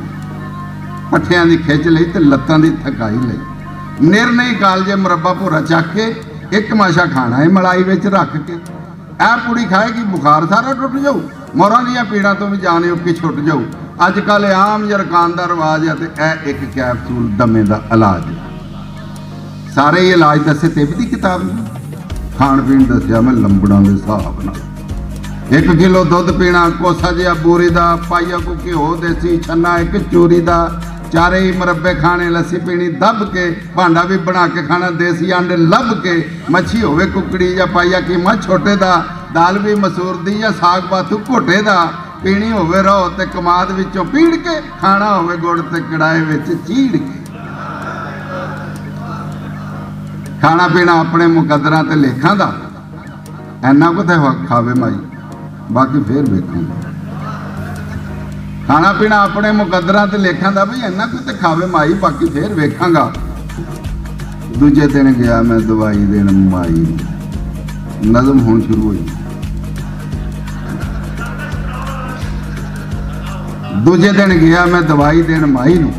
पट्ठियां की खिंच लई ते लत्तां की थकाई लई। निर्णय कालजे मुरब्बा भोरा चक के एक माशा खाना है मलाई विच रख के। ऐ पूड़ी खाएगी बुखार सारा टुट जाऊ, मोरां दीयां पीड़ां तो भी जान उकी छुट जाऊ। अजकल आम जरकान का रिवाज है तो यह एक कैप्सूल दमे का इलाज है। सारे ही इलाज दसे तिब की किताब ने, खाण पीण दसिया मैं लंबड़ा के हिसाब न। 1 किलो दुध पीना, कोसा जिहा बोरी का, पाइया को घ्यो देसी, छन्ना एक चूरी का, 4 ही मुरब्बे खाने, लस्सी पीनी दब के, भांडा भी बना के खाना, देसी अंडे लब के, मच्छी होवे कुकड़ी या पाइया कीमा छोटे का, दाल भी मसूर दी या साग बाथू घोटे का, पीनी होवे रहो ते कमाद विचों पीड़ के, खाना होवे गुड़ ते कड़ाए विच चीड़ के। खाना पीना अपने मुकद्दरां ते लेखां दा, इन्ना कुछ खावे माई, बाकी फिर वेखूंगा। खाना पीना अपने मुकद्दरां ते लेखां दा, भी इन्ना कुछ खावे माई, बाकी फिर वेखांगा। दूजे दिन गया मैं दवाई देन माई, नज़म होनी शुरू हुई। दूजे दिन गया मैं दवाई देन माई नूं,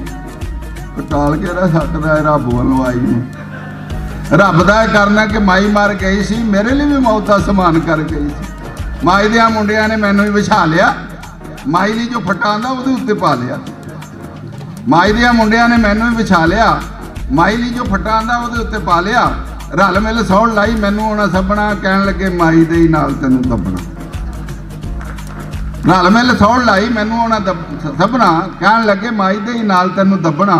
टाल के रह सकदा है रब वालों आई नूं। रब दा करना कि माई मर गई सी, मेरे लिए भी मौत दा समान कर गई सी। माई दियां मुंडियां ने मैनू भी बिछा लिया, माई ली जो फट्टा आंदा उहदे उत्ते पा लिया। माई दियां मुंडियां ने मैनू भी बिछा लिया, माई ली जो फट्टा आंदा उहदे उत्ते पा लिया। रल मिल सौण लाई मैनू होना सपना, कहण लगे माई दे नाल तैनूं दबना। रल मिल सौण लाई मैनू होना सपना, कहण लगे माई दे नाल तैनूं दबना।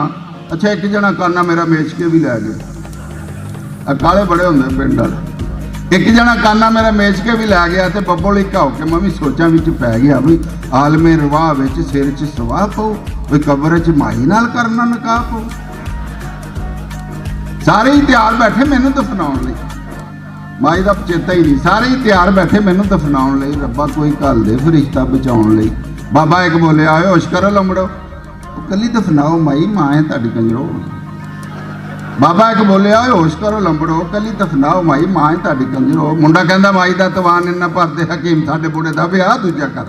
अच्छा एक जना काना मेरा मेच के भी लै गया, काले बड़े होंदे पिंड वाले। एक जना काना मेरा मेच के भी लै गया ते बब्बो लिखा हो के मैं भी सोचां विच पै गया भी आलमे रवाह विच सिर च सवाह पऊ, भी कबर च माई नाल करना निकाह पऊ। सारे ही तैयार बैठे मैनू दफनाउण लई, माई का चेता ही नहीं। सारे ही तैयार बैठे मैनू दफनाउण लई, रब्बा कोई घल दे फरिश्ता बचाउण लई। बाबा एक बोले आए होश करो लंबड़ो, कली दफनाओ माई मां है तुहाडी कंजरो। बाबा एक बोले आए होश करो लंबड़ो, कली दफनाओ माई मां है तुहाडी कंजरो। मुंडा कहंदा माई दा तवान इन्ना भरदे हकीम साडे बुढ़े दा विआह दूजा कर।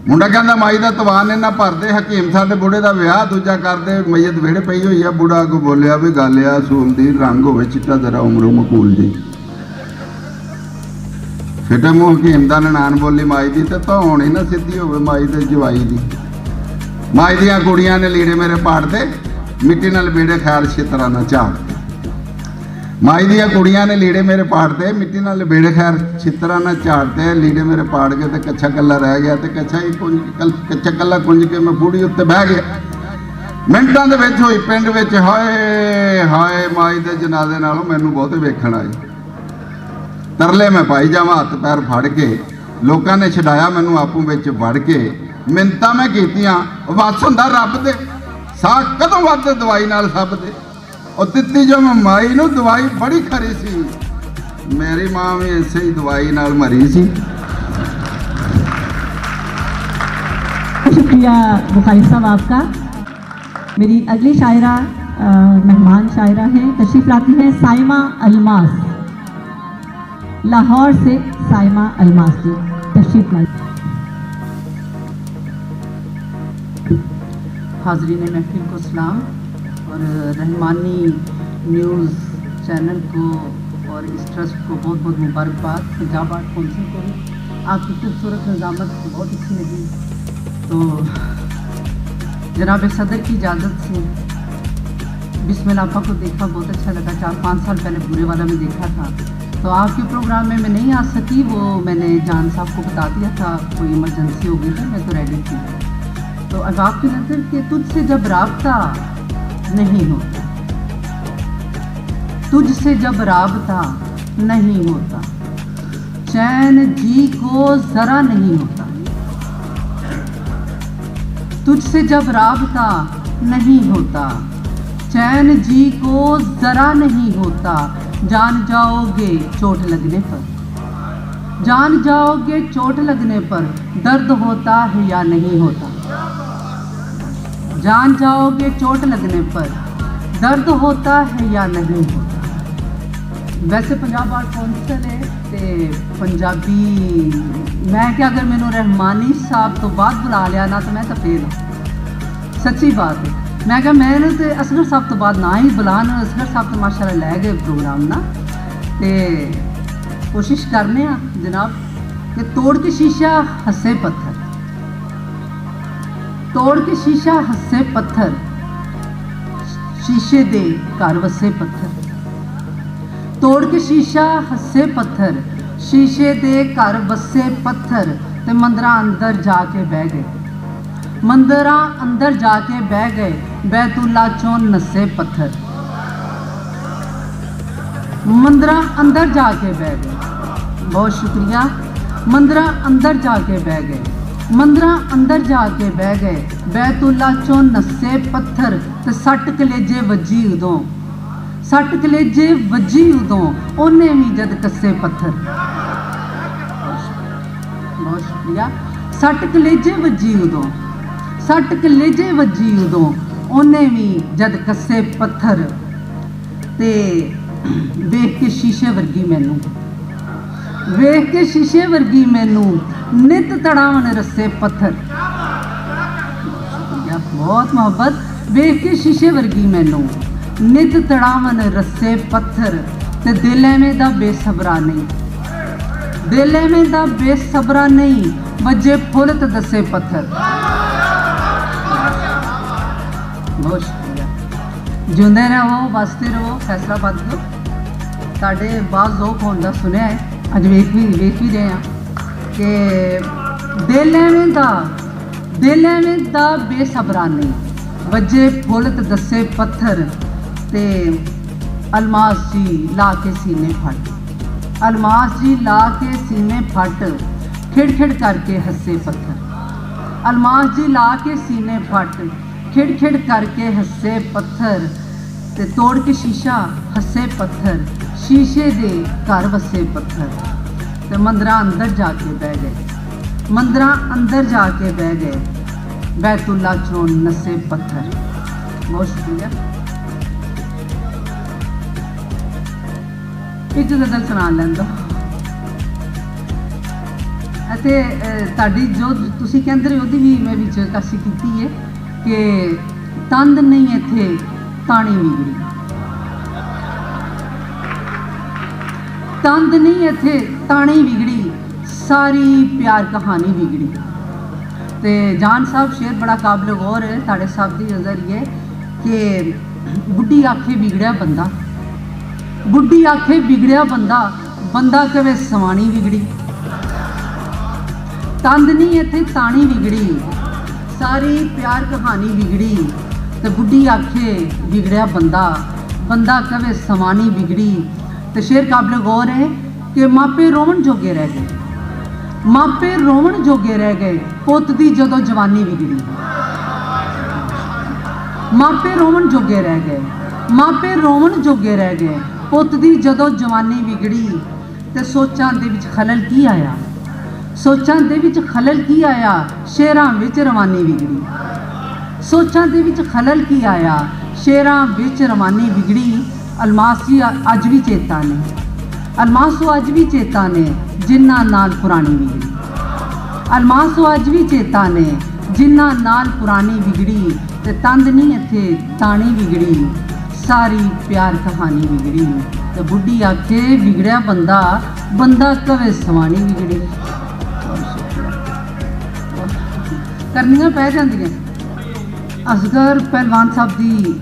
ਮੁੰਡਾ ਕਹਿੰਦਾ ਮਾਈ ਦਾ ਤਵਾਨ ਇਹਨਾਂ ਭਰਦੇ, ਹਕੀਮ ਸਾਡੇ ਬੁੜੇ ਦਾ ਵਿਆਹ ਦੂਜਾ ਕਰਦੇ, ਮਈਤ ਵਿਹੜੇ ਪਈ ਹੋਈ ਆ। ਬੁੜਾ ਕੋ ਬੋਲਿਆ ਵੀ ਗੱਲ ਆ ਸੂਲ ਦੀ, ਰੰਗ ਹੋਵੇ ਚਿੱਟਾ ਜ਼ਰਾ ਉਮਰੋਂ ਮਕੂਲ ਜੀ। ਫਿੱਟੇ ਮੂੰਹ ਹਕੀਮ ਦਾ ਨਨਾਣ ਬੋਲੀ ਮਾਈ ਦੀ, ਤੇ ਧੌਣ ਹੀ ਨਾ ਸਿੱਧੀ ਹੋਵੇ ਮਾਈ ਤੇ ਜਵਾਈ ਦੀ। ਮਾਈ ਦੀਆਂ ਕੁੜੀਆਂ ਨੇ ਲੀੜੇ ਮੇਰੇ ਪਾੜਦੇ, ਮਿੱਟੀ ਨਾਲ ਬੇੜੇ ਖੈਰ ਛਿੱਤਰਾਂ ਨਾ ਝਾੜ। ਮਾਈ ਦੀਆਂ ਕੁੜੀਆਂ ਨੇ ਲੀੜੇ ਮੇਰੇ ਪਾੜਦੇ, ਮਿੱਟੀ ਨਾਲ ਬੇੜੇ ਖੈਰ ਛਿੱਤਰਾਂ ਨਾ ਝਾੜਦੇ। ਲੀੜੇ ਮੇਰੇ ਪਾੜ ਕੇ ਤੇ ਕੱਛਾ ਕੱਲਾ ਰਹਿ ਗਿਆ, ਤੇ ਕੱਛਾ ਹੀ ਕੱਛਾ ਕੱਲਾ ਕੁੰਝ ਕੇ ਮੈਂ ਬੂੜੀ ਉੱਤੇ ਬਹਿ ਗਿਆ। ਮਿੰਟਾਂ ਦੇ ਵਿੱਚ ਹੋਈ ਪਿੰਡ ਵਿੱਚ ਹਾਏ ਹਾਏ, ਮਾਈ ਦੇ ਜਨਾਜ਼ੇ ਨਾਲੋਂ ਮੈਨੂੰ ਬਹੁਤੇ ਵੇਖਣ ਆਏ। ਤਰਲੇ ਮੈਂ ਪਾਈ ਜਾਵਾਂ ਹੱਥ ਪੈਰ ਫੜ ਕੇ, ਲੋਕਾਂ ਨੇ ਛਡਾਇਆ ਮੈਨੂੰ ਆਪੂ ਵਿੱਚ ਵੜ ਕੇ। ਮਿੰਤਾਂ ਮੈਂ ਕੀਤੀਆਂ, ਵਸ ਹੁੰਦਾ ਰੱਬ ਦੇ, ਸਾਹ ਕਦੋਂ ਵੱਧ ਦਵਾਈ ਨਾਲ ਸਭ ਦੇ। ਉਹ ਦਿੱਤੀ ਜੋ ਮੈਂ ਮਾਈ ਨੂੰ ਦਵਾਈ ਬੜੀ ਖਰੀ ਸੀ, ਮੇਰੀ ਮਾਂ ਵੀ ਇਸੇ ਹੀ ਦਵਾਈ ਨਾਲ ਮਰੀ ਸੀ। शुक्रिया बुखारी साहब आपका। मेरी अगली शायरा मेहमान शायरा है, तशरीफ लाती है साइमा अलमास, लाहौर से साइमा अलमास जी तशरीफ लाई। हाजरीन महफिल को सलाम और रहमानी न्यूज़ चैनल को और इस ट्रस्ट को बहुत बहुत मुबारकबाद। पंजाब आर्ट काउंसिल को भी आपकी खूबसूरत निज़ामत बहुत अच्छी लगी। तो जनाब सदर की इजाज़त से बिस्मिल्लाह आपा को देखा, बहुत अच्छा लगा। 4-5 साल पहले बुरे वाला में देखा था, तो आपके प्रोग्राम में मैं नहीं आ सकी, वो मैंने जान साहब को बता दिया था, कोई इमरजेंसी हो गई थी, मैं तो रेडी थी। तो अब आपकी नज़र के तुझसे जब राब्ता नहीं होता, तुझसे जब राब्ता नहीं होता, चैन जी को ज़रा नहीं होता। तुझसे जब राब्ता नहीं होता, चैन जी को ज़रा नहीं होता। जान जाओगे चोट लगने पर, जान जाओगे चोट लगने पर, दर्द होता है या नहीं होता। जान जाओगे चोट लगने पर, दर्द होता है या नहीं होता। वैसे पंजाब आर्ट काउंसिल है ते पंजाबी, मैं क्या अगर मैनू रहमानी साहब तो बाद बुला लिया ना तो मैं तो फेल हाँ, सच्ची बात है। मैं क्या मैंने तो असगर साहब तो बाद ना ही बुलान, असगर साहब तो माशाल्लाह लै गए प्रोग्राम ना। ते कोशिश करने जनाब कि तोड़ के शीशा हंसे पत्थर, तोड़ के शीशा हंसे पत्थर, शीशे दे घर वसे पत्थर। तोड़ के शीशा हंसे पत्थर, शीशे दे घर वसे पत्थर। ते मंदरा अंदर जाके बह गए, मंदरा अंदर जाके बह गए, बैतुल्ला चों नसे पत्थर। मंदरा अंदर जाके बह गए, बहुत शुक्रिया। मंदरा अंदर जाके बह गए, मंदरा अंदर जाके बह गए, बैतुल्ला चों नसे पत्थर। ते सट कलेजे वजी उदों, सट कलेजे वजी उदों, ओने भी जद कसे पत्थर। बहुत शुक्रिया। सट कलेजे वजी उदों, सट कलेजे वजी उदों, ओने भी जद कसे पत्थर। ते वेख के शीशे वर्गी मैनू, वेख के शीशे वर्गी मैनू, नित तड़ावन रस्से पत्थर। बहुत मोहब्बत। वेख के शीशे वर्गी मैनू, नित तड़ावन रस्से पत्थर। ते दिल एवें दा बेसबरा नहीं, दिल एवें दा बेसबरा नहीं, वजे फुल ते दसे पत्थर। बहुत शुक्रिया। जिंदे रहो, बसते रहो, फैसलाबाद दो। साढ़े बाज़ लोग होने का सुनिया है, अज वेख भी रहे हैं कि दिल एवें दा बेसबरा नहीं, वजे फुल ते दसे पत्थर। ते अलमास जी ला के सीने फट, अलमास जी ला के सीने फट, खिड़ करके हंसे पत्थर। अलमास जी ला के सीने फट, खिड़ करके हंसे पत्थर। ते तोड़ के शीशा हंसे पत्थर, शीशे दे घर वसे पत्थर। ते मंदरा अंदर जाके बह गए, मंदरा अंदर जाके बह गए, बैतुल्ला चों नसे पत्थर। बहुत शुक्रिया। एक गज़ल सुना लें दो। ਅਤੇ ਤੁਹਾਡੀ ਜੋ ਤੁਸੀਂ ਕਹਿੰਦੇ ਰਹੇ ਉਹਦੀ ਵੀ ਮੈਂ ਵਿੱਚ ਕਾਸੀ ਕੀਤੀ ਹੈ ਕਿ ਤੰਦ ਨਹੀਂ ਇੱਥੇ ਤਾਣੀ ਵਿਗੜੀ, ਤੰਦ ਨਹੀਂ ਇੱਥੇ ਤਾਣੀ ਵਿਗੜੀ, ਸਾਰੀ ਪਿਆਰ ਕਹਾਣੀ ਵਿਗੜੀ। ਤੇ ਜਾਨ ਸਾਹਿਬ ਸ਼ੇਰ ਬੜਾ ਕਾਬਲ ਗੌਰ ਹੈ ਤੁਹਾਡੇ ਸਾਹਿਬ ਦੀ ਨਜ਼ਰ ਇਹ ਕਿ ਬੁੱਢੀ ਆਖੇ ਵਿਗੜਿਆ ਬੰਦਾ, ਬੁੱਢੀ ਆਖੇ ਵਿਗੜਿਆ ਬੰਦਾ, ਬੰਦਾ ਕਵੇ ਸਵਾਣੀ ਵਿਗੜੀ। ਤੰਦ ਨਹੀਂ ਇੱਥੇ ਤਾਣੀ ਵਿਗੜੀ, ਸਾਰੀ ਪਿਆਰ ਕਹਾਣੀ ਵਿਗੜੀ। ਤੇ ਬੁੱਢੀ ਆਖੇ ਵਿਗੜਿਆ ਬੰਦਾ, ਬੰਦਾ ਕਵੇ ਸਵਾਣੀ ਵਿਗੜੀ। ਤੇ ਸ਼ੇਰ ਕਾਬਲ ਗੌਰ ਹੈ ਕਿ ਮਾਪੇ ਰੋਵਣ ਜੋਗੇ ਰਹਿ ਗਏ, ਮਾਪੇ ਰੋਵਣ ਜੋਗੇ ਰਹਿ ਗਏ, ਪੁੱਤ ਦੀ ਜਦੋਂ ਜਵਾਨੀ ਵਿਗੜੀ। ਮਾਪੇ ਰੋਵਣ ਜੋਗੇ ਰਹਿ ਗਏ, ਮਾਪੇ ਰੋਵਣ ਜੋਗੇ ਰਹਿ ਗਏ, ਪੁੱਤ ਦੀ ਜਦੋਂ ਜਵਾਨੀ ਵਿਗੜੀ। ਤੇ ਸੋਚਾਂ ਦੇ ਵਿੱਚ ਖਲਲ ਕੀ ਆਇਆ, ਸੋਚਾਂ ਦੇ ਵਿੱਚ ਖਲਲ ਕੀ ਆਇਆ, ਸ਼ੇਰਾਂ ਵਿੱਚ ਰਵਾਨੀ ਵਿਗੜੀ। ਸੋਚਾਂ ਦੇ ਵਿੱਚ ਖਲਲ ਕੀ ਆਇਆ, ਸ਼ੇਰਾਂ ਵਿੱਚ ਰਵਾਨੀ ਵਿਗੜੀ। ਅਲਮਾਸੀ ਅੱਜ ਵੀ ਚੇਤਾ ਨੇ, ਅਲਮਾਸੋ ਅੱਜ ਵੀ ਚੇਤਾ ਨੇ ਜਿਨ੍ਹਾਂ ਨਾਲ ਪੁਰਾਣੀ ਵਿਗੜੀ। ਅਲਮਾਸੋ ਅੱਜ ਵੀ ਚੇਤਾ ਨੇ ਜਿਨ੍ਹਾਂ ਨਾਲ ਪੁਰਾਣੀ ਵਿਗੜੀ। ਤੇ ਤੰਦ ਨਹੀਂ ਇੱਥੇ ਤਾਣੀ ਵਿਗੜੀ, ਸਾਰੀ ਪਿਆਰ ਕਹਾਣੀ ਵਿਗੜੀ। ਤੇ ਬੁੱਢੀ ਆਖੇ ਵਿਗੜਿਆ ਬੰਦਾ, ਬੰਦਾ ਕਵੇ ਸਵਾਣੀ ਵਿਗੜੀ। ਕਰਨੀਆਂ ਪੈ ਜਾਂਦੀਆਂ। ਅਸਗਰ ਪਹਿਲਵਾਨ ਸਾਹਿਬ ਦੀ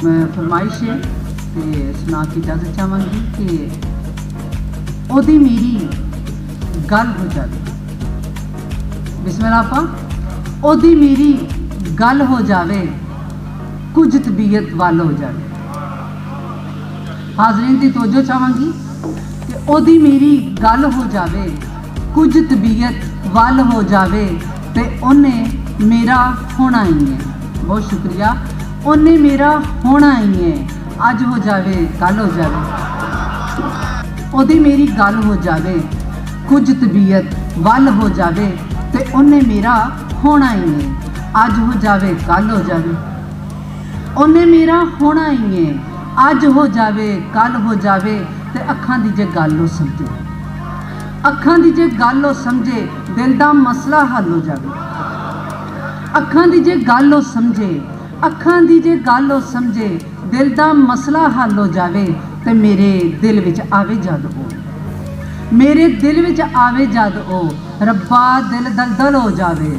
ਫਰਮਾਇਸ਼ ਹੈ ਤੇ ਸੁਣਾ ਕੇ ਇਜਾਜ਼ਤ ਚਾਹਾਂਗੀ ਕਿ ਉਹਦੀ ਮੇਰੀ ਗੱਲ ਹੋ ਜਾਵੇ। ਬਿਸਮਿਲ੍ਲਾ ਆਪਾ। ਉਹਦੀ ਮੇਰੀ ਗੱਲ ਹੋ ਜਾਵੇ, ਕੁਝ ਤਬੀਅਤ ਵੱਲ ਹੋ ਜਾਵੇ। ਹਾਜ਼ਰੀਨ ਦੀ ਤਵੱਜੋ ਚਾਹਾਂਗੀ ਕਿ ਉਹਦੀ ਮੇਰੀ ਗੱਲ ਹੋ ਜਾਵੇ, ਕੁਝ ਤਬੀਅਤ ਵੱਲ ਹੋ ਜਾਵੇ। ਤੇ ਉਹਨੇ ਮੇਰਾ ਹੋਣਾ ਹੀ ਹੈ। ਬਹੁਤ ਸ਼ੁਕਰੀਆ। ਉਹਨੇ ਮੇਰਾ ਹੋਣਾ ਹੀ ਹੈ, ਅੱਜ ਹੋ ਜਾਵੇ ਕੱਲ ਹੋ ਜਾਵੇ। ਉਹਦੀ ਮੇਰੀ ਗੱਲ ਹੋ ਜਾਵੇ, ਕੁਝ ਤਬੀਅਤ ਵੱਲ ਹੋ ਜਾਵੇ। ਤੇ ਉਹਨੇ ਮੇਰਾ ਹੋਣਾ ਹੀ ਹੈ, ਅੱਜ ਹੋ ਜਾਵੇ ਕੱਲ ਹੋ ਜਾਵੇ। ਉਹਨੇ ਮੇਰਾ ਹੋਣਾ ਹੀ ਹੈ, ਅੱਜ ਹੋ ਜਾਵੇ ਕੱਲ ਹੋ ਜਾਵੇ। ਤੇ ਅੱਖਾਂ ਦੀ ਜੇ ਗੱਲ ਉਹ ਸਮਝੇ, ਅੱਖਾਂ ਦੀ ਜੇ ਗੱਲ ਉਹ ਸਮਝੇ, ਦਿਲ ਦਾ ਮਸਲਾ ਹੱਲ ਹੋ ਜਾਵੇ। ਅੱਖਾਂ ਦੀ ਜੇ ਗੱਲ ਉਹ ਸਮਝੇ, ਅੱਖਾਂ ਦੀ ਜੇ ਗੱਲ ਉਹ ਸਮਝੇ, ਦਿਲ ਦਾ ਮਸਲਾ ਹੱਲ ਹੋ ਜਾਵੇ। ਤੇ ਮੇਰੇ ਦਿਲ ਵਿੱਚ ਆਵੇ ਜਦ ਉਹ, ਮੇਰੇ ਦਿਲ ਵਿੱਚ ਆਵੇ ਜਦ ਉਹ, ਰੱਬਾ ਦਿਲ ਦਲਦਲ ਹੋ ਜਾਵੇ।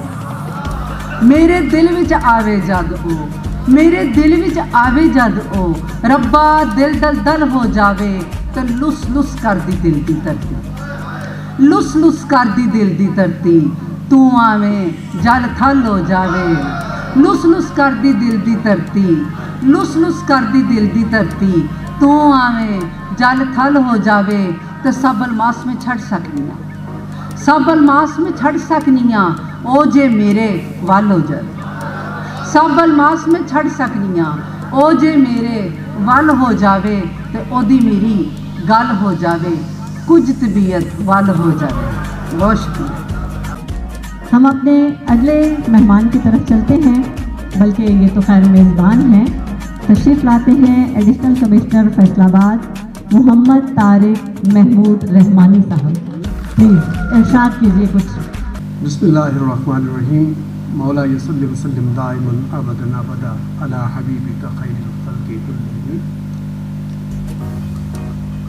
ਮੇਰੇ ਦਿਲ ਵਿੱਚ ਆਵੇ ਜਦ ਉਹ, ਮੇਰੇ ਦਿਲ ਵਿੱਚ ਆਵੇ ਜਦ ਉਹ, ਰੱਬਾ ਦਿਲ ਦਲਦਲ ਹੋ ਜਾਵੇ। ਤੇ ਲੁਸ ਲੁਸ ਕਰਦੀ ਦਿਲ ਦੀ ਧਰਤੀ, ਲੁਸ ਲੁਸ ਕਰਦੀ ਦਿਲ ਦੀ ਧਰਤੀ, ਤੂੰ ਆਵੇਂ ਜਲ ਥਲ ਹੋ ਜਾਵੇ। ਲੁਸ ਲੁਸ ਕਰਦੀ ਦਿਲ ਦੀ ਧਰਤੀ, ਲੁਸ ਲੁਸ ਕਰਦੀ ਦਿਲ ਦੀ ਧਰਤੀ, ਤੂੰ ਆਵੇਂ ਜਲ ਥਲ ਹੋ ਜਾਵੇ। ਤੇ ਸਭ ਅਲਮਾਸ में ਛੱਡ ਸਕਨੀਆਂ, ਸਭ ਅਲਮਾਸ में ਛੱਡ ਸਕਨੀਆਂ, ਉਹ ਜੇ ਮੇਰੇ ਵੱਲ ਹੋ ਜਾਵੇ। ਸਭ ਅਲਮਾਸ में ਛੱਡ ਸਕਨੀਆਂ, ਉਹ ਜੇ ਮੇਰੇ ਵੱਲ ਹੋ ਜਾਵੇ। ਤੇ ਉਹਦੀ ਮੇਰੀ ਗੱਲ ਹੋ ਜਾਵੇ, ਕੁਝ तबीयत ਵੱਲ ਹੋ ਜਾਵੇ। बहुत शुक्रिया। हम अपने अगले मेहमान की तरफ चलते हैं, बल्कि ये तो खैर मेज़बान हैं। तशरीफ़ लाते हैं एडिशनल कमिश्नर फैसलाबाद मोहम्मद तारिक महमूद रहमानी साहब। प्लीज़ इरशाद कीजिए कुछ। बिस्मिल्लाहिर्रहमानिर्रहीम। मौला यसल्लि वसल्लिम दाइमन अबदन अबदा अला हबीबिका खैरिल खल्क़ि कुल्लिहिम।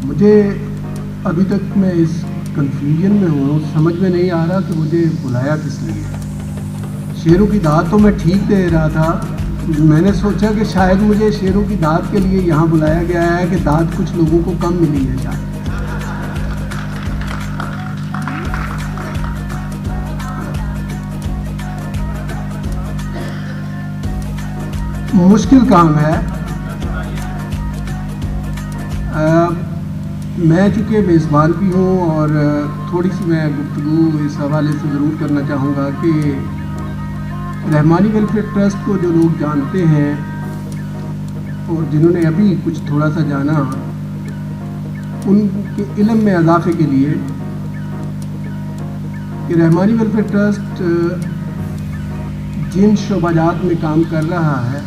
मुझे अभी तक मैं इस कन्फ्यूजन में हूँ, समझ में नहीं आ रहा कि मुझे बुलाया किस लिए। शेरों की दाद तो मैं ठीक दे रहा था, मैंने सोचा कि शायद मुझे शेरों की दाद के लिए यहाँ बुलाया गया है कि दाद कुछ लोगों को कम मिली है शायद। मुश्किल काम है। मैं चूँकि मेज़बान भी हूँ और थोड़ी सी मैं गुफ्तगू इस हवाले से ज़रूर करना चाहूँगा कि रहमानी वेलफेयर ट्रस्ट को जो लोग जानते हैं और जिन्होंने अभी कुछ थोड़ा सा जाना, उनके इल्म में इजाफे के लिए कि रहमानी वेलफेयर ट्रस्ट जिन शोबाजात में काम कर रहा है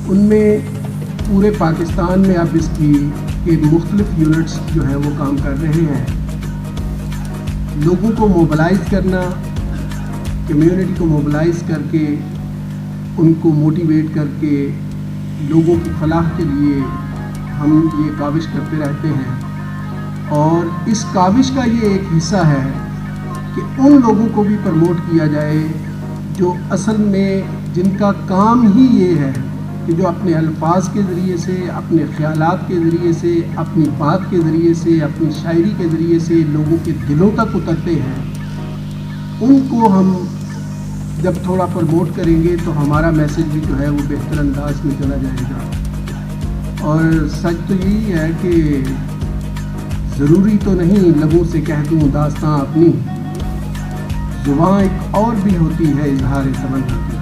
उनमें पूरे पाकिस्तान में अब इसकी के मुख्तलिफ यूनिट्स जो हैं वो काम कर रहे हैं। लोगों को मोबिलाइज़ करना, कम्युनिटी को मोबिलाइज़ करके उनको मोटिवेट करके लोगों की फलाह के लिए हम ये काविश करते रहते हैं। और इस काविश का ये एक हिस्सा है कि उन लोगों को भी प्रमोट किया जाए जो असल में जिनका काम ही ये है कि जो अपने अल्फाज के ज़रिए से, अपने ख़यालात के ज़रिए से, अपनी बात के ज़रिए से, अपनी शायरी के ज़रिए से लोगों के दिलों तक उतरते हैं। उनको हम जब थोड़ा प्रमोट करेंगे तो हमारा मैसेज भी जो है वो बेहतर अंदाज में चला जाएगा। और सच तो यही है कि ज़रूरी तो नहीं लबों से कह दूँ दास्तां अपनी, ज़ुबान एक और भी होती है इजहार तमन्ना की।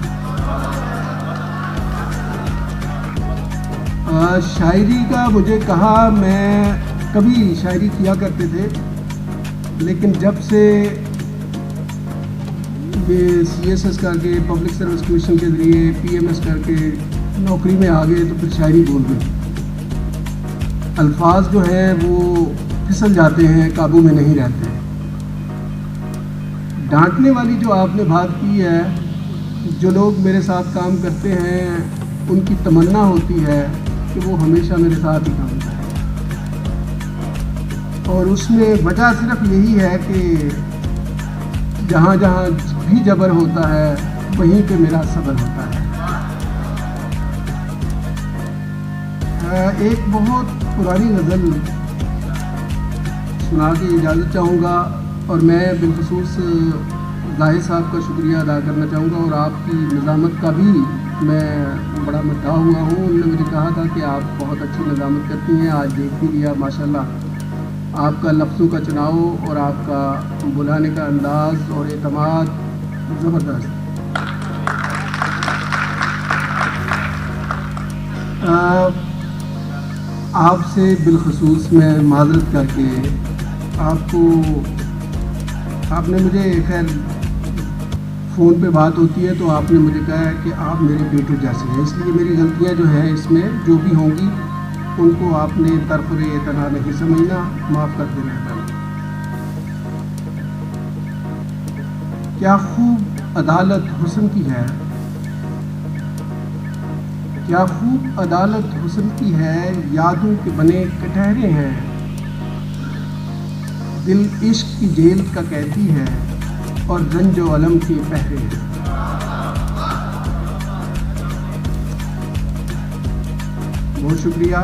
शायरी का मुझे कहा, मैं कभी शायरी किया करते थे, लेकिन जब से ये CSS करके पब्लिक सर्विस कमीशन के ज़रिए PMS करके नौकरी में आ गए तो फिर शायरी भूल गई। अल्फाज जो हैं वो फिसल जाते हैं, काबू में नहीं रहते। डांटने वाली जो आपने बात की है, जो लोग मेरे साथ काम करते हैं उनकी तमन्ना होती है कि वो हमेशा मेरे साथ ही काम करें, और उसमें वजह सिर्फ यही है कि जहाँ जहाँ भी जबर होता है वहीं पे मेरा सब्र होता है। एक बहुत पुरानी गज़ल सुना के इजाज़त चाहूँगा, और मैं बिलखुसूस ज़ाहिर साहब का शुक्रिया अदा करना चाहूँगा, और आपकी निज़ामत का भी मैं बड़ा मद्दाह हुआ हूँ। उन्होंने मुझे कहा था कि आप बहुत अच्छी निज़ामत करती हैं, आज देख भी लिया माशाल्लाह। आपका लफ्ज़ों का चुनाव और आपका बुलाने का अंदाज़ और एतमाद ज़बरदस्त। आपसे बिलखुसूस मैं माज़रत करके आपने मुझे, खैर फ़ोन पे बात होती है तो आपने मुझे कहा है कि आप मेरे बेटों जैसे हैं, इसलिए मेरी गलतियां जो हैं इसमें जो भी होंगी उनको आपने तरफ़ इतना नहीं समझना, माफ़ कर देना है। क्या खूब अदालत हुस्न की है, क्या खूब अदालत हुस्न की है, यादों के बने कटहरे हैं, दिल इश्क की जेल का कैदी है और रंजो अलम के पहरे हैं। बहुत शुक्रिया।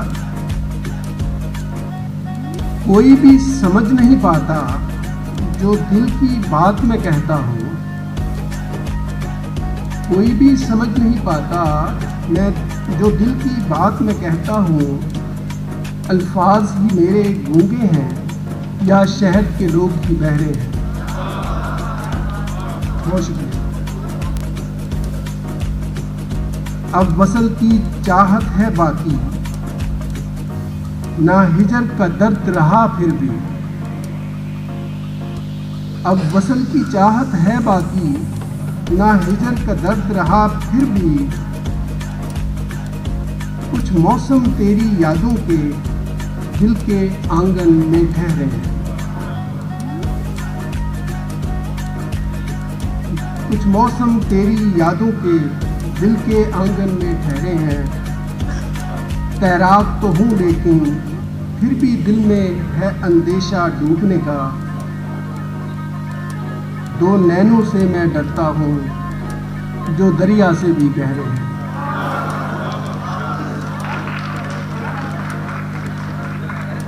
कोई भी समझ नहीं पाता जो दिल की बात मैं कहता हूँ, कोई भी समझ नहीं पाता मैं जो दिल की बात मैं कहता हूँ। अल्फाज ही मेरे गूंगे हैं या शहर के लोग ही बहरे हैं। बहुत शुक्रिया। अब वसल की चाहत है बाकी, ना हिजर का दर्द रहा फिर भी। अब वसल की चाहत है बाकी, ना हिजर का दर्द रहा फिर भी। कुछ मौसम तेरी यादों के दिल के आंगन में ठहरे हैं। कुछ मौसम तेरी यादों के दिल के आंगन में ठहरे हैं। तैराक तो हूँ लेकिन फिर भी दिल में है अंदेशा डूबने का। दो नैनों से मैं डरता हूँ जो दरिया से भी गहरे हैं।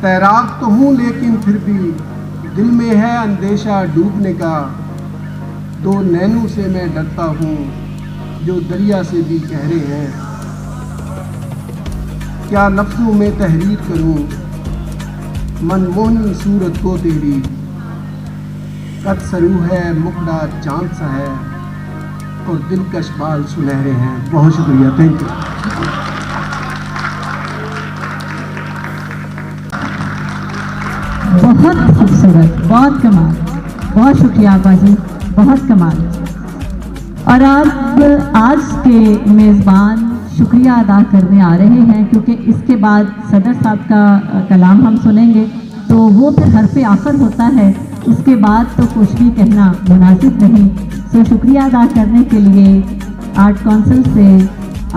तैराक तो हूँ लेकिन फिर भी दिल में है अंदेशा डूबने का। दो नैनों से मैं डरता हूँ जो दरिया से भी गहरे हैं। क्या लफ्ज़ों में तहरीर करूँ मनमोहनी सूरत को तेरी। कद सरू है मुखड़ा चांद सा है और दिलकश बाल सुनहरे हैं। बहुत शुक्रिया, थैंक यू। बहुत खूबसूरत, बहुत कमाल, बहुत शुक्रिया आपा जी, बहुत कमाल। और आज के मेज़बान शुक्रिया अदा करने आ रहे हैं, क्योंकि इसके बाद सदर साहब का कलाम हम सुनेंगे, तो वो फिर हरफ़े आखिर होता है उसके बाद तो कुछ भी कहना मुनासिब नहीं। सो शुक्रिया अदा करने के लिए आर्ट काउंसिल से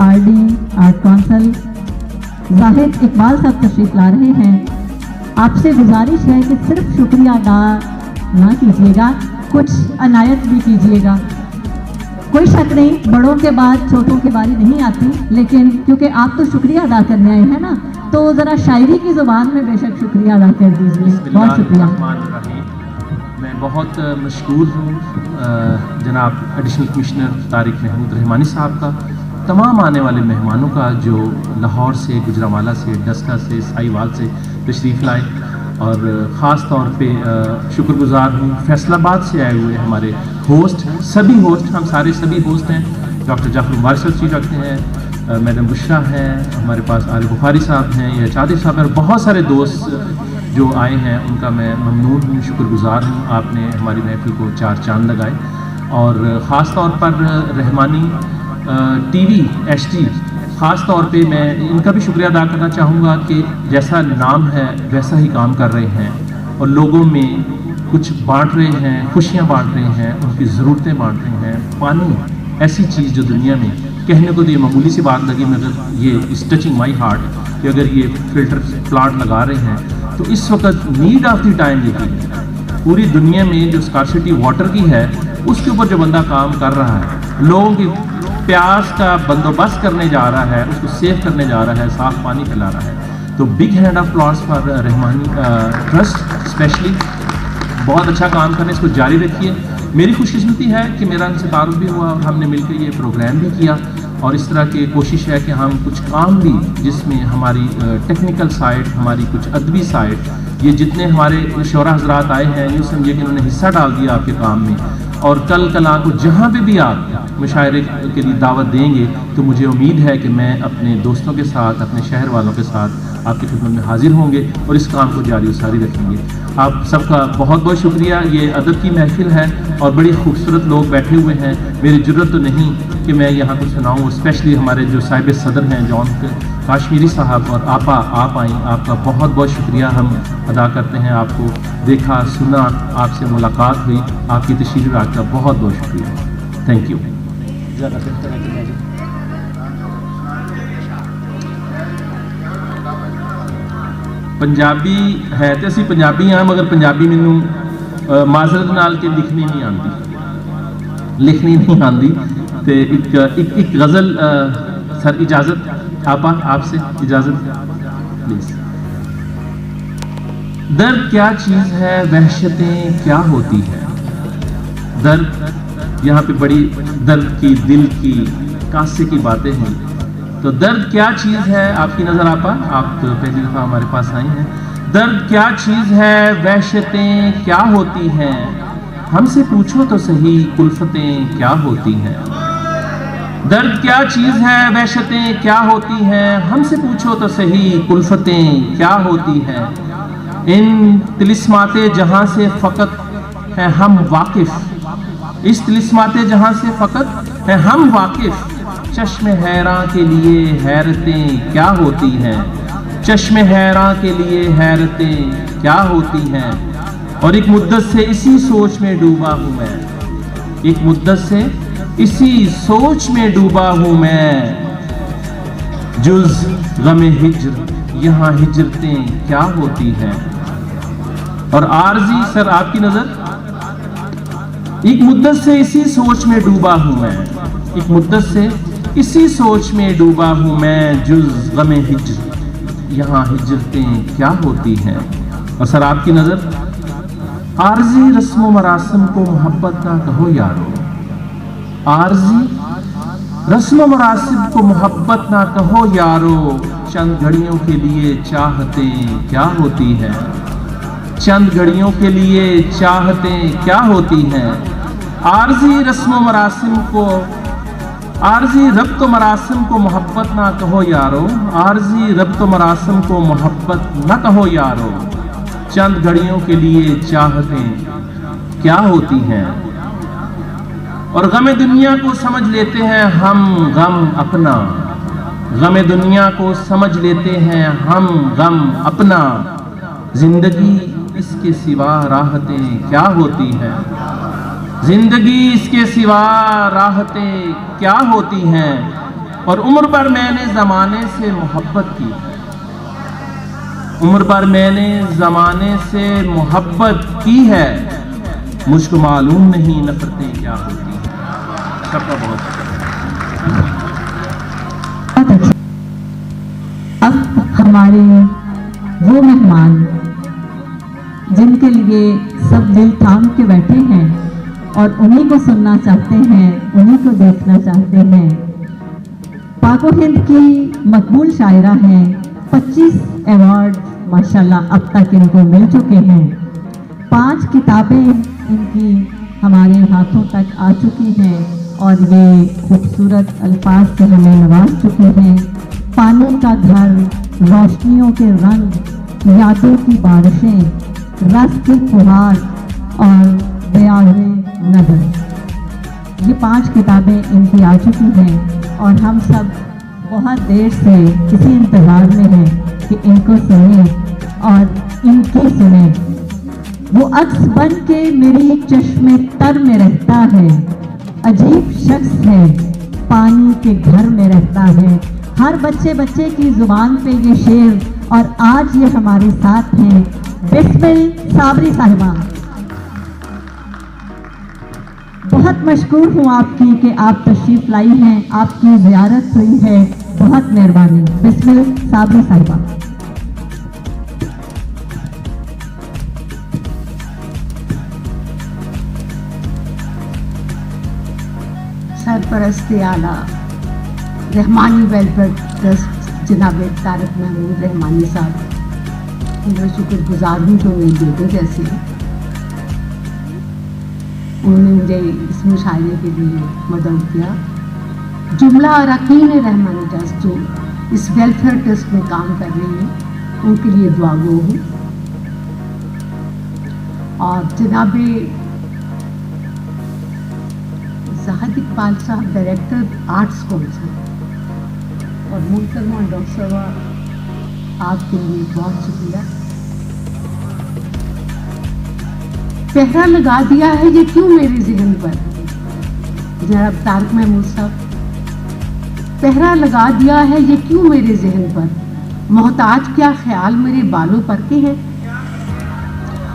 RD art council Zahid Iqbal साहब तशरीफ ला रहे हैं। आपसे गुजारिश है कि सिर्फ शुक्रिया अदा ना कीजिएगा, कुछ अनायत भी कीजिएगा। कोई शक नहीं, बड़ों के बाद छोटों की बारी नहीं आती, लेकिन क्योंकि आप तो शुक्रिया अदा करने आए हैं ना, तो ज़रा शायरी की ज़ुबान में बेशक शुक्रिया अदा कर दीजिए। बहुत शुक्रिया। मैं बहुत मशहूर हूँ जनाब एडिशनल कमिश्नर तारिक महमूद रहमानी साहब का, तमाम आने वाले मेहमानों का जो लाहौर से, गुजरांवाला से, डस्का से, साहिवाल से तशरीफ़ लाए, और ख़ास तौर पे शुक्रगुज़ार हूँ फैसलाबाद से आए हुए हमारे होस्ट, सभी होस्ट, हम सारे सभी होस्ट हैं। डॉक्टर जाफर मुबारक चीफ रखते हैं, मैडम बुशरा हैं, हमारे पास आरिफ बुखारी साहब हैं, या चादिर साहब हैं, और बहुत सारे दोस्त जो आए हैं उनका मैं ममनून हूँ, शुक्रगुज़ार हूँ। आपने हमारी महफिल को चार चांद लगाए, और ख़ास तौर पर रहमानी टीवी HD ख़ास तौर पे मैं इनका भी शुक्रिया अदा करना चाहूँगा कि जैसा नाम है वैसा ही काम कर रहे हैं, और लोगों में कुछ बांट रहे हैं, खुशियाँ बांट रहे हैं, उनकी ज़रूरतें बांट रहे हैं। पानी ऐसी चीज़ जो दुनिया में कहने को तो ये मामूली सी बात लगी, मगर ये इज़ टचिंग माई हार्ट कि अगर ये फिल्टर प्लांट लगा रहे हैं तो इस वक्त नीड ऑफ द टाइम यही है। पूरी दुनिया में जो स्कार्सिटी वाटर की है उसके ऊपर जो बंदा काम कर रहा है, लोगों की प्यास का बंदोबस्त करने जा रहा है, उसको सेव करने जा रहा है, साफ़ पानी पिला रहा है, तो big hand of applause for Rahmani trust specially. बहुत अच्छा काम करने, इसको जारी रखिए। मेरी खुशकिस्मती है कि मेरा इनसे तारुफ भी हुआ और हमने मिलकर ये प्रोग्राम भी किया, और इस तरह की कोशिश है कि हम कुछ काम भी जिसमें हमारी टेक्निकल साइड, हमारी कुछ अदबी साइड, ये जितने हमारे शोरा हजरात आए हैं, यूँ समझिए कि उन्होंने हिस्सा डाल दिया आपके काम में, और कल कला को जहाँ पे भी आप मुशायरे के लिए दावत देंगे तो मुझे उम्मीद है कि मैं अपने दोस्तों के साथ, अपने शहर वालों के साथ आपकी खिदमत में हाजिर होंगे और इस काम को जारी सारी रखेंगे। आप सबका बहुत बहुत शुक्रिया। ये अदब की महफिल है और बड़ी खूबसूरत लोग बैठे हुए हैं, मेरी ज़रूरत तो नहीं कि मैं यहाँ कुछ सुनाऊँ। स्पेशली हमारे जो साहिब सदर हैं जॉन काश्मीरी साहब और आपा, आप आई, आपका बहुत बहुत शुक्रिया हम अदा करते हैं। आपको देखा, सुना, आपसे मुलाकात हुई, आपकी तशरीफ़ आज का बहुत बहुत शुक्रिया। Thank you. पंजाबी है तो असी पंजाबी हाँ, मगर पंजाबी मैनू माजरत नाल के लिखनी नहीं आती तो एक गज़ल सर इजाज़त आपसे इजाज़त प्लीज़। दर्द क्या चीज़ है, वहशतें क्या होती है। दर्द यहाँ पे बड़ी दर्द की, दिल की, कासे की बातें हैं। तो दर्द क्या चीज़ है आपकी नज़र आप तो पहली दफ़ा हमारे पास आई हैं। दर्द क्या चीज़ है, वहशतें क्या होती हैं, हमसे पूछो तो सही कुल्फतें क्या होती हैं। दर्द क्या चीज़ है, वहशतें क्या होती हैं, हमसे पूछो तो सही कुल्फतें क्या होती हैं। इन तिलिस्माते जहाँ से फ़कत हैं हम वाकिफ़, इस तिलिस्माते जहाँ से फ़कत हैं हम वाकिफ़। चश्मे हैरां के लिए हैरतें क्या होती हैं, चश्मे हैरां के लिए हैरतें क्या होती हैं। और एक मुद्दत से इसी सोच में डूबा हूँ मैं, एक मुद्दत से इसी सोच में डूबा हूँ मैं। जुज़ गमे हिज्र यहाँ हिजरतें क्या होती हैं। और आरजी सर आपकी नज़र। एक मुद्दत से इसी सोच में डूबा हूँ मैं, एक मुद्दत से इसी सोच में डूबा हूँ मैं। जुज़ गमे हिज्र यहाँ हिजरतें क्या होती हैं। और सर आपकी नज़र। आरजी रस्म मरासम को मोहब्बत ना कहो यारो, आरजी रस्म मरासिम को मोहब्बत ना कहो यारो। चंद घड़ियों के लिए चाहतें क्या होती हैं, चंद घड़ियों के लिए चाहतें क्या होती हैं। आरजी रस्म मरासिम को, आरजी रब्त मरासिम को मोहब्बत ना कहो यारो, आरजी रब्त मरासिम को मोहब्बत ना कहो यारो। चंद घड़ियों के लिए चाहतें क्या होती हैं। और गम दुनिया को समझ लेते हैं हम गम अपना, गम दुनिया को समझ लेते हैं हम गम अपना। जिंदगी اس کے سوا راحتیں کیا ہوتی ہیں، زندگی اس کے سوا راحتیں کیا ہوتی ہیں، اور عمر بھر میں نے زمانے سے محبت کی ہے، عمر بھر میں نے زمانے سے محبت کی ہے، مجھ کو معلوم نہیں نفرتیں کیا ہوتی ہیں۔ سب کا بہت شکریہ۔ اب ہمارے وہ مہمان جن کے لیے سب دل تھام کے بیٹھے ہیں اور انہی کو سننا چاہتے ہیں، انہی کو دیکھنا چاہتے ہیں، پاک و ہند کی مقبول شاعرہ ہیں، 25 ایوارڈ ماشاءاللہ اب تک ان کو مل چکے ہیں، 5 کتابیں ان کی ہمارے ہاتھوں تک آ چکی ہیں اور یہ خوبصورت الفاظ سے ہمیں نواز چکے ہیں۔ پانی کا گھر، روشنیوں کے رنگ، یادوں کی بارشیں، رس کی پہاڑ اور بیاض نظر، یہ 5 کتابیں ان کی آ چکی ہیں اور ہم سب بہت دیر سے اسی انتظار میں ہیں کہ ان کو سنیں اور ان کی سنیں۔ وہ عکس بن کے میری چشم تر میں رہتا ہے، عجیب شخص ہے، پانی کے گھر میں رہتا ہے، ہر بچے کی زبان پہ یہ شعر، اور آج یہ ہمارے ساتھ ہیں بسمل صابری صاحبہ۔ بہت مشکور ہوں آپ کی کہ آپ تشریف لائی ہیں، آپ کی زیارت ہوئی ہے، بہت مہربانی۔ بسمل صابری صاحبہ۔ سرپرست اعلیٰ رحمانی ویلفیئر ٹرسٹ جناب طارق محمود رحمانی صاحب، ان کا شکر گزار ہوں جو میری بیٹے جیسے ہیں، انہوں نے مجھے اس مشاعرے کے لیے مدعو کیا۔ جملہ اراکین رحمانی ٹرسٹ جو اس ویلفیئر ٹرسٹ میں کام کر رہے ہیں ان کے لیے دعا گو ہوں، اور جناب زاہد اقبال صاحب ڈائریکٹر آرٹس کونسل، اور محترمہ ڈاکٹر صاحبہ آپ کے لیے بہت شکریہ۔ پہرا لگا دیا ہے یہ کیوں میرے ذہن پر، جناب طارق محمود صاحب، پہرا لگا دیا ہے یہ کیوں میرے ذہن پر، محتاج کیا خیال میرے بالوں پر کے ہے،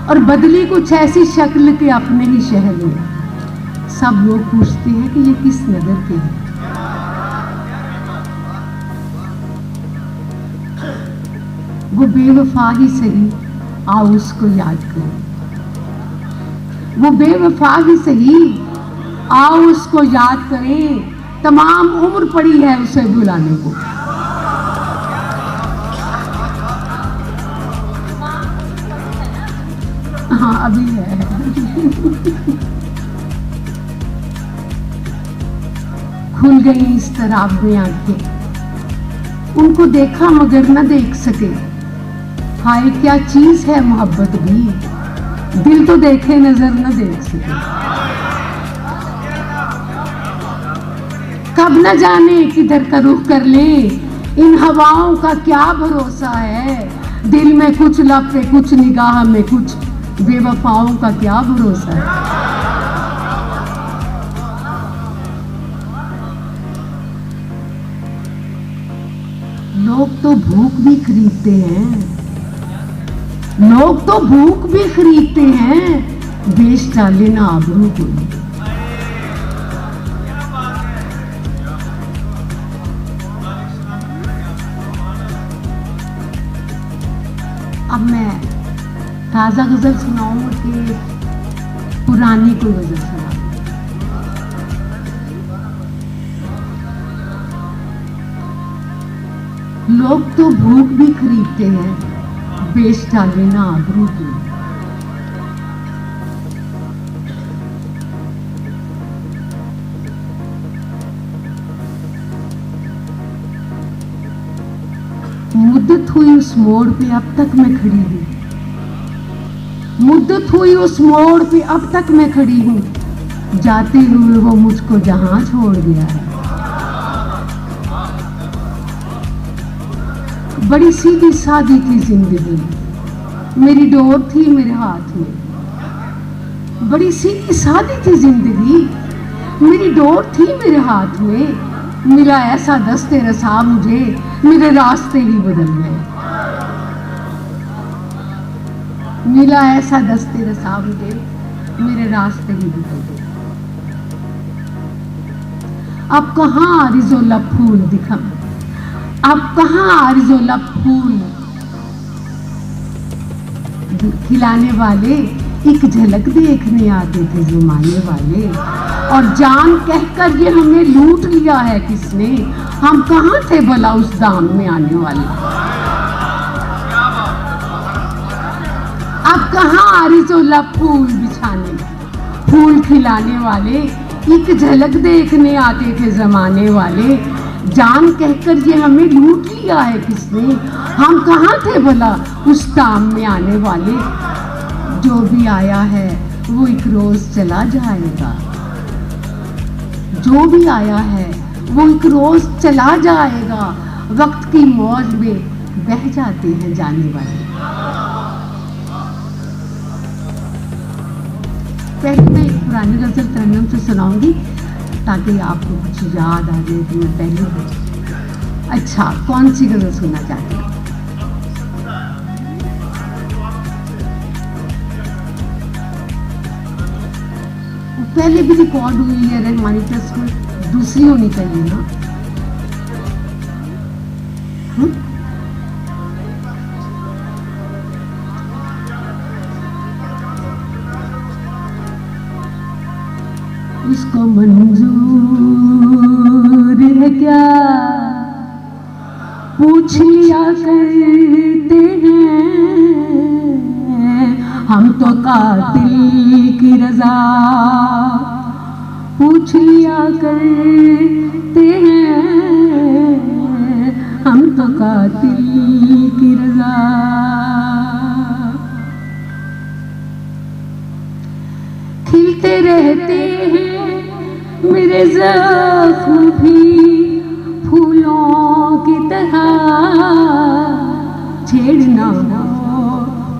اور بدلی کچھ ایسی شکل کے اپنے ہی شہر میں، سب لوگ پوچھتے ہیں کہ یہ کس نظر کے ہیں۔ وہ بے وفا ہی صحیح آؤ اس کو یاد کریں، وہ بے وفا ہی صحیح آؤ اس کو یاد کریں، تمام عمر پڑی ہے اسے بھلانے کو۔ ہاں ابھی ہے۔ کھل گئی اس طرح میں آنکھیں، ان کو دیکھا مگر نہ دیکھ سکے، ہائے کیا چیز ہے محبت بھی، دل تو دیکھے نظر نہ دیکھ سکے۔ کب نہ جانے کدھر کا رخ کر لے، ان ہواؤں کا کیا بھروسہ ہے، دل میں کچھ لب پہ کچھ نگاہ میں کچھ، بے وفاؤں کا کیا بھروسہ ہے۔ لوگ تو بھوک بھی خریدتے ہیں، لوگ تو بھوک بھی خریدتے ہیں، بیچ ڈالے نہ آبرو کو۔ اب میں تازہ غزل سناؤں کہ پرانی کوئی غزل سناؤں؟ لوگ تو بھوک بھی خریدتے ہیں، بیچ ڈالے نہ آبرو کی۔ مدت ہوئی اس موڑ پہ اب تک میں کھڑی ہوں، مدت ہوئی اس موڑ پہ اب تک میں کھڑی ہوں، جاتے ہوئے وہ مجھ کو جہاں چھوڑ گیا ہے۔ بڑی سیدھی سادی تھی زندگی، मेरी डोर थी मेरे हाथ में। बड़ी सीधी सादी थी जिंदगी, मेरी डोर थी मेरे हाथ में। मिला ऐसा दस्ते रसा मुझे, मेरे रास्ते ही बदल गए। मिला ऐसा दस्ते रसा मुझे, मेरे रास्ते ही बदल गए। अब कहाँ आरिज़ोला फूल दिखा, अब कहाँ आरिज़ोला फूल खिलाने वाले, एक झलक देखने आते थे ज़माने वाले। और जान कहकर ये हमें लूट लिया है किसने, हम कहाँ थे भला उस दाम में आने वाले। अब कहाँ आरिज़ोला फूल बिछाने, फूल खिलाने वाले, एक झलक देखने आते थे ज़माने वाले। जान कहकर ये हमें लूट लिया है किसने, हम कहाँ थे भला उस दाम में आने वाले। जो भी आया है वो एक रोज चला जाएगा, जो भी आया है वो एक रोज चला जाएगा। वक्त की मौज में बह जाते हैं जाने वाले। पहले मैं एक पुरानी गजल तरन्नुम से सुनाऊंगी ताकि आपको कुछ याद आ जाए कि मैं पहले। अच्छा, कौन सी गजल सुनना चाहते हैं? पहले भी रिकॉर्ड हुई है रहमानी ट्रस्ट में, दूसरी होनी चाहिए ना। उसको मंजूर है क्या पूछ लिया करते हैं, हम तो कातिल की रजा पूछ लिया करते हैं, हम तो कातिल की रजा। खिलते रहते हैं मेरे ज़ख्म भी फूलों की तरह, छेड़ना हो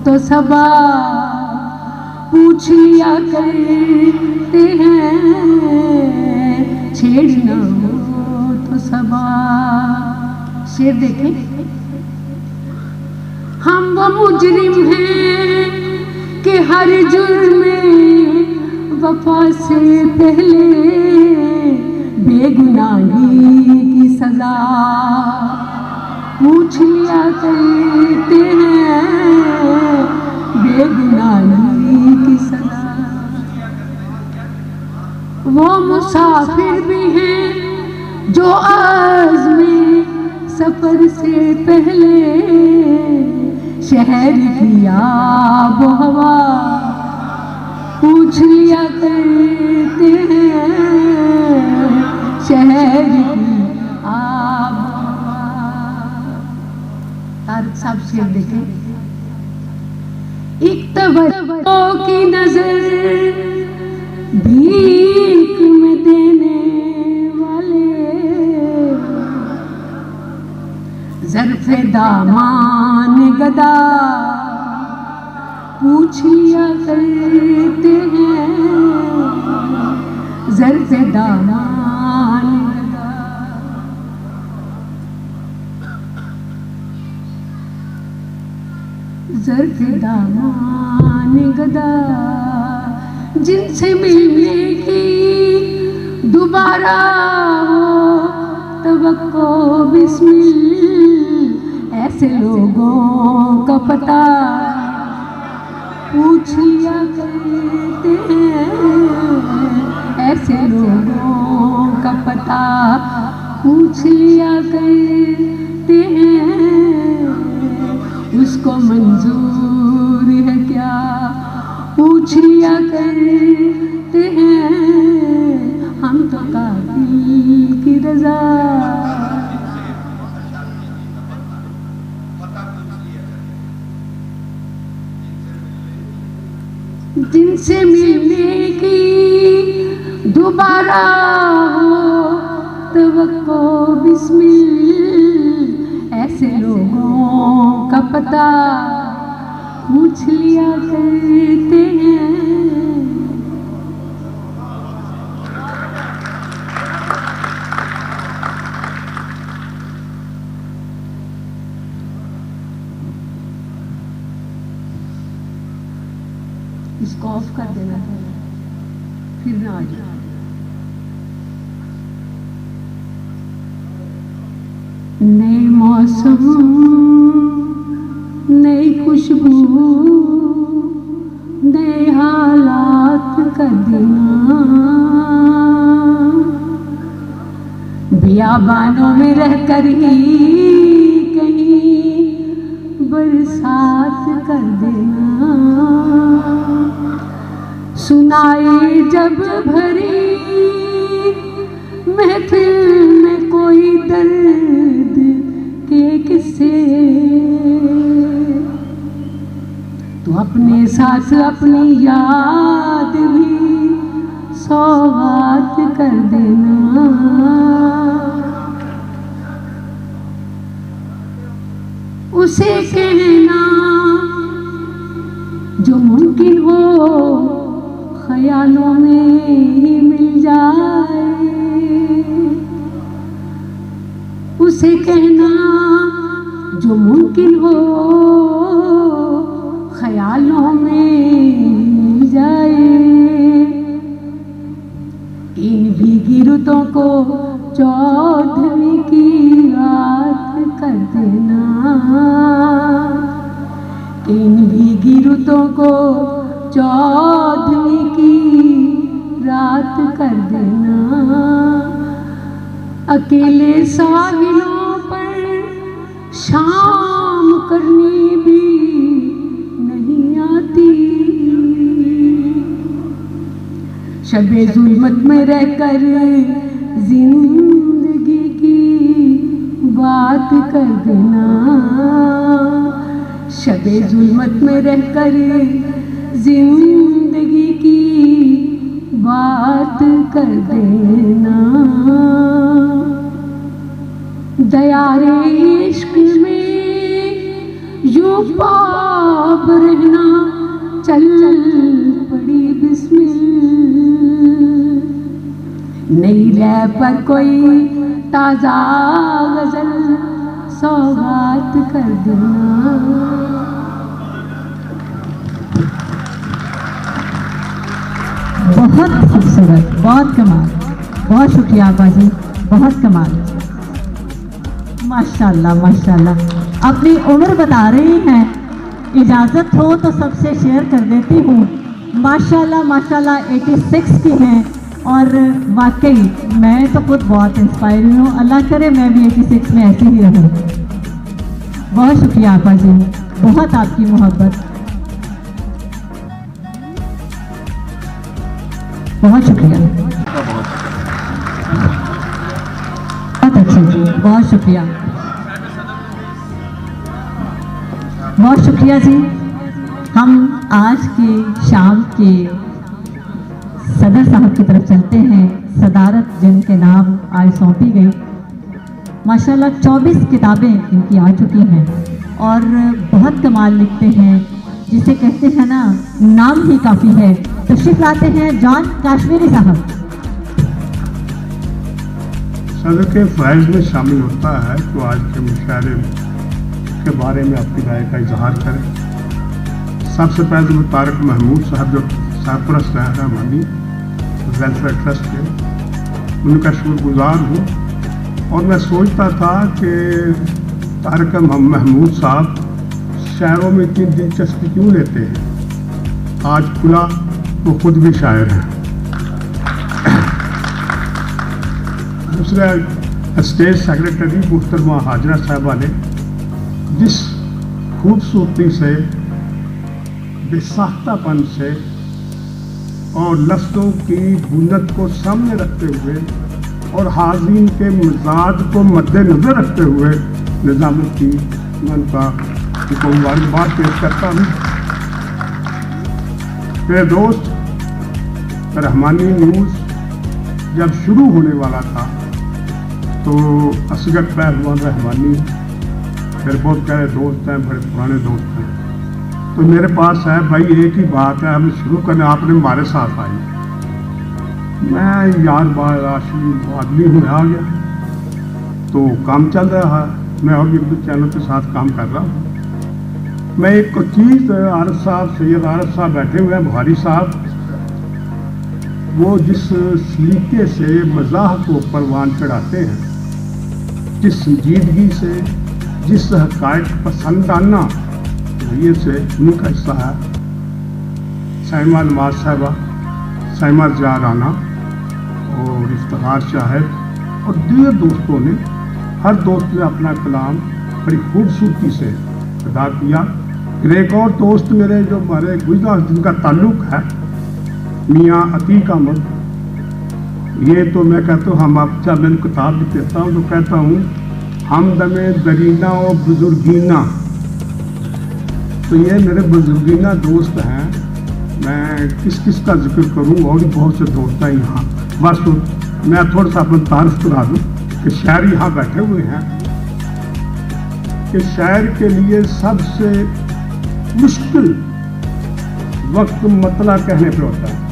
तो सबा पूछ लिया करते हैं, छेड़ना हो तो सबा। शेर देखें। हम वो मुजरिम हैं कि हर जुर्म में वफा से पहले बेगुनाही की सजा पूछ लिया करते हैं, बेगुनाही की सजा। वो मुसाफिर भी हैं जो आज़मे सफर से पहले शहर की आब हवा पूछ लिया करते हैं, शहर की आब हवा। तारक साहब शेर देखें। एक तवज्जो की नजर भीख में देने वाले, ज़र्फ़े दामान गदा पूछ लिया करते हैं, ज़र्फ़े दामान गदा। ज़र्फ़े दामान गदा जिनसे मिलने की दोबारा हो तवक्को बिस्मिल, ऐसे लोगों का पता पूछ लिया करते हैं, ऐसे लोगों का पता पूछ लिया करते हैं। उसको मंजूर है क्या पूछ लिया करते हैं, हम तो कातिल की रजा। जिनसे मिलने की दोबारा हो तवक्को बिस्मिल, ऐसे लोगों का पता पूछ लिया करते हैं। इसको ऑफ कर देना है, फिर ना आ जाए। नए मौसम, नई खुशबू, नए हालात का देना, बियाबानों में रहकर ही कहीं बरसात कर देना, सुनाए जब भरी महफिल में कोई दर्द के किस्से, तो अपने साथ अपनी याद भी सौगात कर देना। उसे कहना जो मुमकिन हो ख्यालों में ही मिल जाए, उसे कहना जो मुमकिन हो ख्यालों में मिल जाए। इन भीगी रुतों को चौदहवीं की रात कर देना, इन भीगी रुतों को चौदहवीं की रात कर देना। अकेले साहिलों पर शाम करनी भी नहीं आती, शबे जुल्मत में रहकर जिंदगी की बात कर देना, शबे जुल्मत में रहकर जिंदगी की बात कर देना। दयारे इश्क में यूं पाप रहना, चल पड़ी बिस्मिल, नई लय पर कोई ताजा गजल सौगात कर देना। बहुत खूबसूरत, बहुत कमाल, बहुत शुक्रिया आपा जी, बहुत कमाल, माशाल्लाह माशाल्लाह। अपनी उम्र बता रही हैं, इजाज़त हो तो सबसे शेयर कर देती हूँ। माशाल्लाह माशाल्लाह 86 की हैं और वाकई मैं तो खुद बहुत इंस्पायर हूँ। अल्लाह करे मैं भी 86 में ऐसी ही रहूँ। बहुत शुक्रिया आपा जी, बहुत आपकी मोहब्बत, बहुत शुक्रिया, बहुत अच्छे जी, बहुत शुक्रिया, बहुत शुक्रिया जी। हम आज के शाम के सदर साहब की तरफ चलते हैं। सदारत जिनके नाम आज सौंपी गई, माशाल्लाह 24 किताबें इनकी आ चुकी हैं और बहुत कमाल लिखते हैं, जिसे कहते हैं ना नाम ही काफ़ी है। तशरीफ लाते हैं जॉन कश्मीरी साहब। सदर के फ़ैज़ में शामिल होता है तो आज के मुशायरे के बारे में अपनी राय का इजहार करें। सबसे पहले तो तारक महमूद साहब जो सरपरस्त रहमानी वेलफेयर ट्रस्ट के, उनका शुक्रगुजार हूँ। और मैं सोचता था कि तारक महमूद साहब शायरों में इतनी दिलचस्पी क्यों लेते हैं। आज खुला वो खुद भी शायर हैं। दूसरा स्टेट सेक्रेटरी मुहतरमा हाजरा साहबा ने जिस खूबसूरती से, बेसाख्तापन से और लफ्ज़ों की बुनत को सामने रखते हुए और हाज़रीन के मिजाज को मद्देनज़र रखते हुए निज़ामत की उनका मुबारकबाद पेश करता हूँ। मेरे दोस्त, रहमानी न्यूज़ जब शुरू होने वाला था तो असगर पहलवान रहमानी मेरे बहुत प्यारे दोस्त हैं, बड़े पुराने दोस्त हैं। तो मेरे पास है भाई एक ही बात है, हम शुरू करने, आपने हमारे साथ आई। मैं यार आदमी हूँ, आ गया तो काम चल रहा है, मैं और यूट्यूब चैनल के साथ काम कर रहा हूँ। मैं एक चीज़, आरफ साहब, सैयद आरफ साहब बैठे हुए हैं, बुखारी साहब, वो जिस सलीके से मज़ाह को परवान चढ़ाते हैं, जिस संजीदगी से, जिस हक़ाइक़ पसंदाना रवैये से, उनका हिस्सा है साइमा नवाज साहबा, साइमा ज़िया राना और इफ्तिखार शाहिद और दीगर दोस्तों ने, हर दोस्त ने अपना कलाम बड़ी खूबसूरती से अदा किया। फिर एक और दोस्त मेरे जो हमारे गुजरात जिनका ताल्लुक़ है, मियाँ अतीक अहमद, ये तो मैं कहता हूँ, हम आप जब मैं किताब भी देता हूँ तो कहता हूँ हम दमे दरीना और बुजुर्गीना, तो ये मेरे बुजुर्गीना दोस्त हैं। मैं किस किस का जिक्र करूँ, और भी बहुत से दोस्त हैं यहाँ। बस मैं थोड़ा सा अपना तारीफ करा दूँ कि शायर यहाँ बैठे हुए हैं कि शायर के लिए सबसे मुश्किल वक्त मतला कहने पे होता है।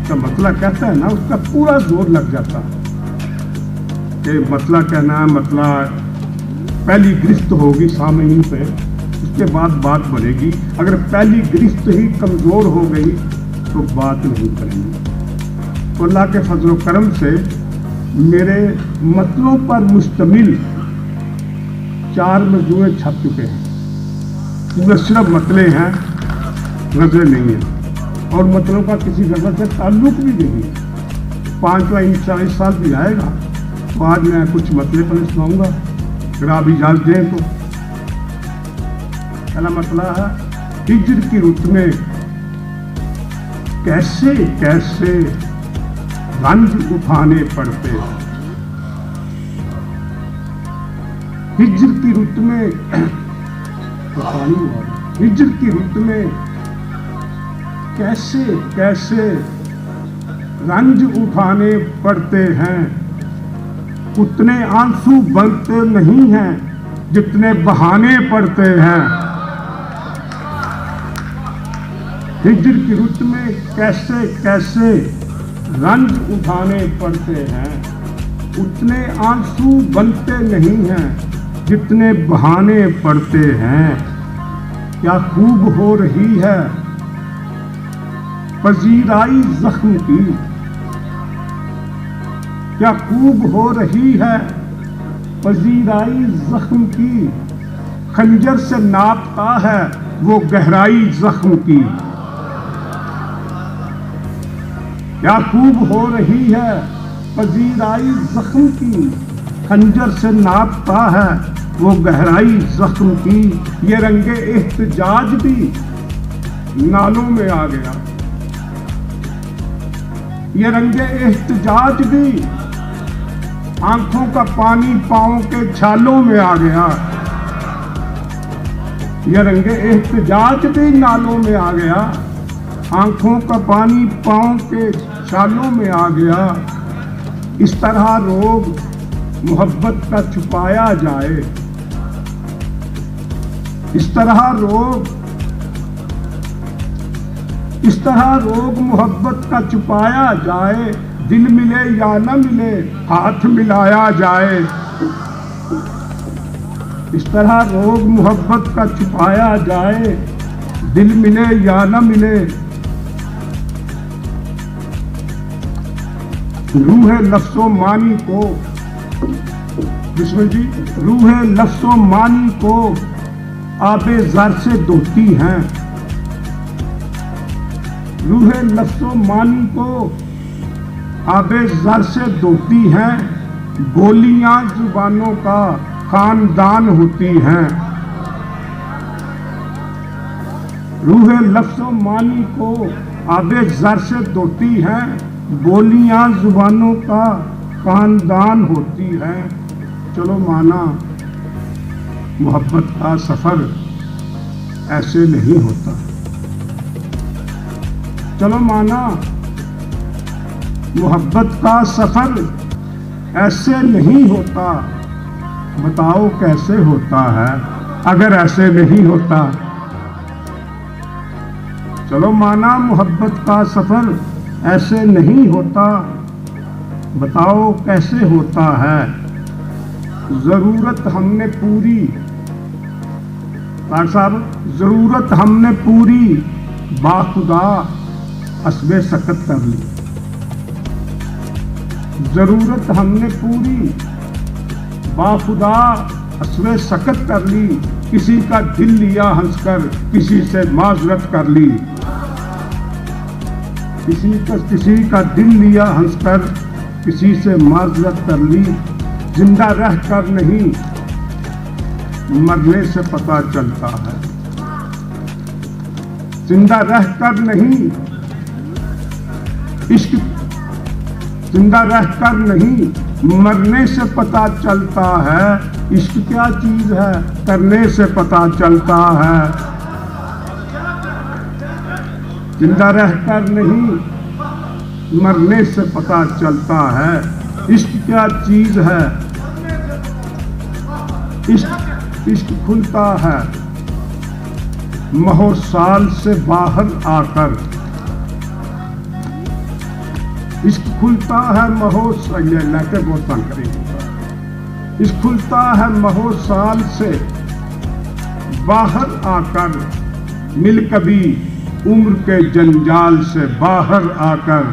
तो मतला कहता है ना, उसका पूरा जोर लग जाता है कि मतला कहना है, मतला पहली गिरफ्त होगी सामईन पे, उसके बाद बात बढ़ेगी। अगर पहली गिरफ्त ही कमज़ोर हो गई तो बात नहीं करेंगे। तो अल्लाह के फजल करम से मेरे मतलों पर मुश्तमिल 4 मजमूए छप चुके हैं, जिनमें सिर्फ मतले हैं, गज़लें नहीं हैं, और मतलों का किसी गज़ल से ताल्लुक़ भी नहीं है। 5वां इंशाअल्लाह इस साल भी आएगा, तो आज मैं कुछ मतले पर सुनाऊंगा, अगर आप इजाज़त दें तो। पहला मतला है, हिज्र की रुत में कैसे कैसे रंज उठाने पड़ते। हिज्र की रुत में, हिज्र की रुत में कैसे कैसे रंज उठाने पड़ते हैं, उतने आंसू बनते नहीं हैं जितने बहाने पड़ते हैं। हिज्र की रुत में कैसे कैसे रंज उठाने पड़ते हैं, उतने आंसू बनते नहीं हैं जितने बहाने पड़ते हैं। क्या खूब हो रही है पजीराई जख्म की, क्या खूब हो रही है पजीराई जख्म की, खंजर से नापता है वो गहराई जख्म की। क्या खूब हो रही है पजीराई जख्म की, खंजर से नापता है वो गहराई जख्म की। ये रंगे एहतजाज भी नालों में आ गया, ये रंगे एहतजाज भी, आंखों का पानी पाँव के छालों में आ गया। ये रंगे एहतजाज भी नालों में आ गया, आंखों का पानी पाँव के छालों में आ गया। इस तरह रोग मोहब्बत का छुपाया जाए, इस तरह रोग मोहब्बत का छुपाया जाए। दिल मिले या न मिले हाथ मिलाया जाए। इस तरह रोग मोहब्बत का छुपाया जाए, दिल मिले या न मिले। रूह लफ्ज़ो मानी को, बिस्मिल जी, रूह लफ्ज़ो मानी को आबे ज़र से धोती हैं, रूह लफ्ज़ो मानी को आबे ज़र से धोती हैं। गोलियां जुबानों का खानदान होती हैं। रूह लफ्ज़ो मानी को आबे ज़र से धोती हैं, बोलियां जुबानों का खानदान होती है। चलो माना मोहब्बत का सफर ऐसे नहीं होता, चलो माना मोहब्बत का सफर ऐसे नहीं होता। बताओ कैसे होता है अगर ऐसे नहीं होता। चलो माना मोहब्बत का सफर ऐसे नहीं होता, बताओ कैसे होता है। जरूरत हमने पूरी, डॉक्टर साहब, जरूरत हमने पूरी, बाखुदा असबे सकत कर ली। जरूरत हमने पूरी, बाखुदा असबे सकत कर ली। किसी का दिल लिया हंसकर, किसी से माजरत कर ली। किसी का दिल लिया हंसकर, किसी से माजरत कर ली। जिंदा रह कर नहीं, मरने से पता चलता है। जिंदा रह कर नहीं, इश्क जिंदा रह कर नहीं, मरने से पता चलता है। इश्क क्या चीज है, करने से पता चलता है। जिंदा रह कर नहीं, मरने से पता चलता है। इश्क क्या चीज है, इश्क खुलता है महो साल से बाहर आकर। इश्क खुलता है महो लेके बहुत तंग करेगी। इश्क खुलता है महो साल से बाहर आकर। मिल कभी उम्र के जंजाल से बाहर आकर।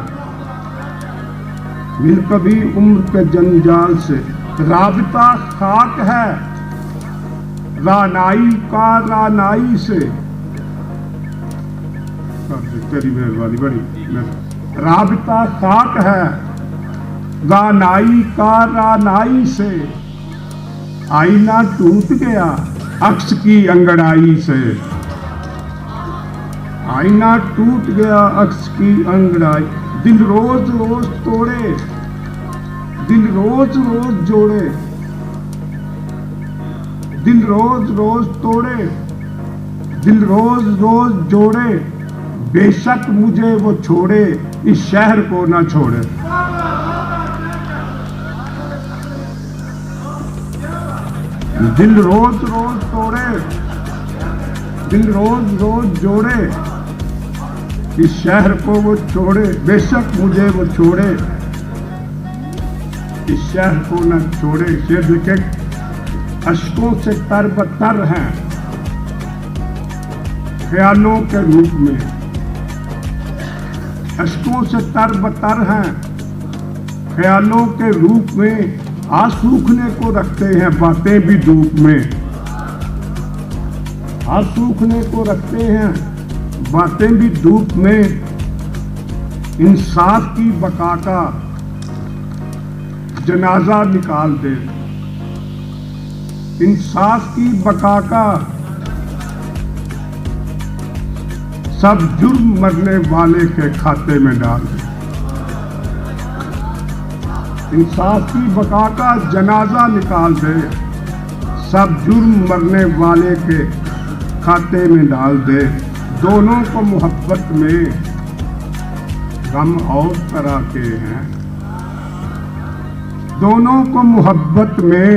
मिल कभी उम्र के जंजाल से। राबता खाक है रानाई का रानाई से। तेरी मेहरबानी बड़ी। राबता खाक है रानाई का रानाई से। आईना टूट गया अक्स की अंगड़ाई से। आईना टूट गया अक्स की अंगड़ाई। दिल रोज रोज तोड़े, दिल रोज रोज जोड़े। दिल रोज रोज तोड़े, दिल रोज रोज जोड़े। बेशक मुझे वो छोड़े, इस शहर को ना छोड़े। दिल रोज रोज तोड़े, दिल रोज रोज जोड़े। इस शहर को वो छोड़े, बेशक मुझे वो छोड़े, इस शहर को न छोड़े। शेर लिखे, अश्कों से तरबतर हैं ख्यालों के रूप में। अश्कों से तरबतर हैं ख्यालों के रूप में। आसूखने को रखते हैं बातें भी धूप में। आसूखने को रखते हैं बातें भी धूप में। इंसाफ की बका का जनाजा निकाल दे। इंसाफ की बका का सब जुर्म मरने वाले के खाते में डाल दे। इंसाफ की बका का जनाजा निकाल दे। सब जुर्म मरने वाले के खाते में डाल दे। दोनों को मोहब्बत में गम और तरह के हैं। दोनों को मोहब्बत में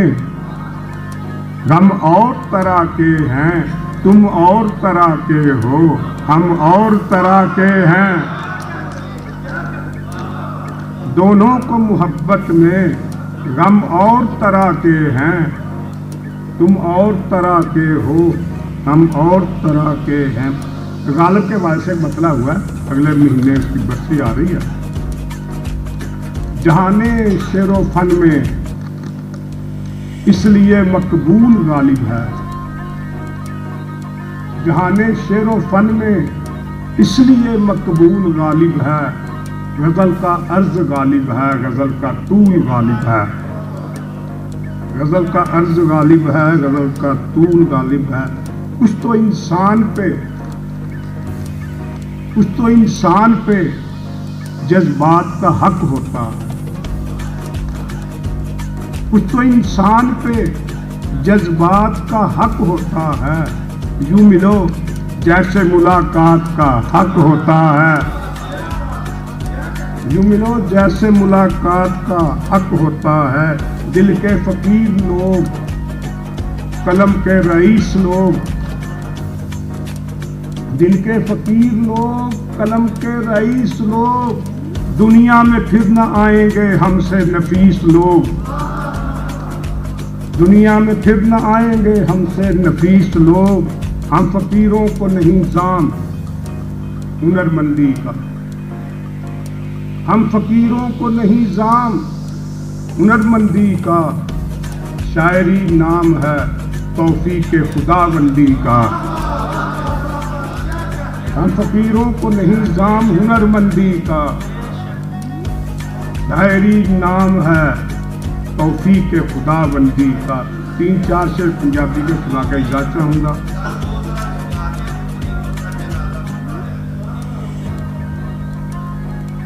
गम और तरह के हैं। तुम और तरह के हो, हम और तरह के हैं। दोनों को मोहब्बत में गम और तरह के हैं। तुम और तरह के हो, हम और तरह के हैं। गालिब के वायसे मतला हुआ अगले महीने उसकी बरसी आ रही है। जहाने शेरो फन में इसलिए मकबूल गालिब है। जहाने शेरो फन में इसलिए मकबूल गालिब है। गजल का अर्ज गालिब है, गजल का तूल गालिब है। गजल का अर्ज गालिब है, गजल का तूल गालिब है। कुछ तो इंसान पे जज्बात का हक होता। कुछ तो इंसान पे जज्बात का हक होता है। यूं मिलो जैसे मुलाकात का हक होता है। यूं मिलो जैसे मुलाकात का हक होता है। दिल के फकीर लोग, कलम के रईस लोग, दिल के फकीर लोग, कलम के रईस लोग, दुनिया में फिर न आएंगे हमसे नफीस लोग, दुनिया में फिर न आएंगे हमसे नफीस लोग। हम फकीरों को नहीं जाम हुनरमंदी का, हम फकीरों को नहीं जाम हुनरमंदी का, शायरी नाम है तौफीक खुदाबंदी का। हम फकीरों को नहीं जाम हुनरमंदी का, शायरी नाम है तौफीक खुदाबंदी का। 3-4 शेर पंजाबी में सुना कर इजाजत चाहूँगा।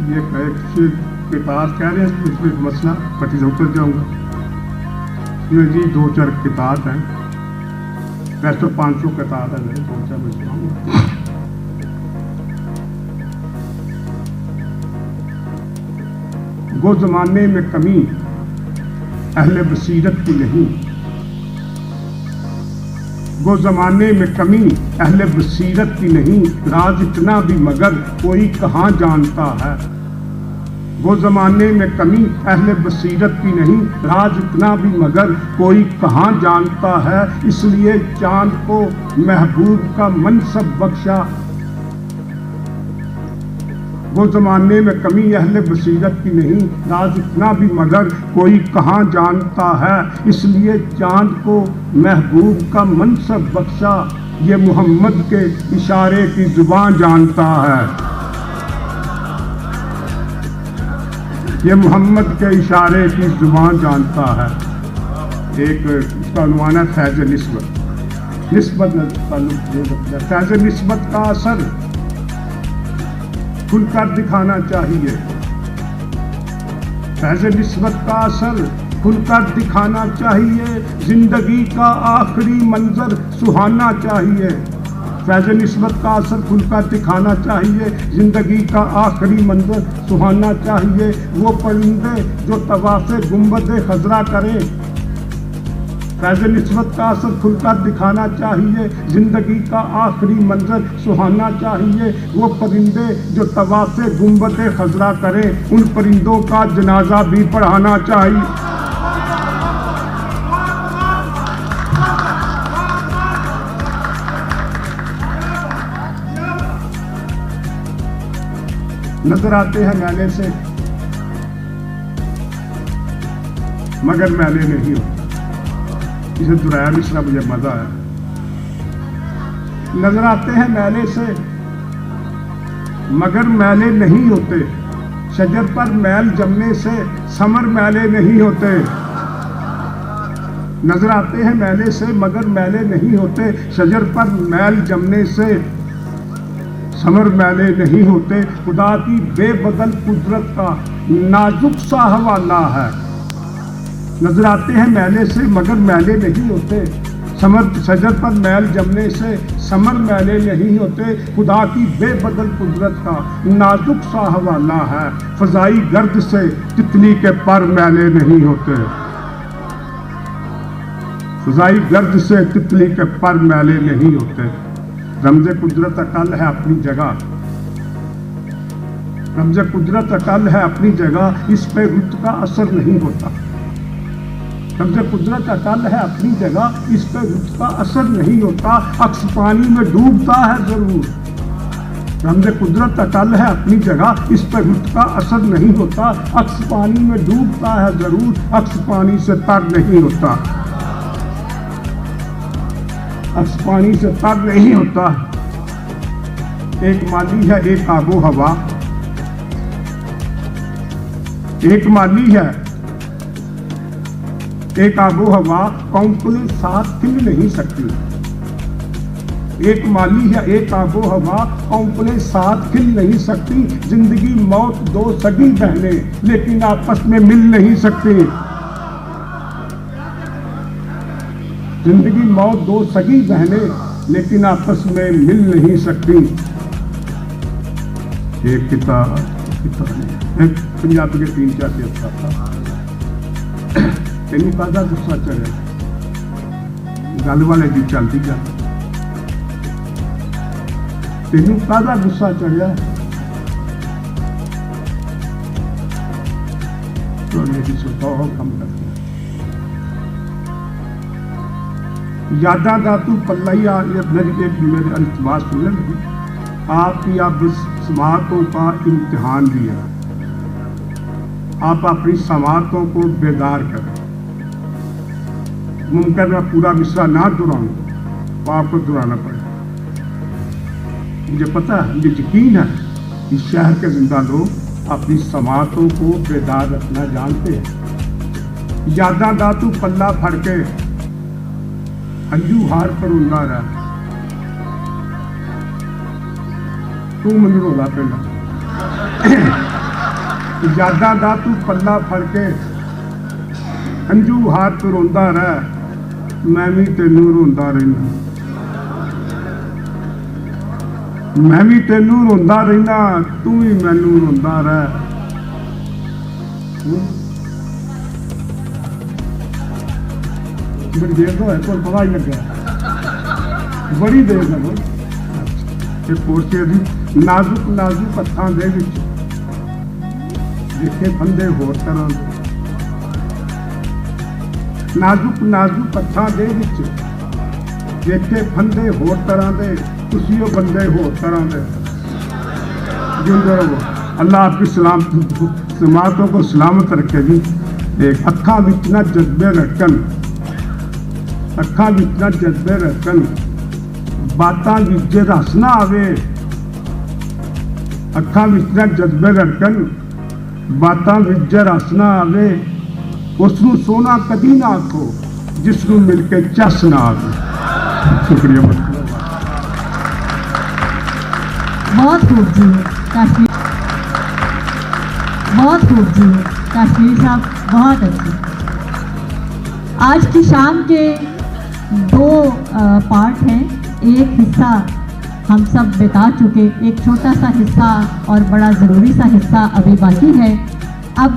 ये एक शेर के पास कह रहे हैं, इसमें मसला पट्टी से उतर जाऊँगा। इसमें जी 2-4 किताब हैं, वैसे तो 500 किताब है, नहीं 2-4 में सुनाऊँगा। वो जमाने में कमी अहले बसीरत की नहीं, वो जमाने में कमी अहले बसीरत की नहीं, राज इतना भी मगर कोई कहाँ जानता है। वो जमाने में कमी अहले बसीरत की नहीं, राज इतना भी मगर कोई कहाँ जानता है। इसलिए चांद को महबूब का मनसब बख्शा, वो जमाने में कमी अहले बसीरत की नहीं, राज इतना भी मगर कोई कहाँ जानता है। इसलिए चांद को महबूब का मनसब बख्शा, ये मोहम्मद के इशारे की जुबान जानता है, ये मोहम्मद के इशारे की जुबान जानता है। एक इसका अनुमान है फैज़ निस्बत, निस्बत फैज़ निस्बत का असर खुलकर दिखाना चाहिए, फैज़ निस्बत का असर खुलकर दिखाना चाहिए, जिंदगी का आखिरी मंजर सुहाना चाहिए। फैज़ निस्बत का असर खुलकर दिखाना चाहिए, जिंदगी का आखिरी मंजर सुहाना चाहिए। वो परिंदे जो तवाफ़े गुंबद खज़रा करें, फैज़ निस्बत का असर खुलकर दिखाना चाहिए, जिंदगी का आखिरी मंजर सुहाना चाहिए। वो परिंदे जो तवाफ़े गुंबद खज़रा करें, उन परिंदों का जनाजा भी पढ़ाना चाहिए। नजर आते हैं मैले से मगर मैले नहीं होते, इसे दुराया मिश्रा मुझे मजा आया। नजर आते हैं मैले से मगर मैले नहीं होते, शजर पर मैल जमने से समर मैले नहीं होते। नजर आते हैं मैले से मगर मैले नहीं होते, शजर पर मैल जमने से समर मैले नहीं होते। खुदा की बेबदल कुदरत का नाजुक सा हवाला है। नजर आते हैं मैले से मगर मैले नहीं होते, समर शजर पर मैल जमने से समर मैले नहीं होते। खुदा की बेबदल कुदरत का नाजुक सा हवाला है, फजाई गर्द से तितली के पर मैले नहीं होते, फजाई गर्द से तितली के पर मैले नहीं होते। रमज़े कुदरत अटल है अपनी जगह, रमज़े कुदरत अटल है अपनी जगह, इस पे रुत का असर नहीं होता। रमज़े कुदरत अटल है अपनी जगह, इस पे रुत का असर नहीं होता। अक्स पानी में डूबता है जरूर, रमज़े कुदरत अटल है अपनी जगह, इस पे रुत का असर नहीं होता। अक्स पानी में डूबता है जरूर, अक्स पानी से तर नहीं होता, अक्स पानी से तर नहीं होता। एक माली है एक आबो हवा, एक माली है एक आबो हवा, कौंपले साथ खिल नहीं सकती। एक माली है एक आबो हवा, कौंपले साथ खिल नहीं सकती। जिंदगी मौत दो सगी बहनें लेकिन आपस में मिल नहीं सकती। जिंदगी मौत दो सगी बहनें लेकिन आपस में मिल नहीं सकती। एक किताब एक पंजाबी के 3-4 शेर था, तेन कादा गुस्सा चढ़े गल वाले की चलती गल, ਤੈਨੂੰ ਕਾਹਦਾ ਗੁੱਸਾ ਚੜਿਆ? ਤੁਹਾਡੇ ਦੀ ਸੁਤਾਹ ਕੰਮ ਕਰਦੀ यादा का तू पल्ला ही मेरे अल्तमास सुन लगी। आपकी अब समातों का इम्तिहान लिया, आप अपनी समातों को बेदार करें। मुमकिन मैं पूरा मिसरा ना दोहराऊं तो आपको दोहराना पड़ेगा। मुझे पता है, मुझे यकीन है कि शहर के जिंदा लोग अपनी समातों को बेदार रखना जानते हैं। यादा का तू पल्ला फड़ के अंजू हार पर उंदा रहा, तू मैनू रोला पहला। यादा दा तू पल्ला फड़ के अंजू हार पर रोंदा रहा, मैं भी तेनू रोंदा रहना, मैं भी तेनू रोंदा रहना, तू भी मैनू रोंदा रह। बड़ी देर तो है, कोई पता ही लगे, बड़ी देर लगो। पोरचे दी नाजुक नाजुक हत्थां दे विच जिथे फंदे होर तरह दे, नाजुक नाजुक हत्थां दे विच जिथे फंदे होर तरह दे, तुसी ओ बंदे होर तरह दे। जिंदे रहो, अल्लाह आपकी समातों को सलामत रखे जी। अखां विच ना जज्बे रखन, अखां विच ना जज्बे रखन, बातां विच रस ना आवे। अखां विच ना जज्बे रखन, बातां विच रस ना आवे। उसनूं सोना कदी ना आखो जिसनूं मिल के चस ना आवे। शुक्रिया बहुत खूब जी काश्मीर, बहुत खूब जी काश्मीरी साहब, बहुत अच्छे। आज की शाम के दो पार्ट हैं, एक हिस्सा हम सब बिता चुके, एक छोटा सा हिस्सा और बड़ा ज़रूरी सा हिस्सा अभी बाकी है। अब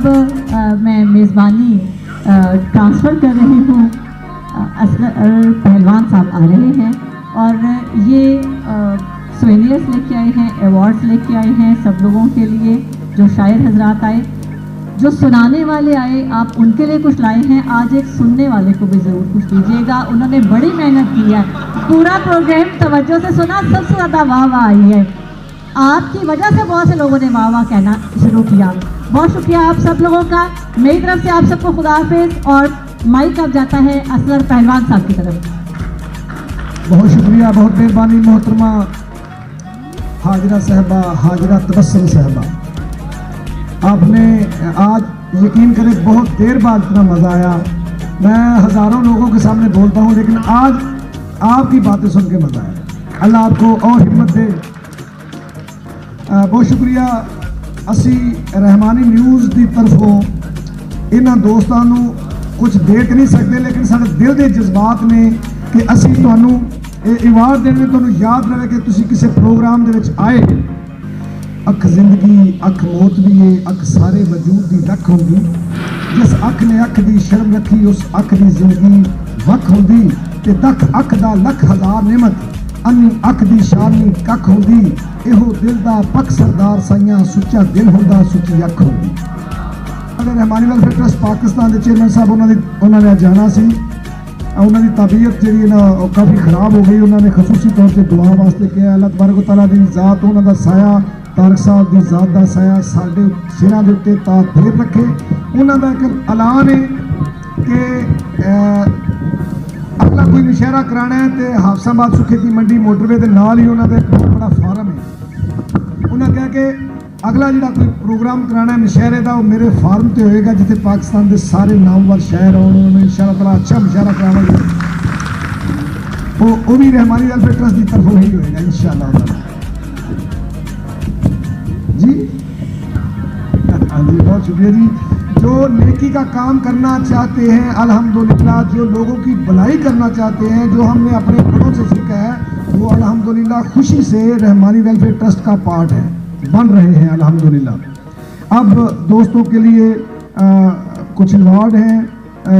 मैं मेज़बानी ट्रांसफ़र कर रही हूँ, असगर पहलवान साहब आ रहे हैं और ये सोवेनियर्स लेके आए हैं, अवार्ड्स लेके आए हैं सब लोगों के लिए। जो शायर हजरात आए, जो सुनाने वाले आए, आप उनके लिए कुछ लाए हैं। आज एक सुनने वाले को भी ज़रूर कुछ दीजिएगा, उन्होंने बड़ी मेहनत की है, पूरा प्रोग्राम तवज्जो से सुना, सबसे ज़्यादा वाह वाह आई है। आपकी वजह से बहुत से लोगों ने वाह वाह कहना शुरू किया। बहुत शुक्रिया आप सब लोगों का। मेरी तरफ से आप सबको खुदा हाफिज़, और माइक अब जाता है असगर पहलवान साहब की तरफ। बहुत शुक्रिया, बहुत मेहरबानी मोहतरमा हाजरा साहबा, हाजरा तबस्सुम साहबा। आपने आज यकीन करें बहुत देर बाद इतना मज़ा आया। मैं हज़ारों लोगों के सामने बोलता हूँ, लेकिन आज आपकी बातें सुन के मज़ा आया। अल्लाह आपको और हिम्मत दे। बहुत शुक्रिया। असी रहमानी न्यूज़ की तरफों इन्हां दोस्तां नूं कुछ दे तो नहीं सकते, लेकिन साडे दिल के जज्बात ने कि असी तुहानूं इवार्ड देने, तुहानूं याद रहे कि तुसी किसी प्रोग्राम दे विच आए। अख जिंदगी, अख मौत भी है, अख सारे वजूद की रख होंगी। जिस अख ने अख की शर्म रखी, उस अख की जिंदगी वख होंगी। ते दख अख दा लख हजार नेमत, अन्नी अख की शानी कख होंगी। इहो दिल दा पक सरदार साइयां, सुच्चा दिल होंदा, सुच्ची अख होंगी। रहमानी वेलफेयर ट्रस्ट पाकिस्तान के चेयरमैन साहब उन्होंने जाना सी, उन्होंने तबीयत जी काफ़ी खराब हो गई। उन्होंने खसूसी तौर पर दुआ वास्ते किया। अल्लाह तबारक व तआला दी ज़ात उन्होंने साया, तारक साहब की ज़ात का साया साढ़े सिरों के उत्ते ता फेर रखे। उन्होंने एक ऐलान है कि अगला कोई नशहरा कराना है तो हाफसाबाद सुखे की मंडी मोटरवे के नाल ही उन्होंने एक बहुत बड़ा फार्म है। उन्होंने कहा कि अगला जो कोई प्रोग्राम कराना है नशहरे का, वो मेरे फार्म से होएगा जिथे पाकिस्तान के सारे नामवर शहर आने। इंशाअल्लाह ताला अच्छा मुशायरा करावांगे, वो भी रहमानी वेलफेयर ट्रस्ट की तरफों ही होएगा इंशाअल्लाह जी। हाँ जी, बहुत शुक्रिया जी। जो नेकी का काम करना चाहते हैं अल्हम्दुलिल्लाह, जो लोगों की भलाई करना चाहते हैं, जो हमने अपने बड़ों से सीखा है, वो अल्हम्दुलिल्लाह खुशी से रहमानी वेलफेयर ट्रस्ट का पार्ट है, बन रहे हैं अल्हम्दुलिल्लाह। अब दोस्तों के लिए कुछ अवार्ड हैं।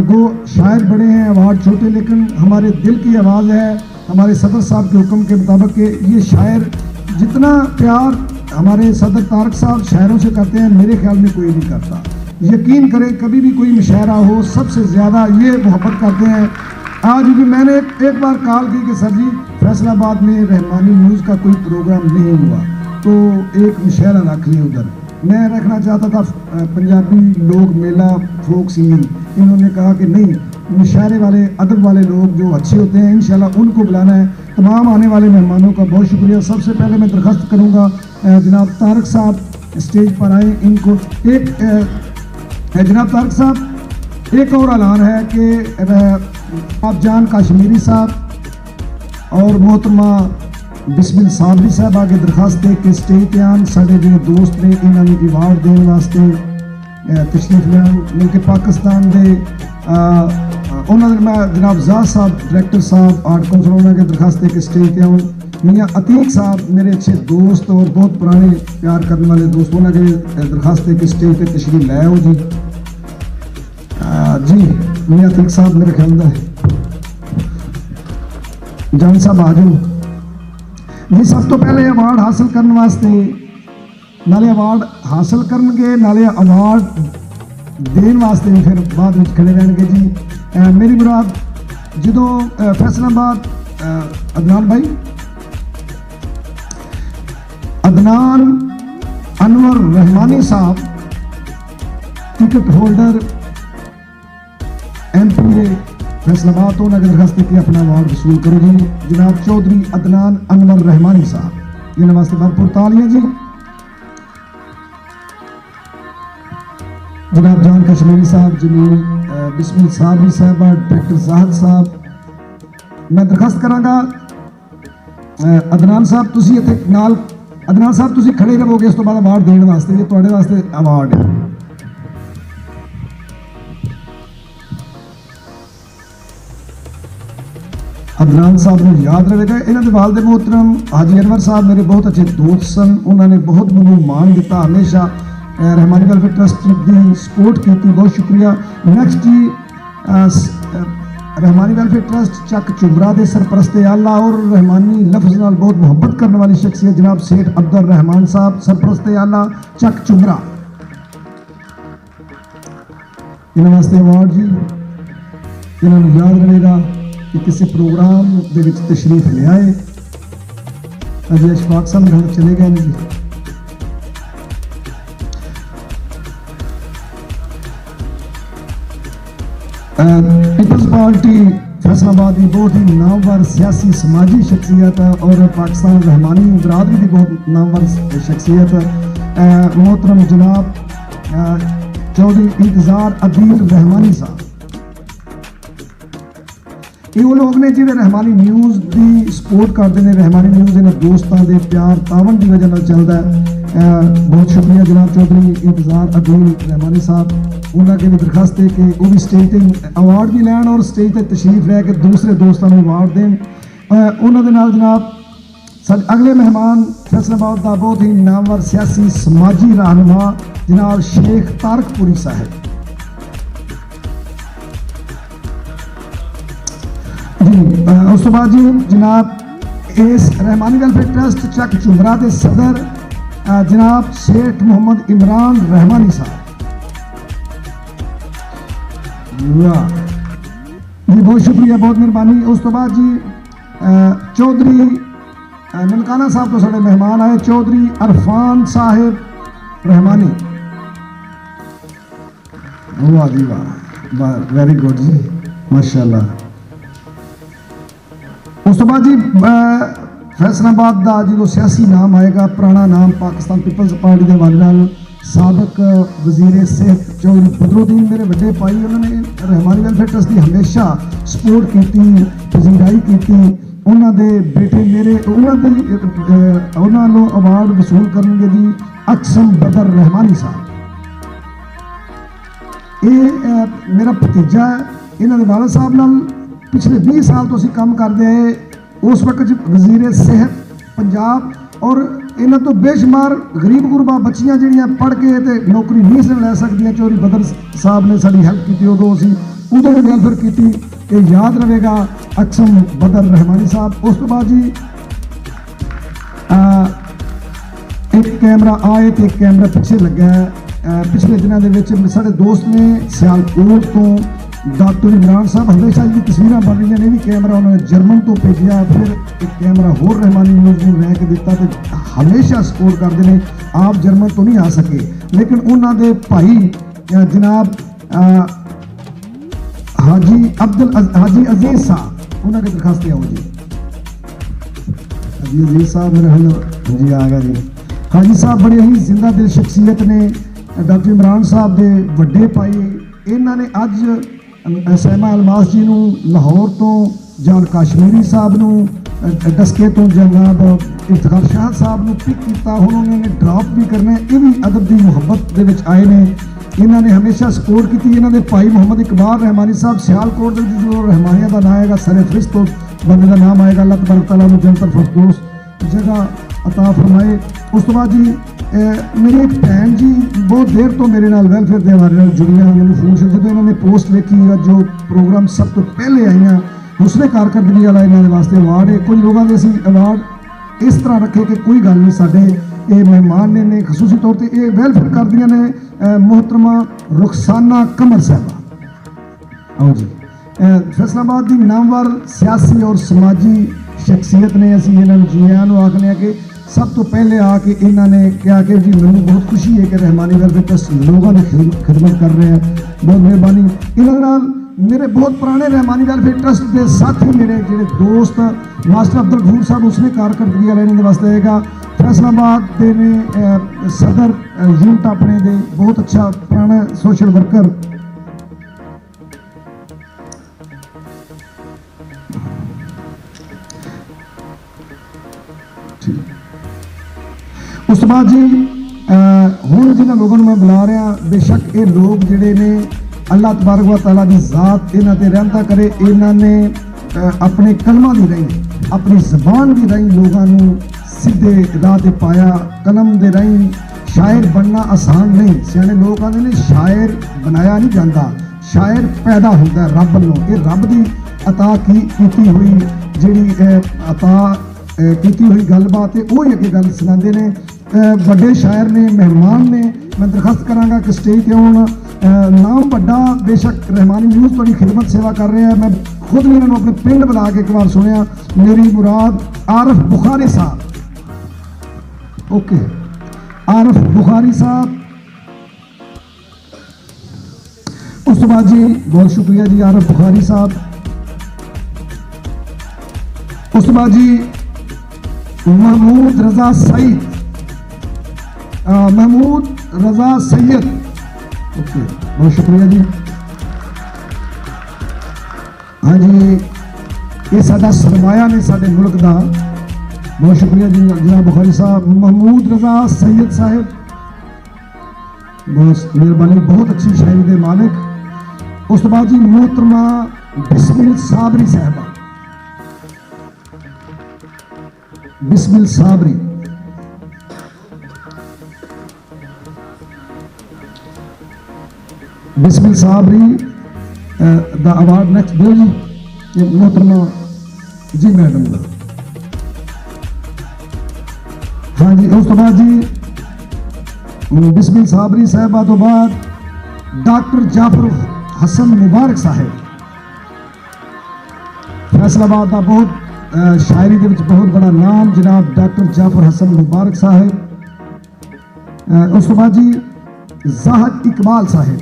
वो शायर बड़े हैं, अवार्ड छोटे, लेकिन हमारे दिल की आवाज़ है हमारे सदर साहब के हुक्म के मुताबिक कि ये शायर जितना प्यार हमारे सदर तारक साहब शायरों से करते हैं मेरे ख्याल में कोई नहीं करता। यकीन करें कभी भी कोई मुशायरा हो सबसे ज़्यादा ये मोहब्बत करते हैं। आज भी मैंने एक बार कॉल की कि सर जी फैसलाबाद में रहमानी न्यूज़ का कोई प्रोग्राम नहीं हुआ तो एक मुशायरा रख लिया उधर। मैं रखना चाहता था पंजाबी लोक मेला फोक सिंगिंग, इन्होंने कहा कि नहीं, मुशायरे वाले अदब वाले लोग जो अच्छे होते हैं इंशाल्लाह उनको बुलाना है। तमाम आने वाले मेहमानों का बहुत शुक्रिया। सबसे पहले मैं दरख्वास्त करूँगा जनाब तारक साहब स्टेज पर आए। इनको एक जनाब तारक साहब एक और ऐलान है कि आप जान कश्मीरी साहब और मोहतरमा बिस्मिल साबरी साहब आगे दरखास्त है कि स्टेज पे आन साढ़े जो दोस्त ने इन्होंने अवार्ड देने वास्ते तशरीफ लिया मुल्क पाकिस्तान के उन्होंने मैं जनाब जाद साहब डायरेक्टर साहब आर्ट काउंसिल उन्होंने दरखास्त है कि स्टेज पे आन। मियाँ अतीक साहब मेरे अच्छे दोस्त और बहुत पुराने प्यार करने वाले दोस्त उन्होंने दरखास्त है कि स्टेज पे तशरीफ लाया हो जी। जी मियाँ अतीक साहब मेरे ख्याल है जान साहब आ जाओ जी। सब तो पहले अवार्ड हासिल करने वास्ते नाले अवार्ड हासिल करनगे नाले अवार्ड देने वास्ते फिर बाद में खड़े रहने जी। मेरी मुराद जो फैसलाबाद अदनान भाई अदनान अनवर रहमानी साहब टिकट होल्डर MP फैसलाबाद तो उन्होंने दरखास्त की अपना अवार्ड वसूल करो जी। जनाब चौधरी अदनान अनवर रहमानी साहब जिन्हें वास्ते भरपूर तालियां जी। जनाब जान कश्मीरी साहब जिन्हें बिस्मिल साबरी साहब डायरेक्टर जाहद साहब मैं दरखास्त करांगा अदनान साहब तुसी इत्थे नाल अदनान साहब तुसी खड़े रहोगे इस तो बाद अवार्ड देने वास्ते ये तुहाडे वास्ते अवार्ड है। अदनान साहब ने याद रहेगा इन्होंने वालदे मोहतरम हाजी अनवर साहब मेरे बहुत अच्छे दोस्त सन। उन्होंने बहुत मैनू मान दिता हमेशा रहमानी वेलफेयर ट्रस्ट की सपोर्ट की बहुत शुक्रिया। नैक्सट जी रहमानी वेलफेयर ट्रस्ट चक चुमरा के सरपरस्ते आला और रहमानी लफ्ज़ नाल बहुत मुहब्बत करने वाली शख्सियत जनाब सेठ अब्दुल रहमान साहब सरपरस्ते आला चक चुमरा इन्होंने वास्ते अवार्ड जी। इन्होंने याद रहेगा कि किसी प्रोग्राम के तशरीफ ले आए अजय अशफाक साहब घर चले गए जी। पीपल्स पार्टी फैसलाबाद की बहुत ही नामवर सियासी समाजी शख्सियत और पाकिस्तान रहमानी बरादरी की बहुत नामवर शख्सियत मोहतरम जनाब चौधरी इंतजार अदील रहमानी साहब ये वो लोग ने जिन्हें रहमानी न्यूज़ की सपोर्ट करते हैं। रहमानी न्यूज़ इन्हें दोस्तों के प्यार तावन की वजह से चलता है। बहुत शुक्रिया जनाब चौधरी इंतजार अदील रहमानी साहब उन्होंने भी दरखास्त है कि वो भी स्टेज पर अवार्ड भी लैन और स्टेज पर तशरीफ लै के दूसरे दोस्तों को अवार्ड देन। उन्होंने जनाब अगले मेहमान फैसलाबाद का बहुत ही नामवर सियासी समाजी रहनुमा जनाब शेख तारकपुरी साहब जी। उस तो बाद जी जनाब इस रहमानी वेलफेयर ट्रस्ट चक चुमरा के सदर जनाब शेख मोहम्मद इमरान रहमानी साहब जी बहुत शुक्रिया बहुत मेहरबानी। उस तो बाद जी चौधरी ननकाना साहब तो साढ़े मेहमान आए चौधरी अरफान साहिब रहमानी वाह जी वाह वेरी गुड जी माशाल्लाह। उस तो बाद जी फैसलाबाद का जो सियासी नाम आएगा पुराना नाम पाकिस्तान पीपल्स पार्टी के हवाले नाल साबक वजीर सेहत चौधरी बदरुद्दीन मेरे बड़े भाई उन्होंने रहमानी वेलफेयर ट्रस्ट की हमेशा सपोर्ट की वजीराई की। उन्होंने बेटे मेरे उन्होंने अवार्ड वसूल करेंगे जी अक्सम बदर रहमानी साहब ये मेरा भतीजा है। इन्होंने वाला साहब नाल पिछले 20 साल तो असीं काम करते आए उस वक्त वजीर सेहत पंजाब और इन्हों तो बेशुमार गरीब गुरबा बच्चियां जिहड़ियां पढ़ के ते नौकरी नहीं सन लै सकदियां। चौधरी बदर साहब ने साडी हेल्प की उदों असीं उदों भी वेलफेयर की ये याद रहेगा अक्सम बदर रहमानी साहब। उस तो बाद जी ਇੱਕ ਕੈਮਰਾ ਆਏ ਤੇ ਇੱਕ ਕੈਮਰਾ ਪਿੱਛੇ ਲੱਗਾ ਹੈ। ਪਿਛਲੇ ਦਿਨਾਂ ਦੇ ਵਿੱਚ ਸਾਡੇ ਦੋਸਤ ਨੇ ਸਿਆਲਕੋਟ ਤੋਂ ਡਾਕਟਰ ਇਮਰਾਨ ਸਾਹਿਬ, ਹਮੇਸ਼ਾ ਜਿਹੜੀ ਤਸਵੀਰਾਂ ਬਣ ਰਹੀਆਂ ਨੇ, ਵੀ ਕੈਮਰਾ ਉਹਨਾਂ ਨੇ ਜਰਮਨ ਤੋਂ ਭੇਜਿਆ, ਫਿਰ ਇੱਕ ਕੈਮਰਾ ਹੋਰ ਰਹਿਮਾਨੀ ਨਿਊਜ਼ ਨੂੰ ਲੈ ਕੇ ਦਿੱਤਾ ਤੇ ਹਮੇਸ਼ਾ ਸਪੋਰਟ ਕਰਦੇ ਨੇ। ਆਪ ਜਰਮਨ ਤੋਂ ਨਹੀਂ ਆ ਸਕੇ, ਲੇਕਿਨ ਉਹਨਾਂ ਦੇ ਭਾਈ ਜਨਾਬ हाजी अजीज साहब उन्होंने दरखास्त आओ जी। हाजी अजीज साहब मेरे हल जी आ गया जी। हाजी साहब बड़े ही जिंदा दिल शख्सियत ने, डॉक्टर इमरान साहब के ਵੱਡੇ ਭਾਈ। ਇਹਨਾਂ ਨੇ ਅੱਜ ਸਹਿਮਾ ਅਲਮਾਸ ਜੀ ਨੂੰ ਲਾਹੌਰ ਤੋਂ, ਜਾਨ ਕਸ਼ਮੀਰੀ ਸਾਹਿਬ ਨੂੰ ਡਸਕੇ ਤੋਂ ਜਨਾਬ ਇਫਤਖਾਰ ਸ਼ਾਹ ਸਾਹਿਬ ਨੂੰ ਪਿਕ ਕੀਤਾ। ਹੁਣ ਉਹਨਾਂ ਨੇ ਡ੍ਰੌਪ ਵੀ ਕਰਨਾ, ਇਹ ਵੀ ਅਦਬ ਦੀ ਮੁਹੱਬਤ ਦੇ ਵਿੱਚ ਆਏ ਨੇ। ਇਹਨਾਂ ਨੇ ਹਮੇਸ਼ਾ ਸਪੋਰਟ ਕੀਤੀ। ਇਹਨਾਂ ਦੇ ਭਾਈ ਮੁਹੰਮਦ ਇਕਬਾਲ ਰਹਿਮਾਨੀ ਸਾਹਿਬ ਸਿਆਲਕੋਟ ਦੇ ਵਿੱਚ, ਜੋ ਰਹਿਮਾਨੀਆਂ ਦਾ ਨਾਂ ਆਏਗਾ, ਸਰੇ ਫਰਿਸ਼ਤ ਬੰਦੇ ਦਾ ਨਾਮ ਆਏਗਾ। ਅੱਲਾਹ ਤਬਾਰਕ ਤਆਲਾ ਨੂੰ ਜੰਨਤ ਫਿਰਦੌਸ ਜਗ੍ਹਾ ਅਤਾ ਫਰਮਾਏ। ਉਸ ਤੋਂ ਬਾਅਦ ਜੀ ਮੇਰੀ ਇੱਕ ਭੈਣ ਜੀ ਬਹੁਤ ਦੇਰ ਤੋਂ ਮੇਰੇ ਨਾਲ ਵੈਲਫੇਅਰ ਦੇ ਹਵਾਲੇ ਨਾਲ ਜੁੜੀਆਂ, ਮੈਨੂੰ ਫੋਨ ਸੀ ਜਦੋਂ ਇਹਨਾਂ ਨੇ ਪੋਸਟ ਵੇਖੀ ਜੋ ਪ੍ਰੋਗਰਾਮ ਸਭ ਤੋਂ ਪਹਿਲੇ ਆਈਆਂ, ਹੁਸਨੇ ਕਾਰਕਰਦਗੀ ਵਾਲਾ ਇਹਨਾਂ ਦੇ ਵਾਸਤੇ ਅਵਾਰਡ ਹੈ। ਕੁਝ ਲੋਕਾਂ ਦੇ ਅਸੀਂ ਅਵਾਰਡ ਇਸ ਤਰ੍ਹਾਂ ਰੱਖੇ ਕਿ ਕੋਈ ਗੱਲ ਨਹੀਂ, ਸਾਡੇ ਇਹ ਮਹਿਮਾਨ ਨੇ ਖਸੂਸੀ ਤੌਰ ਤੇ ਇਹ ਵੈਲਫੇਅਰ ਕਰਦੀਆਂ ਨੇ मोहतरमा रुखसाना कमर साहबा। आओ जी, फैसलाबाद की नामवर सियासी और समाजी शख्सियत ने, असी इन्होंने जीआं नूं आखने कि सब तो पहले आके इन्होंने कहा कि जी मैंने बहुत खुशी है कि रहमानी वेलफेयर ट्रस्ट लोगों की खिदमत कर रहे हैं, बहुत मेहरबानी। इन्होंने मेरे बहुत पुराने रहमानी वेलफेयर ट्रस्ट के साथी, मेरे जो दोस्त मास्टर अब्दुल गफूर साहब, उसने कारकर्दगी वाले इन्होंने वास्ते आएगा। फैसलाबाद के ने सदर यूनिट अपने दे बहुत अच्छा पुराना सोशल वर्कर। उस बाद जी हुण जिन्हां लोगों मैं बुला रहा, बेशक ये लोग जिहड़े ने अल्लाह तबारक व तआला की ज़ात इन्हां ते रहमत करे। इन्हां ने अपने कलमां दी रही, अपनी ज़बान की रही लोगों नूं सीधे राह ते पाया। कलम दे रही शायर बनना आसान नहीं। सियाने लोग आते हैं शायर बनाया नहीं जाता, शायर पैदा होता है रब वालों। ये रब की अता की हुई जिहड़ी अता की हुई गलबात है, वो ही अगे गल सुनाते हैं। बड़े शायर ने, मेहमान ने, मैं दरखास्त कराँगा कि स्टेज पर आउण। नाम बड़ा बेशक रहमानी न्यूज़ थोड़ी खिदमत सेवा कर रहे हैं। मैं खुद भी इन्होंने अपने पिंड बुला के एक बार सुनिया। मेरी मुराद आरिफ बुखारी साहब, ओके आरिफ बुखारी साहब। उस बाद जी बहुत शुक्रिया जी आरिफ बुखारी साहब। उस बाद जी महमूद रजा सईद, महमूद रजा सैयद, ओके बहुत शुक्रिया जी। हाँ जी, ये साडा सरमाया ने साडे मुल्क का, बहुत शुक्रिया जी जनाब बुखारी साहब। महमूद रजा सैयद साहब बहुत मेहरबानी, बहुत अच्छी शायरी के मालिक। उस बाद जी मोहतरमा बिस्मिल साबरी साहबा, Bismil Sabri. Bismil Sabri the award next दिल जी, ये मोहतरमा जी मैडम का। हाँ जी, उस तो बाद जी बिस्मिल साबरी साहबा तो बाद डॉक्टर जाफर हसन मुबारक साहब, फैसलाबाद का बहुत शायरी के बहुत बड़ा नाम जनाब डॉक्टर जाफर हसन मुबारक साहब। उस तो बाद जी जाहिद इकबाल साहब,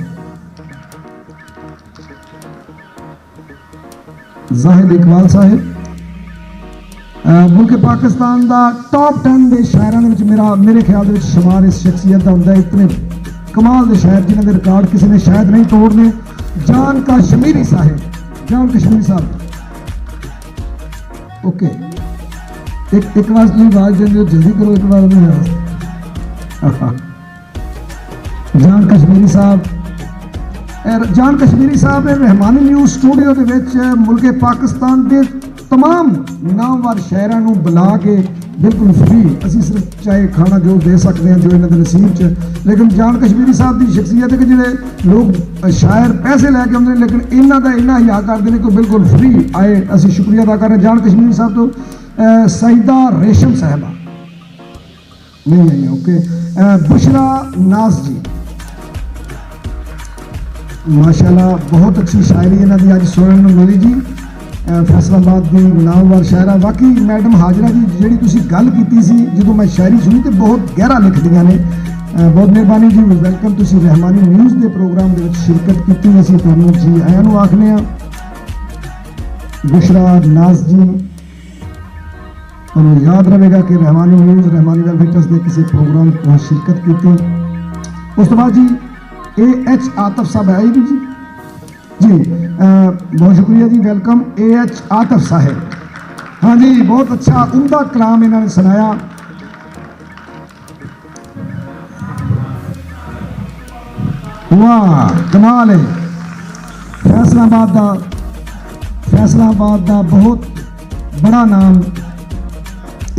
जाहिद इकबाल साहब मुल्क पाकिस्तान का टॉप 10 के शायरों मेरे ख्याल में शुमार इस शख्सियत का होंगे। इतने कमाल के शायर जिन्हों के रिकॉर्ड किसी ने शायद नहीं तोड़ने। जान कश्मीरी साहब, जान कश्मीरी साहब, ओके एक बार जी आवाज देंगे जल्दी करो, एक बार जान कश्मीरी साहब। जान कश्मीरी साहब ने रहमानी न्यूज़ स्टूडियो के मुल्क पाकिस्तान के तमाम नामवर शायरों बुला के बिल्कुल फ्री, असी सिर्फ चाहे खाना जो दे सकते हैं जो इन्होंने नसीब च। लेकिन जान कश्मीरी साहब की शख्सियत है कि जो लोग शायर पैसे लैके आते हैं, लेकिन इन्हों का इन्ना हिया करते हैं कि बिल्कुल फ्री आए। असी शुक्रिया अदा कर रहे हैं जान कश्मीरी साहब तो। सईदा रेशम साहबा, नहीं आई हैं, ओके। बुशरा नाज जी, माशाल्लाह बहुत अच्छी शायरी इन्हां दी अज सुनन नूं मिली जी। फैसलाबाद की नामवर शायरा, वाकई मैडम हाजरा जी जी तुसी गल की सी जो मैं शायरी सुनी तो बहुत गहरा लिखदियां ने। बहुत मेहरबानी जी, वेलकम। तुसी रहमानी न्यूज़ के प्रोग्राम के शिरकत की, असीं तुहानूं जी आयां नूं आखने। बुशरा नाज जी, तुहानूं याद रहेगा कि रहमानी न्यूज़ रहमानी वेलफेयर्स के किसी प्रोग्राम में शिरकत की। उस तो बाद जी AH आतिफ साहब है जी, बहुत शुक्रिया जी, वेलकम AH आतिफ साहब। हाँ जी, बहुत अच्छा उम्दा कलाम इन्होंने सुनाया। वाह कमाल है। फैसलाबाद का बहुत बड़ा नाम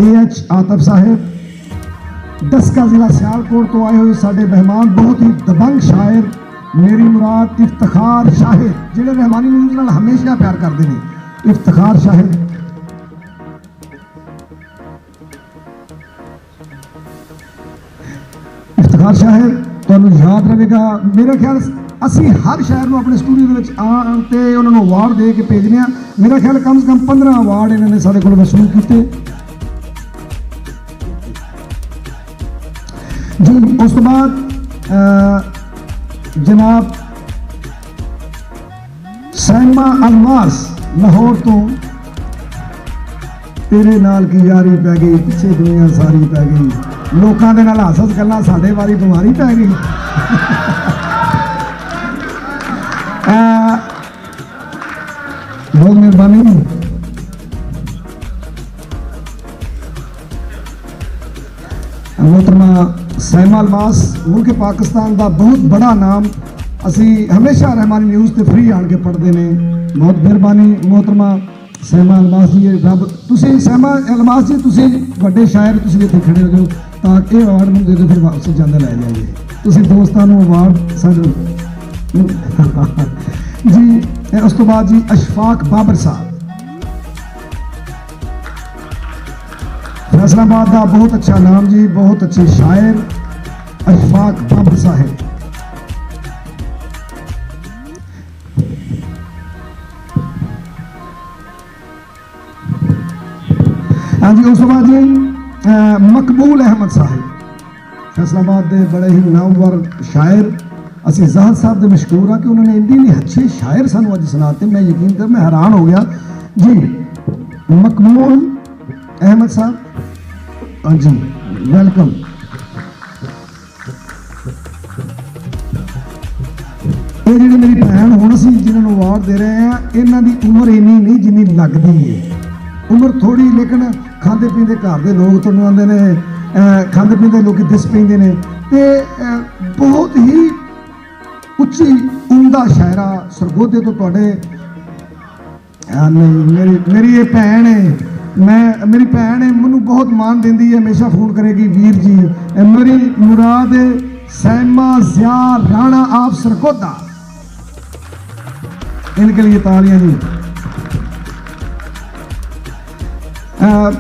AH आतिफ साहब, दसका जिला सियालकोट तो आए हुए साडे मेहमान, बहुत ही दबंग शायर, मेरी मुराद इफ्तिखार शाहिद, जिहड़े रहमानी न्यूज़ नाल हमेशा प्यार करते हैं। इफ्तिखार शाहिद, इफ्तिखार शाहिद तुहानूं याद रहेगा। मेरा ख्याल असी हर शहर में अपने स्टूडियो के आते उन्होंने अवार्ड दे के भेजने। मेरा ख्याल कम से कम 15 अवार्ड इन्होंने साढ़े को वसूल किए जी। उस तो बाद जनाब सैमा अलमास लाहौर तो, तेरे नाल की यारी पै गई, पिछे दुनिया सारी पै गई, लोगों के नाल हस गल्लां साडे वारी बीमारी पै गई। बहुत मेहरबानी। मोहतरमा सैमा अलमास मुल्क पाकिस्तान का बहुत बड़ा नाम, असी हमेशा रहमानी न्यूज़ ते फ्री आन के पढ़ते हैं। बहुत मेहरबानी मोहतरमा सैमा अलमास जी। रब तुसी सैमा अलमास जी तुसी वड्डे शायर, तुसी इत्थे खड़े हो जाओ ताकि ये अवार्ड मैं दे दो, फिर वापस जाते लै जाइए। तुसी दोस्तों को अवार्ड साडे जी। उस तो बाद जी अशफाक बाबर साहब, फैसलाबाद का बहुत अच्छा नाम जी, बहुत अच्छे शायर अशफाक बाबर साहब। हाँ जी, उस बाद जी मकबूल अहमद साहब, फैसलाबाद के बड़े ही नामवर शायर। असी ज़ाहद साहब के मशहूर हाँ कि उन्होंने इन्ने अच्छे शायर सानू अज सुनाते, मैं यकीन कर मैं हैरान हो गया जी। मकबूल अहमद साहब, हाँ जी वेलकम। ये जी मेरी भैन हुण असीं जिन्होंने अवार्ड दे रहे हैं, इन्हां दी उम्र इन्नी नहीं जिन्नी लगती है। उम्र थोड़ी, लेकिन खाते पीते घर के लोग तुहानूं आंदे ने, खाते पीते लोग दिस पैंदे ने, ते बहुत ही उच्ची उम्दा शायरा सरगोधे तो तुहाडे। नहीं मेरी ये भैन है, मेरी भैन है, मैनू बहुत मान देंदी है, हमेशा फोन करेगी वीर जी। मेरी मुराद सैमा ज़िया राणा आप सरगोधा, इनके लिए तालियां जी।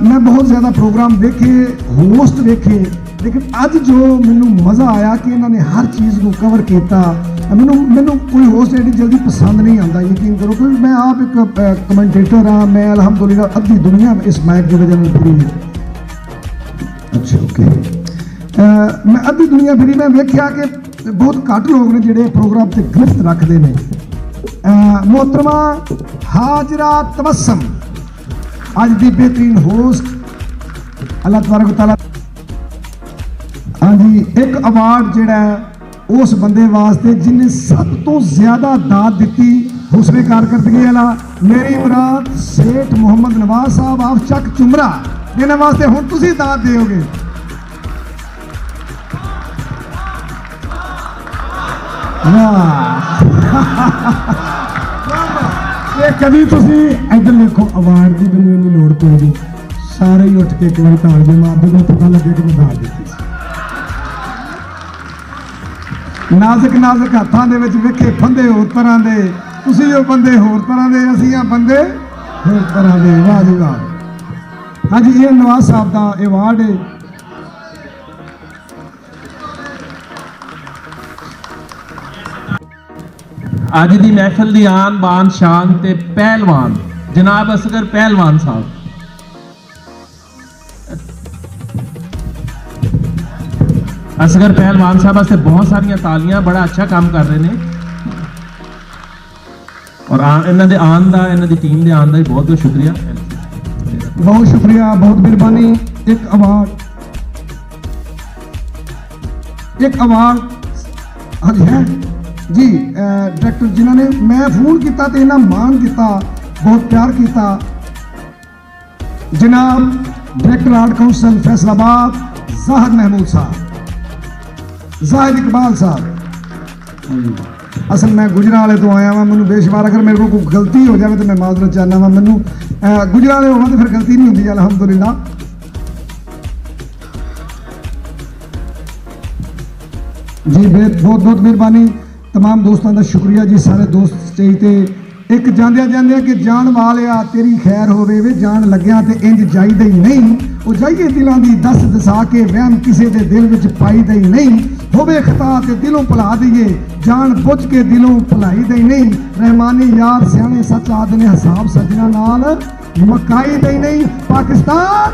मैं बहुत ज़्यादा प्रोग्राम देखे, होस्ट देखे, लेकिन अज जो मैनू मज़ा आया कि इन्होंने हर चीज़ को कवर किया। मैनू कोई होस्ट एडी जल्दी पसंद नहीं आता, यकीन करो, क्योंकि मैं आप एक कमेंटेटर हाँ। मैं अल्हम्दुलिल्लाह अद्धी दुनिया इस माइक की वजह से फिरी। अच्छा ओके, मैं अद्धी दुनिया फिरी, मैं वेख्या कि बहुत घट लोग ने जिहड़े प्रोग्राम से गिरफ्त रखते हैं। मोहतरमा हाजरा तबस्सम अज की बेहतरीन होस्ट, अल्लाह तबारक तआला। हाँ जी, एक अवार्ड जिहड़ा उस बंदे वास्ते जिन्हें सब तो ज्यादा दाद दी हुस्ने कारकर्दगी वाला, मेरी मुराद सेठ मोहम्मद नवाज साहब आप चक चुमरा, जिन्हें वास्ते हुण तुसीं दाद देओगे। कभी तुसी इधर देखो, अवार्ड की मैंने इन्नी लोड़ पेगी, सारे ही उठ के एक बार ताल जे मार दो, पता लगे कि मैं दाद दी। नाजुक नाजुक हाथों के वेखे फंदे होर तरह के, तुसी जो बंदे होर तरह के, असीं आ बंदे होर तरह के। वाह जी वाह। हाँ जी, ये नवाज साहब का अवार्ड है। ਅੱਜ ਦੀ ਮਹਿਫਿਲ ਦੀ ਆਨ ਬਾਨ ਸ਼ਾਨ ਤੇ ਪਹਿਲਵਾਨ ਜਨਾਬ ਅਸਗਰ ਪਹਿਲਵਾਨ ਸਾਹਿਬ। असगर पहलवान साहब वास्ते बहुत सारिया तालियां, बड़ा अच्छा काम कर रहे हैं और इन्हां दे आन दा, इन्हां दी टीम दे आन दा बहुत बहुत शुक्रिया। बहुत शुक्रिया, बहुत मेहरबानी। एक अवार्ड हाँ जी है जी डायरेक्टर जिन्होंने मैं फोन किया तो इन्हें मान किया, बहुत प्यार किया। जनाब director art council Faisalabad Zahid Mahmood साहब, जाहिद इकबाल साहब। असल मैं गुजरावाले तो आया वहाँ, मैंने बेशुमार अगर मेरे को कोई गलती हो जाए तो मैं माजरत चाहना वा, मैनू गुजरावाले होगा तो फिर गलती नहीं होती अलहमदुलिल्लाह। जी बहुत बहुत मेहरबानी, तमाम दोस्तों का शुक्रिया जी। सारे दोस्त स्टेज ते एक जांदिया जांदिया कि जान वालिया तेरी खैर होवे वे, जान लग्या ते इंज जाईदे ही नहीं, वो जाइए दिलों की दस दसा के वहम किसी के दिल विच पाईदे ही नहीं, होवे खता ते दिलों भुला दईए, जान बुझ के दिलों भुलाई दे नहीं। रहमानी यार सियाने सच आदने हिसाब सजना नाल मकाई दे नहीं। पाकिस्तान